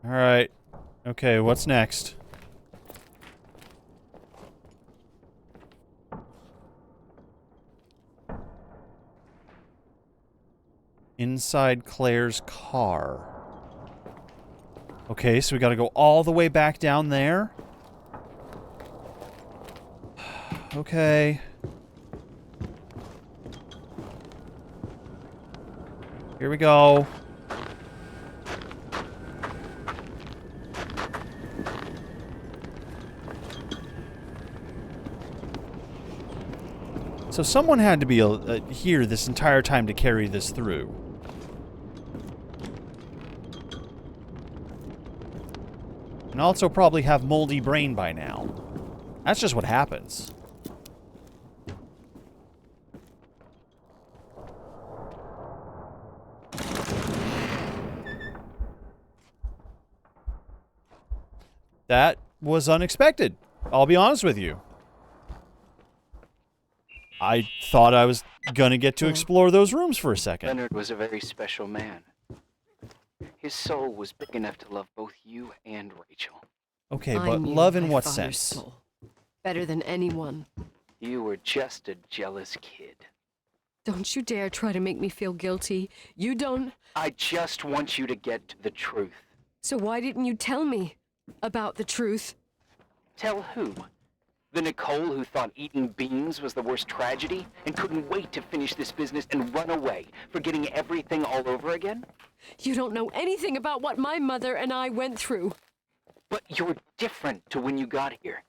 Alright. Okay, what's next? Inside Claire's car. Okay, so we gotta go all the way back down there? Okay. Here we go. So someone had to be here this entire time to carry this through. And also probably have moldy brain by now. That's just what happens. That was unexpected. I'll be honest with you. I thought I was gonna get to explore those rooms for a second. Leonard was a very special man. His soul was big enough to love both you and Rachel. Okay, I but knew love in my what father's sense? soul better than anyone. You were just a jealous kid. Don't you dare try to make me feel guilty. You don't... I just want you to get to the truth. So why didn't you tell me about the truth? Tell who? The Nicole who thought eating beans was the worst tragedy and couldn't wait to finish this business and run away, forgetting everything all over again? You don't know anything about what my mother and I went through. But you're different to when you got here.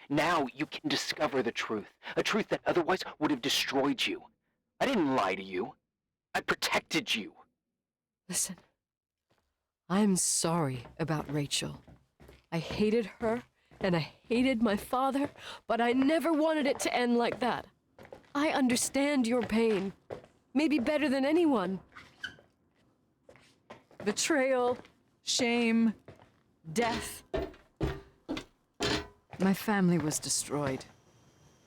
Now you can discover the truth, a truth that otherwise would have destroyed you. I didn't lie to you. I protected you. Listen, I'm sorry about Rachel. I hated her, and I hated my father, but I never wanted it to end like that. I understand your pain, maybe better than anyone. Betrayal, shame, death. My family was destroyed,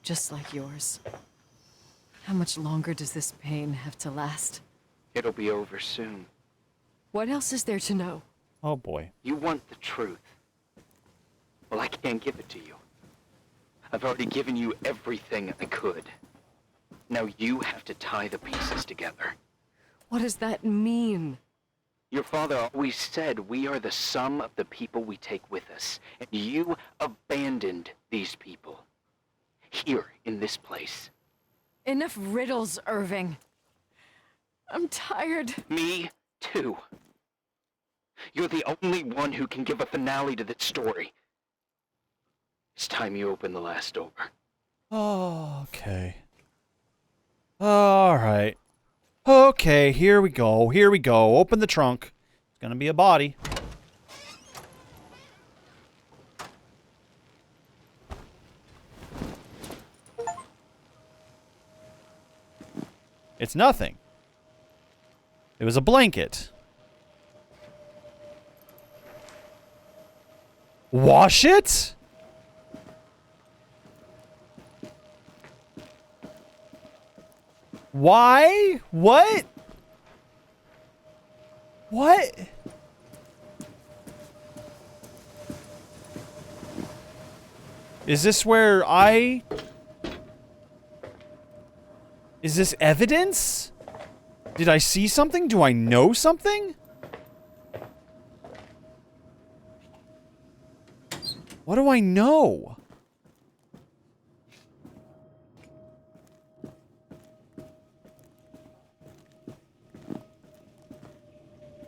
just like yours. How much longer does this pain have to last? It'll be over soon. What else is there to know? Oh boy. You want the truth. Well, I can't give it to you. I've already given you everything I could. Now you have to tie the pieces together. What does that mean? Your father always said we are the sum of the people we take with us, and you abandoned these people. Here, in this place. Enough riddles, Irving. I'm tired. Me, too. You're the only one who can give a finale to this story. It's time you open the last door. Oh, okay. All right. Okay, here we go. Here we go. Open the trunk. It's gonna be a body. It's nothing. It was a blanket. Wash it? Why? What? What? Is this where I... Is this evidence? Did I see something? Do I know something? What do I know?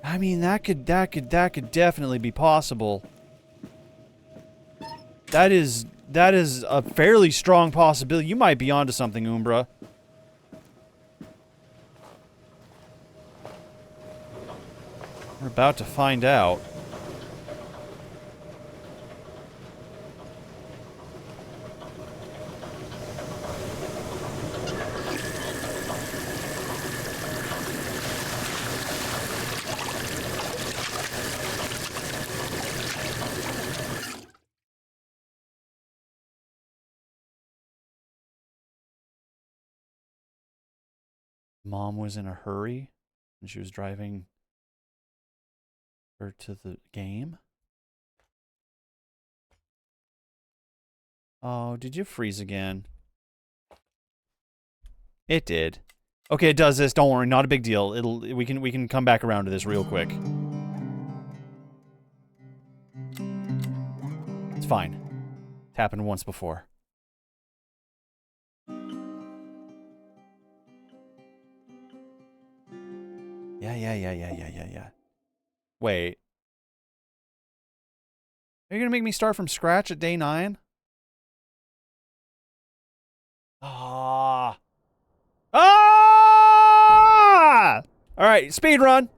I mean, that could definitely be possible. That is a fairly strong possibility. You might be onto something, Umbra. We're about to find out. Mom was in a hurry and she was driving her to the game. Oh, did you freeze again? It did. Okay, it does this. Don't worry, not a big deal. We can come back around to this real quick. It's fine. It's happened once before. Yeah. Wait. Are you gonna make me start from scratch at day 9? Ah! Alright, speed run!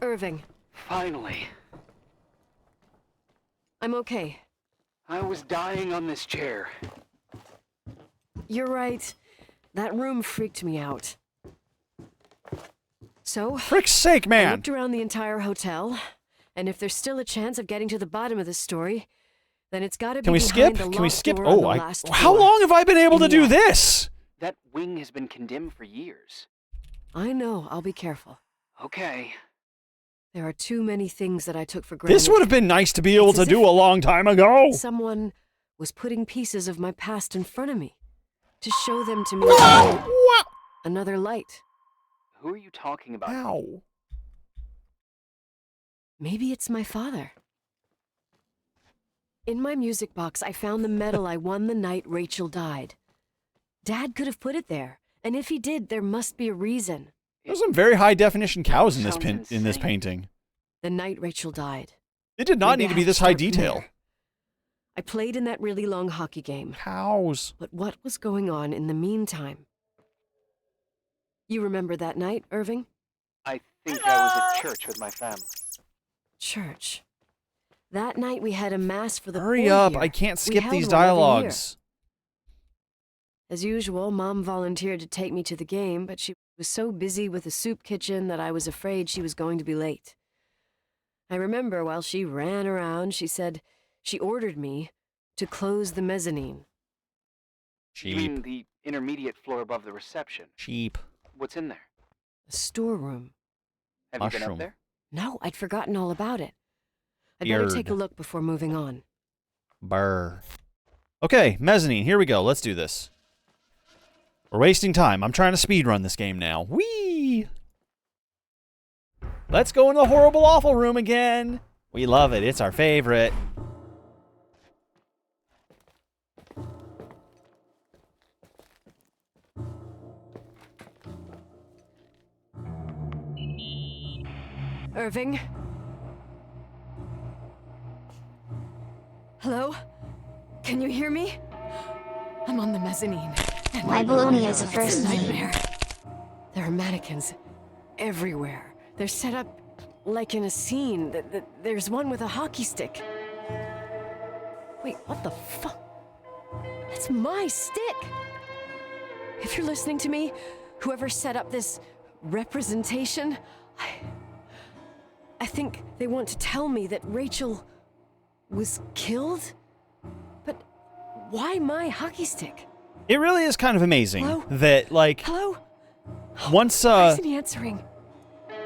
Irving. Finally. I'm okay. I was dying on this chair. You're right. That room freaked me out. So, frick's sake, man! I looked around the entire hotel, and if there's still a chance of getting to the bottom of this story, then it's gotta be Can we skip? Can we skip? Oh, how long have I been able to do this? That wing has been condemned for years. I know, I'll be careful. Okay. There are too many things that I took for granted. This would have been nice to be able to do a long time ago. Someone was putting pieces of my past in front of me to show them to me. What? Another light. Who are you talking about? Ow. Maybe it's my father. In my music box, I found the medal I won the night Rachel died. Dad could have put it there, and if he did, there must be a reason. There's some very high definition cows in this painting. The night Rachel died. It did not need to be this high detail. I played in that really long hockey game. Cows. But what was going on in the meantime? You remember that night, Irving? I think I was at church with my family. Church. That night we had a mass for the Hurry poor up, here. I can't We skip held these one every year. dialogues. As usual, Mom volunteered to take me to the game, but she was so busy with the soup kitchen that I was afraid she was going to be late. I remember while she ran around, she said she ordered me to close the mezzanine. You mean the intermediate floor above the reception? Cheap. What's in there? A storeroom. Have you been up there? No, I'd forgotten all about it. I'd better take a look before moving on. Brr. Okay, mezzanine, here we go. Let's do this. We're wasting time. I'm trying to speedrun this game now. Whee! Let's go in the horrible, awful room again. We love it. It's our favorite. Irving? Hello? Can you hear me? I'm on the mezzanine. And My baloney is a first name. nightmare. There are mannequins everywhere. They're set up like in a scene. There's one with a hockey stick. Wait, what the fuck? That's my stick! If you're listening to me, whoever set up this representation, I think they want to tell me that Rachel was killed? But why my hockey stick? It really is kind of amazing Hello? that, like, Hello? once Why isn't he answering?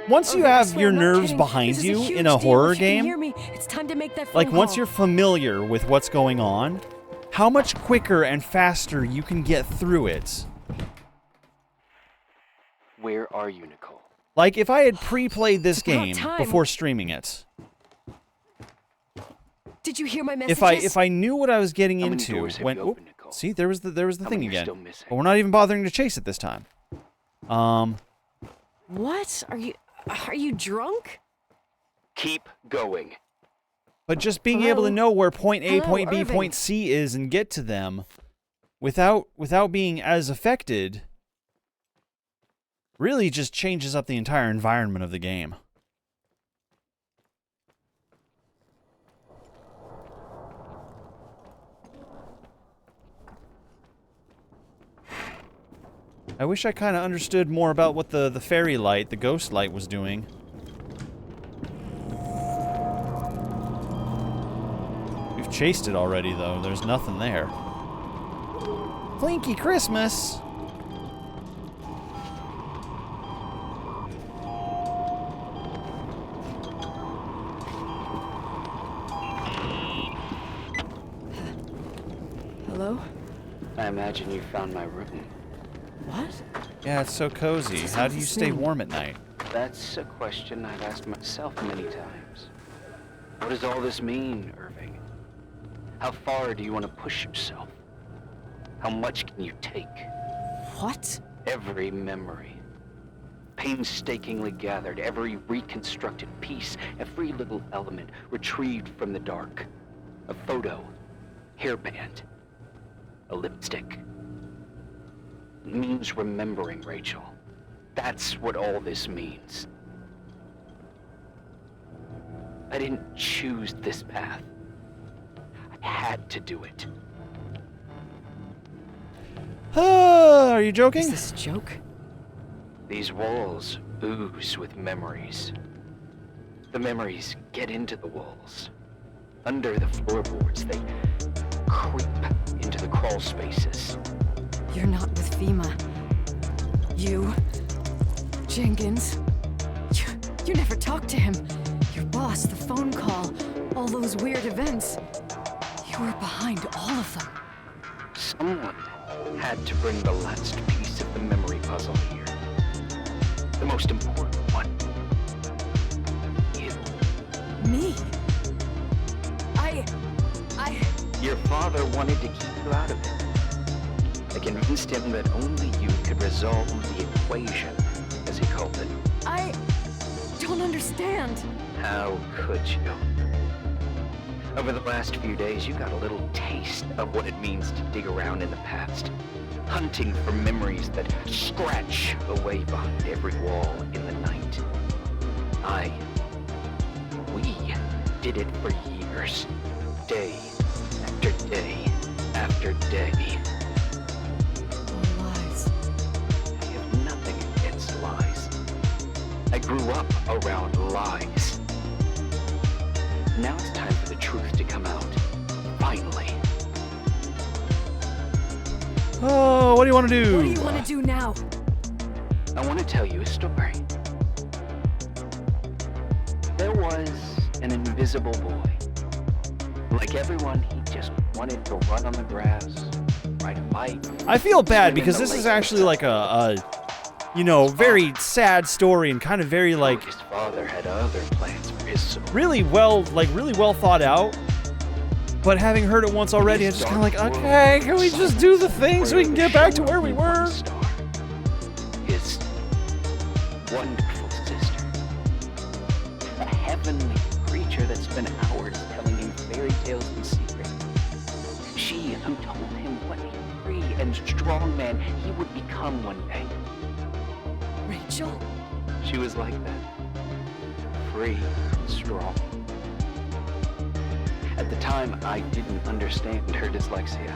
once you Okay, I have swear your I'm not nerves kidding. behind This is you huge in a deal. horror If you can game, hear me, it's time to make that phone like once call. you're familiar with what's going on, how much quicker and faster you can get through it. Where are you, Nicole? Like if I had pre-played this It's about game time. before streaming it, Did you hear my messages? if I knew what I was getting How many into doors have when you opened, Nicole? see there was the How thing many are again. still missing? But we're not even bothering to chase it this time. What? Are you drunk? Keep going. But just being able to know where point A, Hello, point B, Irving. point C is and get to them without being as affected really just changes up the entire environment of the game. I wish I kind of understood more about what the fairy light, the ghost light, was doing. We've chased it already, though. There's nothing there. Clinky Christmas! Hello? I imagine you found my room. What? Yeah, it's so cozy. How do you stay warm at night? That's a question I've asked myself many times. What does all this mean, Irving? How far do you want to push yourself? How much can you take? What? Every memory. Painstakingly gathered, every reconstructed piece, every little element retrieved from the dark. A photo, hairband, a lipstick. It means remembering, Rachel. That's what all this means. I didn't choose this path. I had to do it. Are you joking? Is this a joke? These walls ooze with memories. The memories get into the walls. Under the floorboards, they creep into the crawl spaces. You're not with FEMA. You, Jenkins, you never talked to him. Your boss, the phone call, all those weird events. You were behind all of them. Someone had to bring the last piece of the memory puzzle here. The most important one. You. Me? Your father wanted to keep you out of it. I convinced him that only you could resolve the equation, as he called it. I don't understand. How could you? Over the last few days, you got a little taste of what it means to dig around in the past, hunting for memories that scratch away behind every wall in the night. We did it for years, day after day after day. Lies. I have nothing against lies. I grew up around lies. Now it's time for the truth to come out. Finally. Oh, what do you want to do? What do you want to do now? I want to tell you a story. There was an invisible boy. Like everyone, he just wanted to run on the grass, ride a bike. I feel bad swim in because the this is lake. actually like a very sad story and kind of very like His father had other plans for his soul. really well thought out. But having heard it once already, I'm just kind of like, okay, can we just do the thing so we can get back to where we were? His wonderful sister. A heavenly creature that spent hours telling him fairy tales in secret. She who told him what he craved and strong man he would become one day. Rachel? She was like that. Free and strong. At the time, I didn't understand her dyslexia.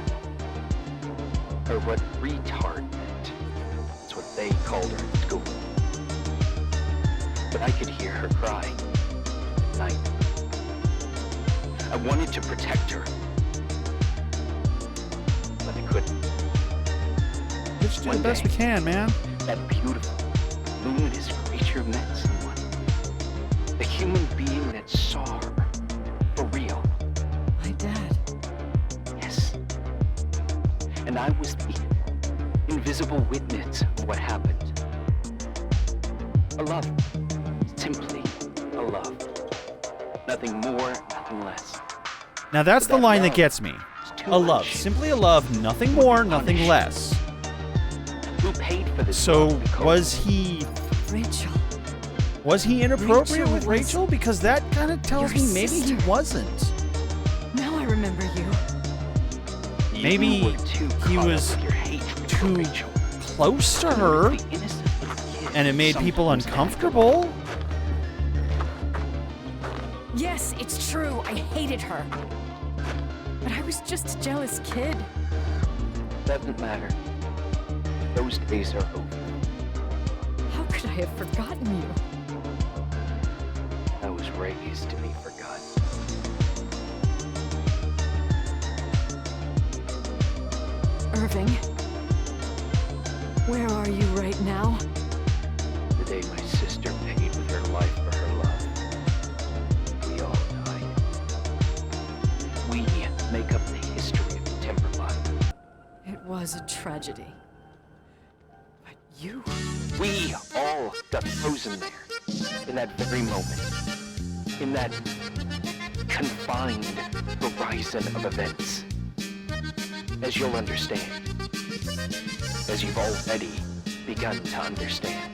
Or what retard meant. That's what they called her in school. But I could hear her crying at night. I wanted to protect her. But I couldn't. Let's do the best we can, man. That beautiful, luminous creature met someone. A human being that saw her. For real. My dad. Yes. And I was the invisible witness of what happened. A love. Simply a love. Nothing more, nothing less. Now that's But the line love that gets me. is too A love. much. Simply a love. Nothing more, nothing Punished. less. Who paid for this So love, Dakota? was he Rachel. inappropriate Rachel with was Rachel? Because that kind of tells your me maybe he sister. wasn't. Now I remember you. Maybe You were too he caught up was with your hatred for too Rachel. close to her, The innocent little kid and it made people sometimes uncomfortable. Yes, it's true. I hated her. But I was just a jealous kid. Doesn't matter. Those days are over. How could I have forgotten you? I was raised to be forgotten. Irving. Where are you right now? The day my sister paid with her life for her love. We all died. We make up the history of Timberline. It was a tragedy. But you... We all got frozen there. In that very moment. In that confined horizon of events. As you'll understand. As you've already begun to understand.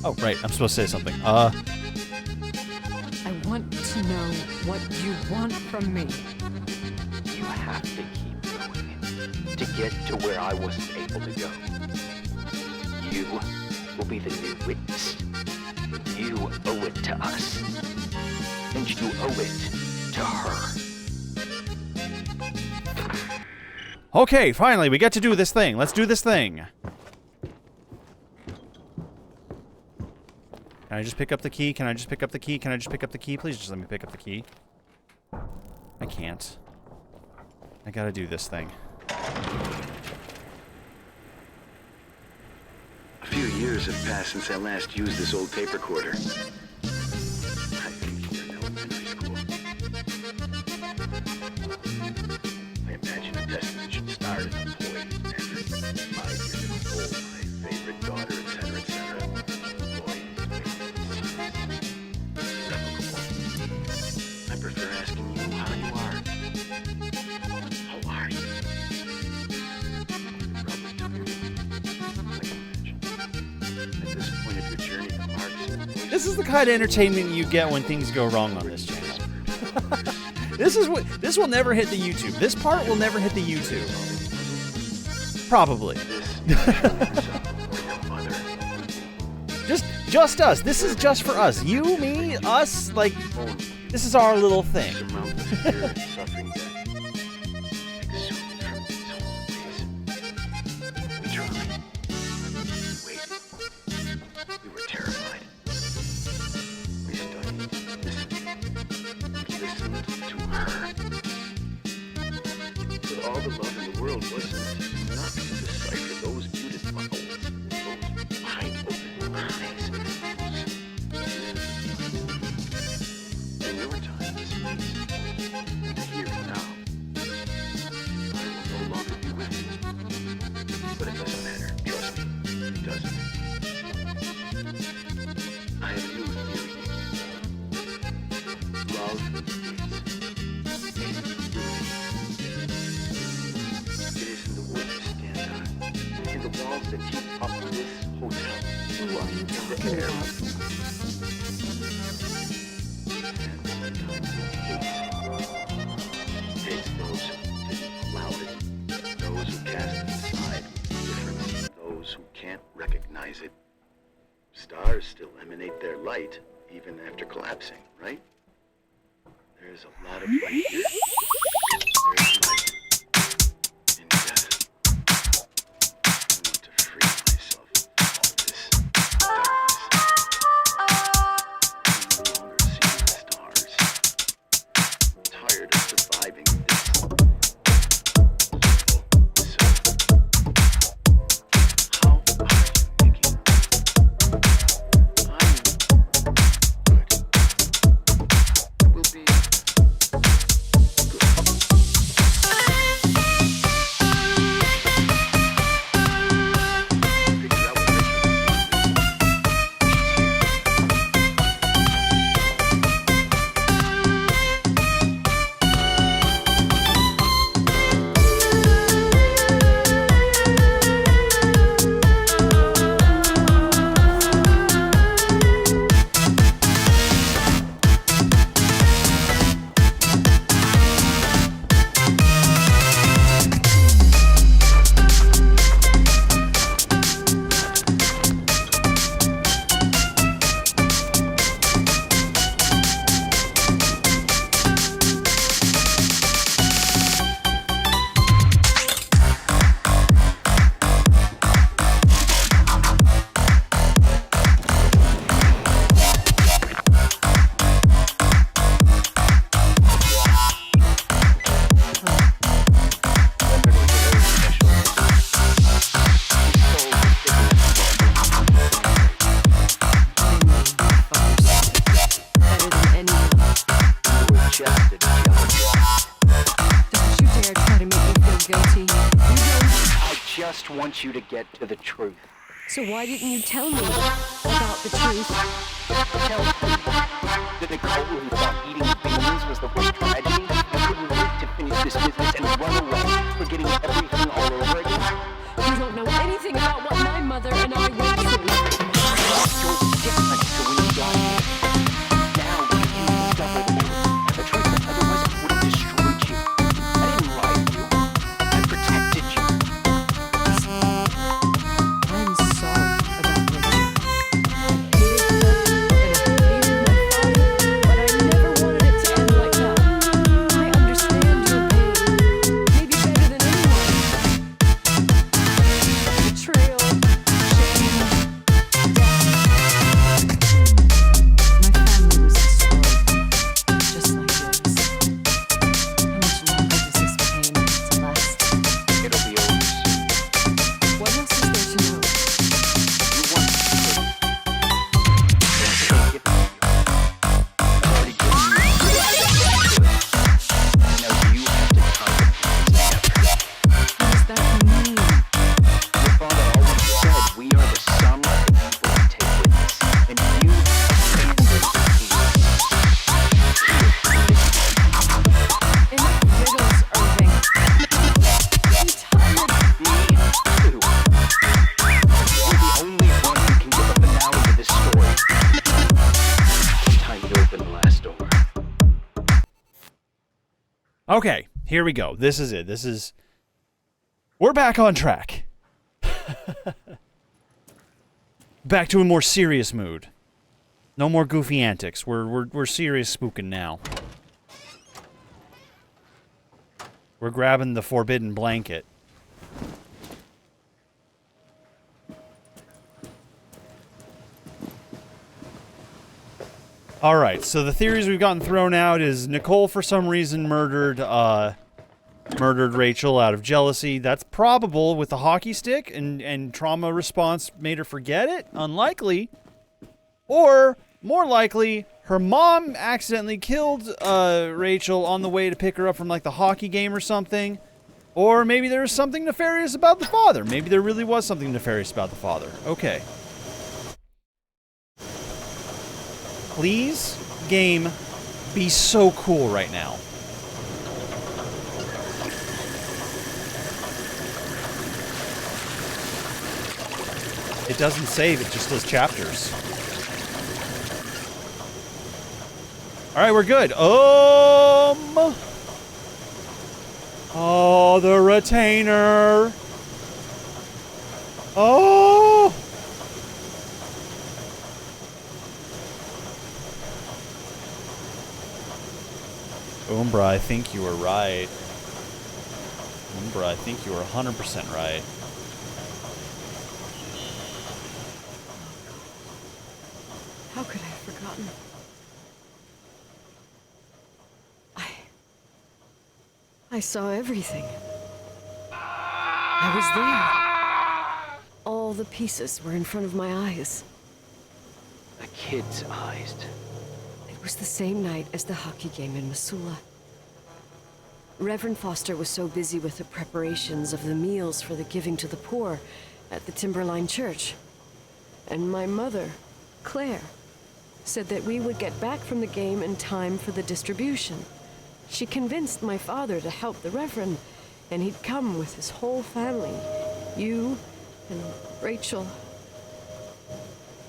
Oh, right. I'm supposed to say something. I want to know what you want from me. You have to keep going to get to where I wasn't able to go. You will be the new witness. You owe it to us. And you owe it to her. Okay, finally, we get to do this thing. Let's do this thing. Can I just pick up the key? Can I just pick up the key? Can I just pick up the key? Please just let me pick up the key. I can't. I gotta do this thing. A few years have passed since I last used this old tape recorder. I think we're in elementary school. I imagine a testament should start as a boy, and 5 years old, my favorite daughter, etc., etc. Boy, irrevocable. I prefer asking you how you are. How are you? Probably tired. I can imagine. At this point of your journey, the marks and voices. This is the kind of entertainment you get when things go wrong on this channel. This will never hit the YouTube. This part will never hit the YouTube. Probably. Just us. This is just for us. You, me, us, like this is our little thing. We were terrified. We studied, listened to her. But all the love in the world wasn't enough to decipher those muted vowels, those wide-open eyes, in your time, this means here and now. I will no longer be with you. But it doesn't matter. Trust me, it doesn't. I have you here. Love is it is in the wood you stand on, in the walls that keep up this hotel. Who are you talking about? And sometimes it hates light even after collapsing, right? There's a lot of light here. There's light in death. I want to free myself of all this darkness. I no longer see the stars. I'm tired of surviving this awful soul. How are you, Nikki? I'm good. We'll be good. Figure out what Rachel is Better than anyone. Just a joke. Don't you dare try to make me feel guilty. You don't. I just want you to get to the truth. So why didn't you tell me about the truth? Tell me that Nicole who thought eating beans was the worst tragedy and couldn't wait to finish this business and run away, forgetting everything all over again? You don't know anything about what my mother and I went through. You're different to when you got here. Now you discover the truth that otherwise would have destroyed you. I didn't lie to you. I protected you. I'm sorry about Rachel. I hated her and I hated my father, but I never wanted it to end like that. I understand your pain, maybe better than anyone. Betrayal, shame, death. My family was destroyed, just like yours. How much longer does this pain have to last? It'll be over soon. What else is there to know? You want the truth. Then take it from you. I've already given you access to it. Now you have to tie the pieces together. What does that mean? Your father always said we are the sum of the people we take with us, and you stand as the key. Enough riddles, Irving. I'm tired. Me too. You're the only one who can give a finale to this story. It's time to open the last door. Okay, here we go. This is it. We're back on track. Back to a more serious mood. No more goofy antics. We're serious spooking now. We're grabbing the forbidden blanket. Alright, so the theories we've gotten thrown out is Nicole for some reason murdered Rachel out of jealousy. That's probable with the hockey stick and trauma response made her forget it. Unlikely. Or, more likely, her mom accidentally killed Rachel on the way to pick her up from like the hockey game or something. Or maybe there was something nefarious about the father. Maybe there really was something nefarious about the father. Okay. Please, game, be so cool right now. It doesn't save, it just does chapters. Alright, we're good. Oh, the retainer. Oh! Umbra, I think you were right. Umbra, I think you were 100% right. How could I have forgotten? I saw everything. I was there. All the pieces were in front of my eyes. A kid's eyes. It was the same night as the hockey game in Missoula. Reverend Foster was so busy with the preparations of the meals for the giving to the poor at the Timberline Church. And my mother, Claire, said that we would get back from the game in time for the distribution. She convinced my father to help the Reverend, and he'd come with his whole family. You and Rachel.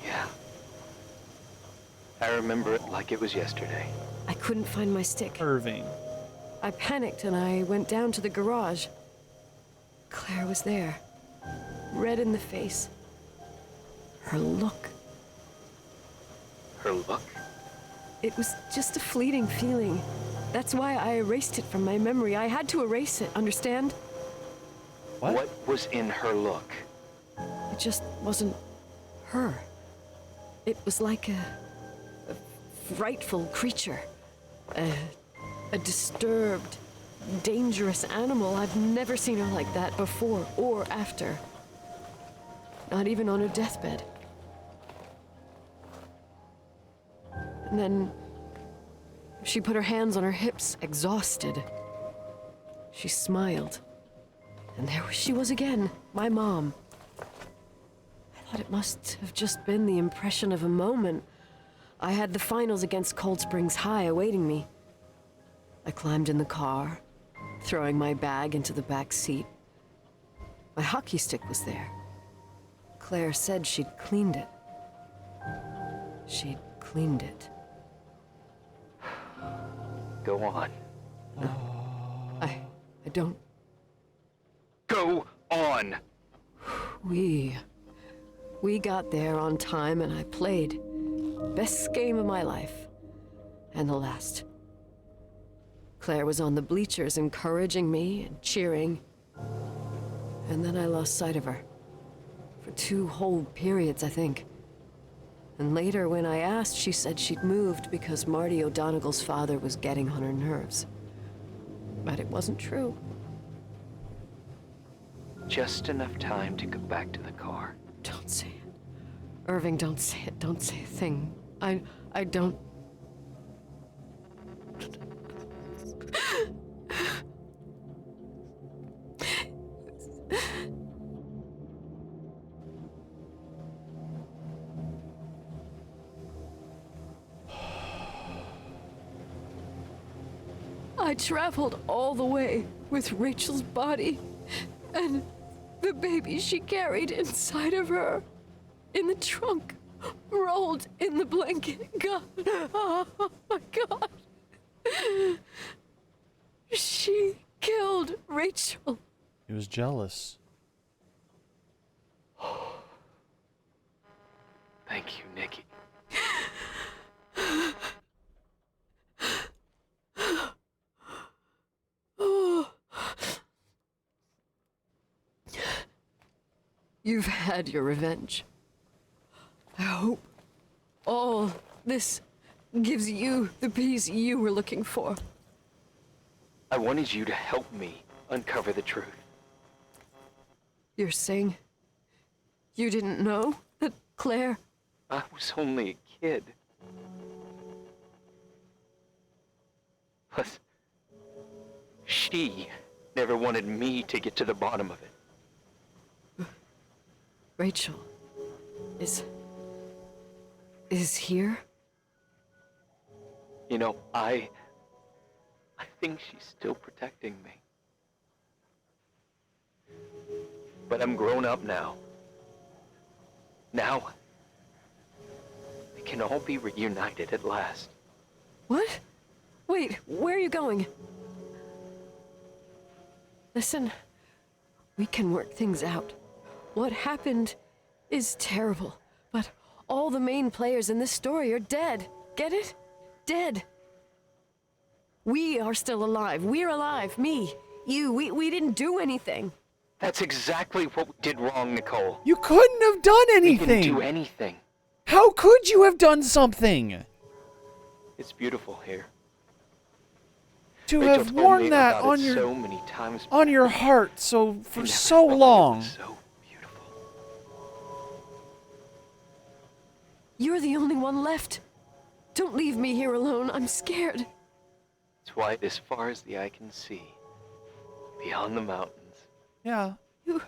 Yeah. I remember it like it was yesterday. I couldn't find my stick. Irving. I panicked and I went down to the garage. Claire was there, red in the face. Her look. Her look? It was just a fleeting feeling. That's why I erased it from my memory. I had to erase it, understand? What was in her look? It just wasn't her. It was like a frightful creature. A disturbed, dangerous animal. I've never seen her like that before or after. Not even on her deathbed. And then she put her hands on her hips, exhausted. She smiled. And there she was again, my mom. I thought it must have just been the impression of a moment. I had the finals against Cold Springs High awaiting me. I climbed in the car, throwing my bag into the back seat. My hockey stick was there. Claire said she'd cleaned it. She'd cleaned it. Go on. I don't... Go on! We got there on time and I played. Best game of my life. And the last. Claire was on the bleachers encouraging me and cheering. And then I lost sight of her. For 2 whole periods, I think. And later, when I asked, she said she'd moved because Marty O'Donegal's father was getting on her nerves. But it wasn't true. Just enough time to go back to the car. Don't say it. Irving, don't say it. Don't say a thing. I don't... I traveled all the way with Rachel's body and the baby she carried inside of her in the trunk, rolled in the blanket. God, oh my God. She killed Rachel. He was jealous. Thank you, Nikki. You've had your revenge. I hope all this gives you the peace you were looking for. I wanted you to help me uncover the truth. You're saying you didn't know that Claire... I was only a kid. Plus, she never wanted me to get to the bottom of it. Rachel is here? You know, I think she's still protecting me. But I'm grown up now. Now, we can all be reunited at last. What? Wait, where are you going? Listen, we can work things out. What happened is terrible, but all the main players in this story are dead. Get it? Dead. We are still alive. We're alive. Me, you, we didn't do anything. That's exactly what we did wrong, Nicole. You couldn't have done We anything. didn't do anything. How could you have done something? It's beautiful here. To Rachel have told me worn that about on it your so many times on your before. heart so I for never so thought it was long. so beautiful. You're the only one left. Don't leave me here alone. I'm scared. It's wide as far as the eye can see, beyond the mountains. Yeah, You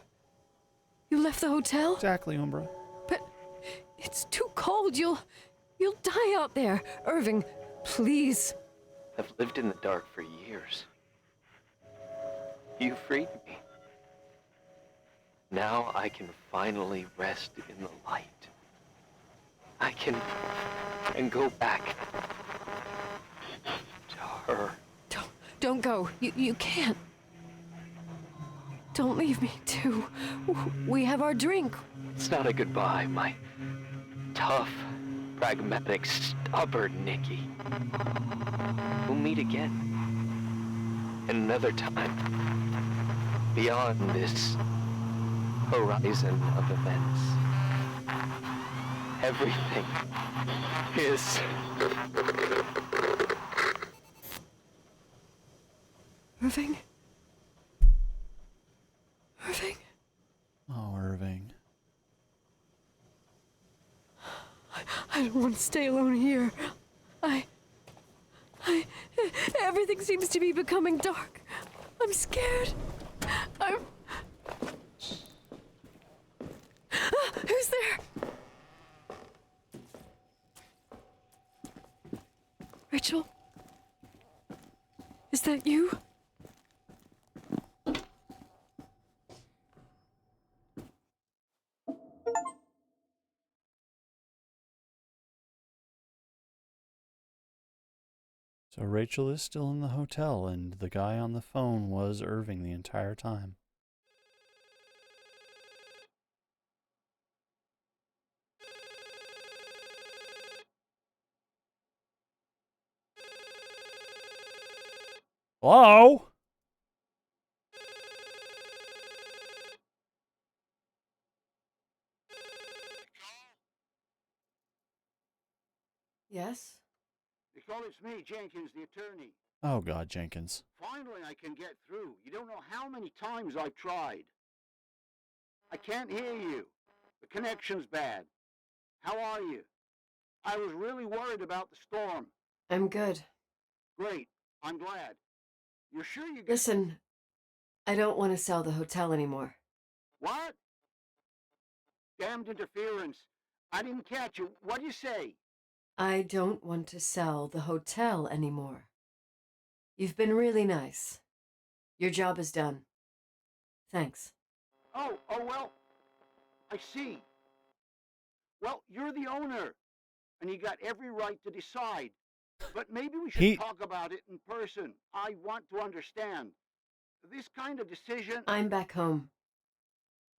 left the hotel? exactly, Umbra. But it's too cold. You'll die out there. Irving, please. I've lived in the dark for years. You freed me. Now I can finally rest in the light. I can go back to her. Don't go. You can't. Don't leave me, too. We have our drink. It's not a goodbye, my tough, pragmatic, stubborn Nikki. We'll meet again. Another time. Beyond this horizon of events. Everything is... Irving? Irving? Oh, Irving. I don't want to stay alone here. Everything seems to be becoming dark. I'm scared. Who's there? Rachel? Is that you? So Rachel is still in the hotel, and the guy on the phone was Irving the entire time. Hello? Yes? Nicole, it's me, Jenkins, the attorney. Oh, God, Jenkins. Finally, I can get through. You don't know how many times I've tried. I can't hear you. The connection's bad. How are you? I was really worried about the storm. I'm good. Great. I'm glad. You're sure you... Listen, I don't want to sell the hotel anymore. What? Damned interference. I didn't catch you. What'd you say? I don't want to sell the hotel anymore. You've been really nice. Your job is done. Thanks. Oh, well, I see. Well, you're the owner, and you got every right to decide. But maybe we should talk about it in person. I want to understand. This kind of decision... I'm back home,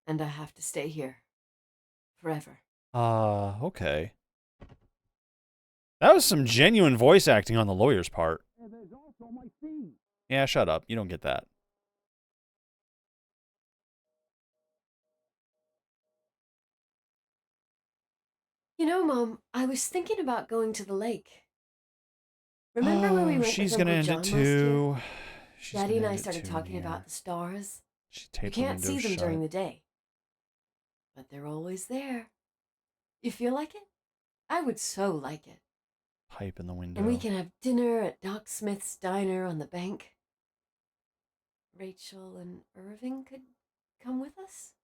and I have to stay here. Forever. Okay. That was some genuine voice acting on the lawyer's part. And there's also my fee. Yeah, shut up. You don't get that. You know, Mom, I was thinking about going to the lake. Remember when we went she's with gonna Uncle end John it too. last year? Daddy and I started talking about the stars. She You taped the can't see window them shut. during the day, but they're always there. You feel like it? I would so like it. Pipe in the window. And we can have dinner at Doc Smith's diner on the bank. Rachel and Irving could come with us?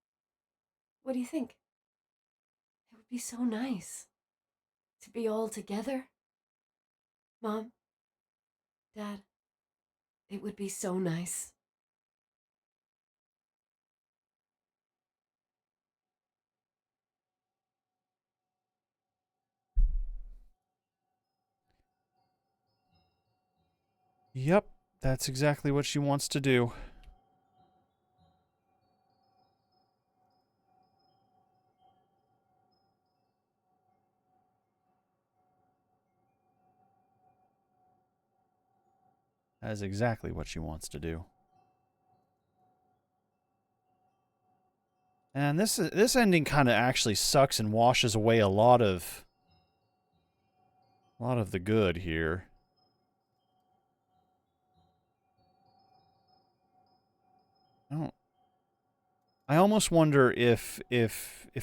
What do you think? It would be so nice to be all together. Mom, Dad, it would be so nice. Yep, that's exactly what she wants to do. That is exactly what she wants to do. And this ending kind of actually sucks and washes away a lot of the good here. I almost wonder if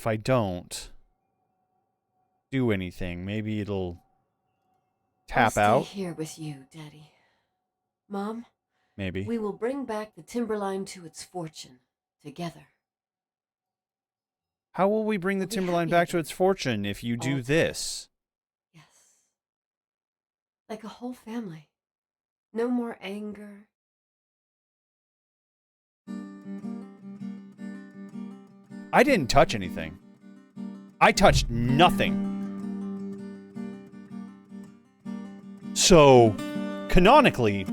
I don't do anything, maybe it'll tap I'll out. stay here with you, Daddy. Mom? Maybe. We will bring back the Timberline to its fortune together. How will we bring the We'll be Timberline happy back to again. its fortune if you do All this? Yes. Like a whole family. No more anger. I didn't touch anything. I touched nothing. So, canonically,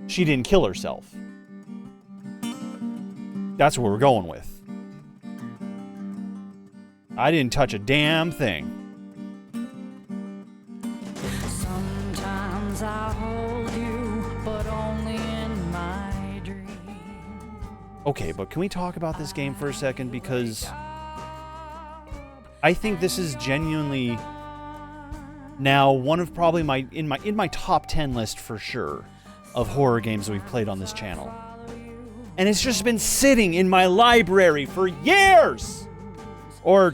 she didn't kill herself. That's what we're going with. I didn't touch a damn thing. Sometimes I hold you, but only in my dreams. Okay, but can we talk about this game for a second? Because I think this is genuinely now one of probably in my top 10 list for sure of horror games that we've played on this channel. And it's just been sitting in my library for years! Or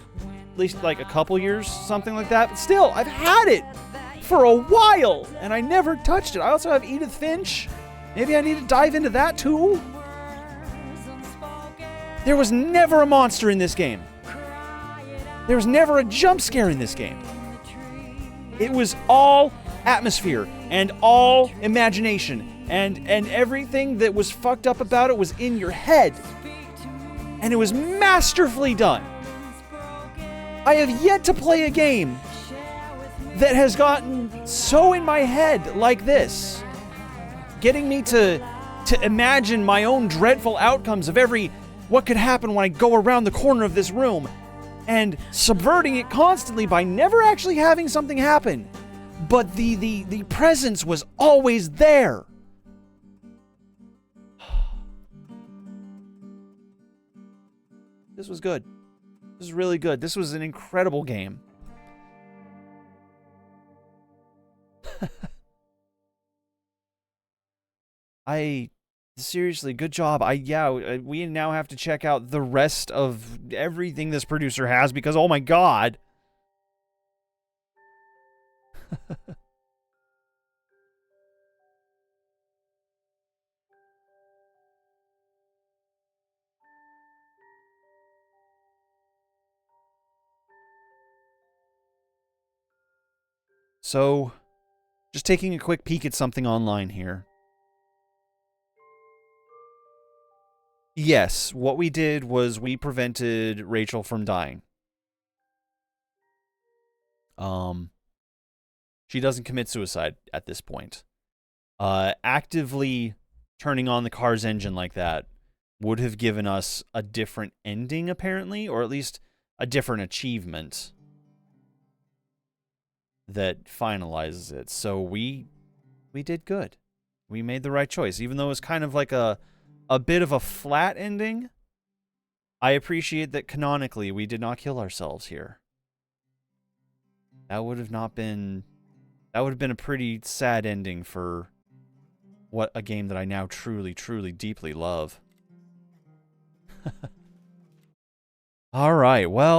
at least like a couple years, something like that. But still, I've had it for a while, and I never touched it. I also have Edith Finch. Maybe I need to dive into that too? There was never a monster in this game. There was never a jump scare in this game. It was all atmosphere and all imagination, and everything that was fucked up about it was in your head. And it was masterfully done. I have yet to play a game that has gotten so in my head like this, getting me to imagine my own dreadful outcomes of what could happen when I go around the corner of this room, and subverting it constantly by never actually having something happen. But the presence was always there. This was good. This is really good. This was an incredible game. Seriously, good job. We now have to check out the rest of everything this producer has because, oh my god. So, just taking a quick peek at something online here. Yes, what we did was we prevented Rachel from dying. She doesn't commit suicide at this point. Actively turning on the car's engine like that would have given us a different ending, apparently, or at least a different achievement that finalizes it. So we did good. We made the right choice, even though it was kind of like a bit of a flat ending. I appreciate that canonically we did not kill ourselves here. That would have been a pretty sad ending for what a game that I now truly, truly, deeply love. All right, well.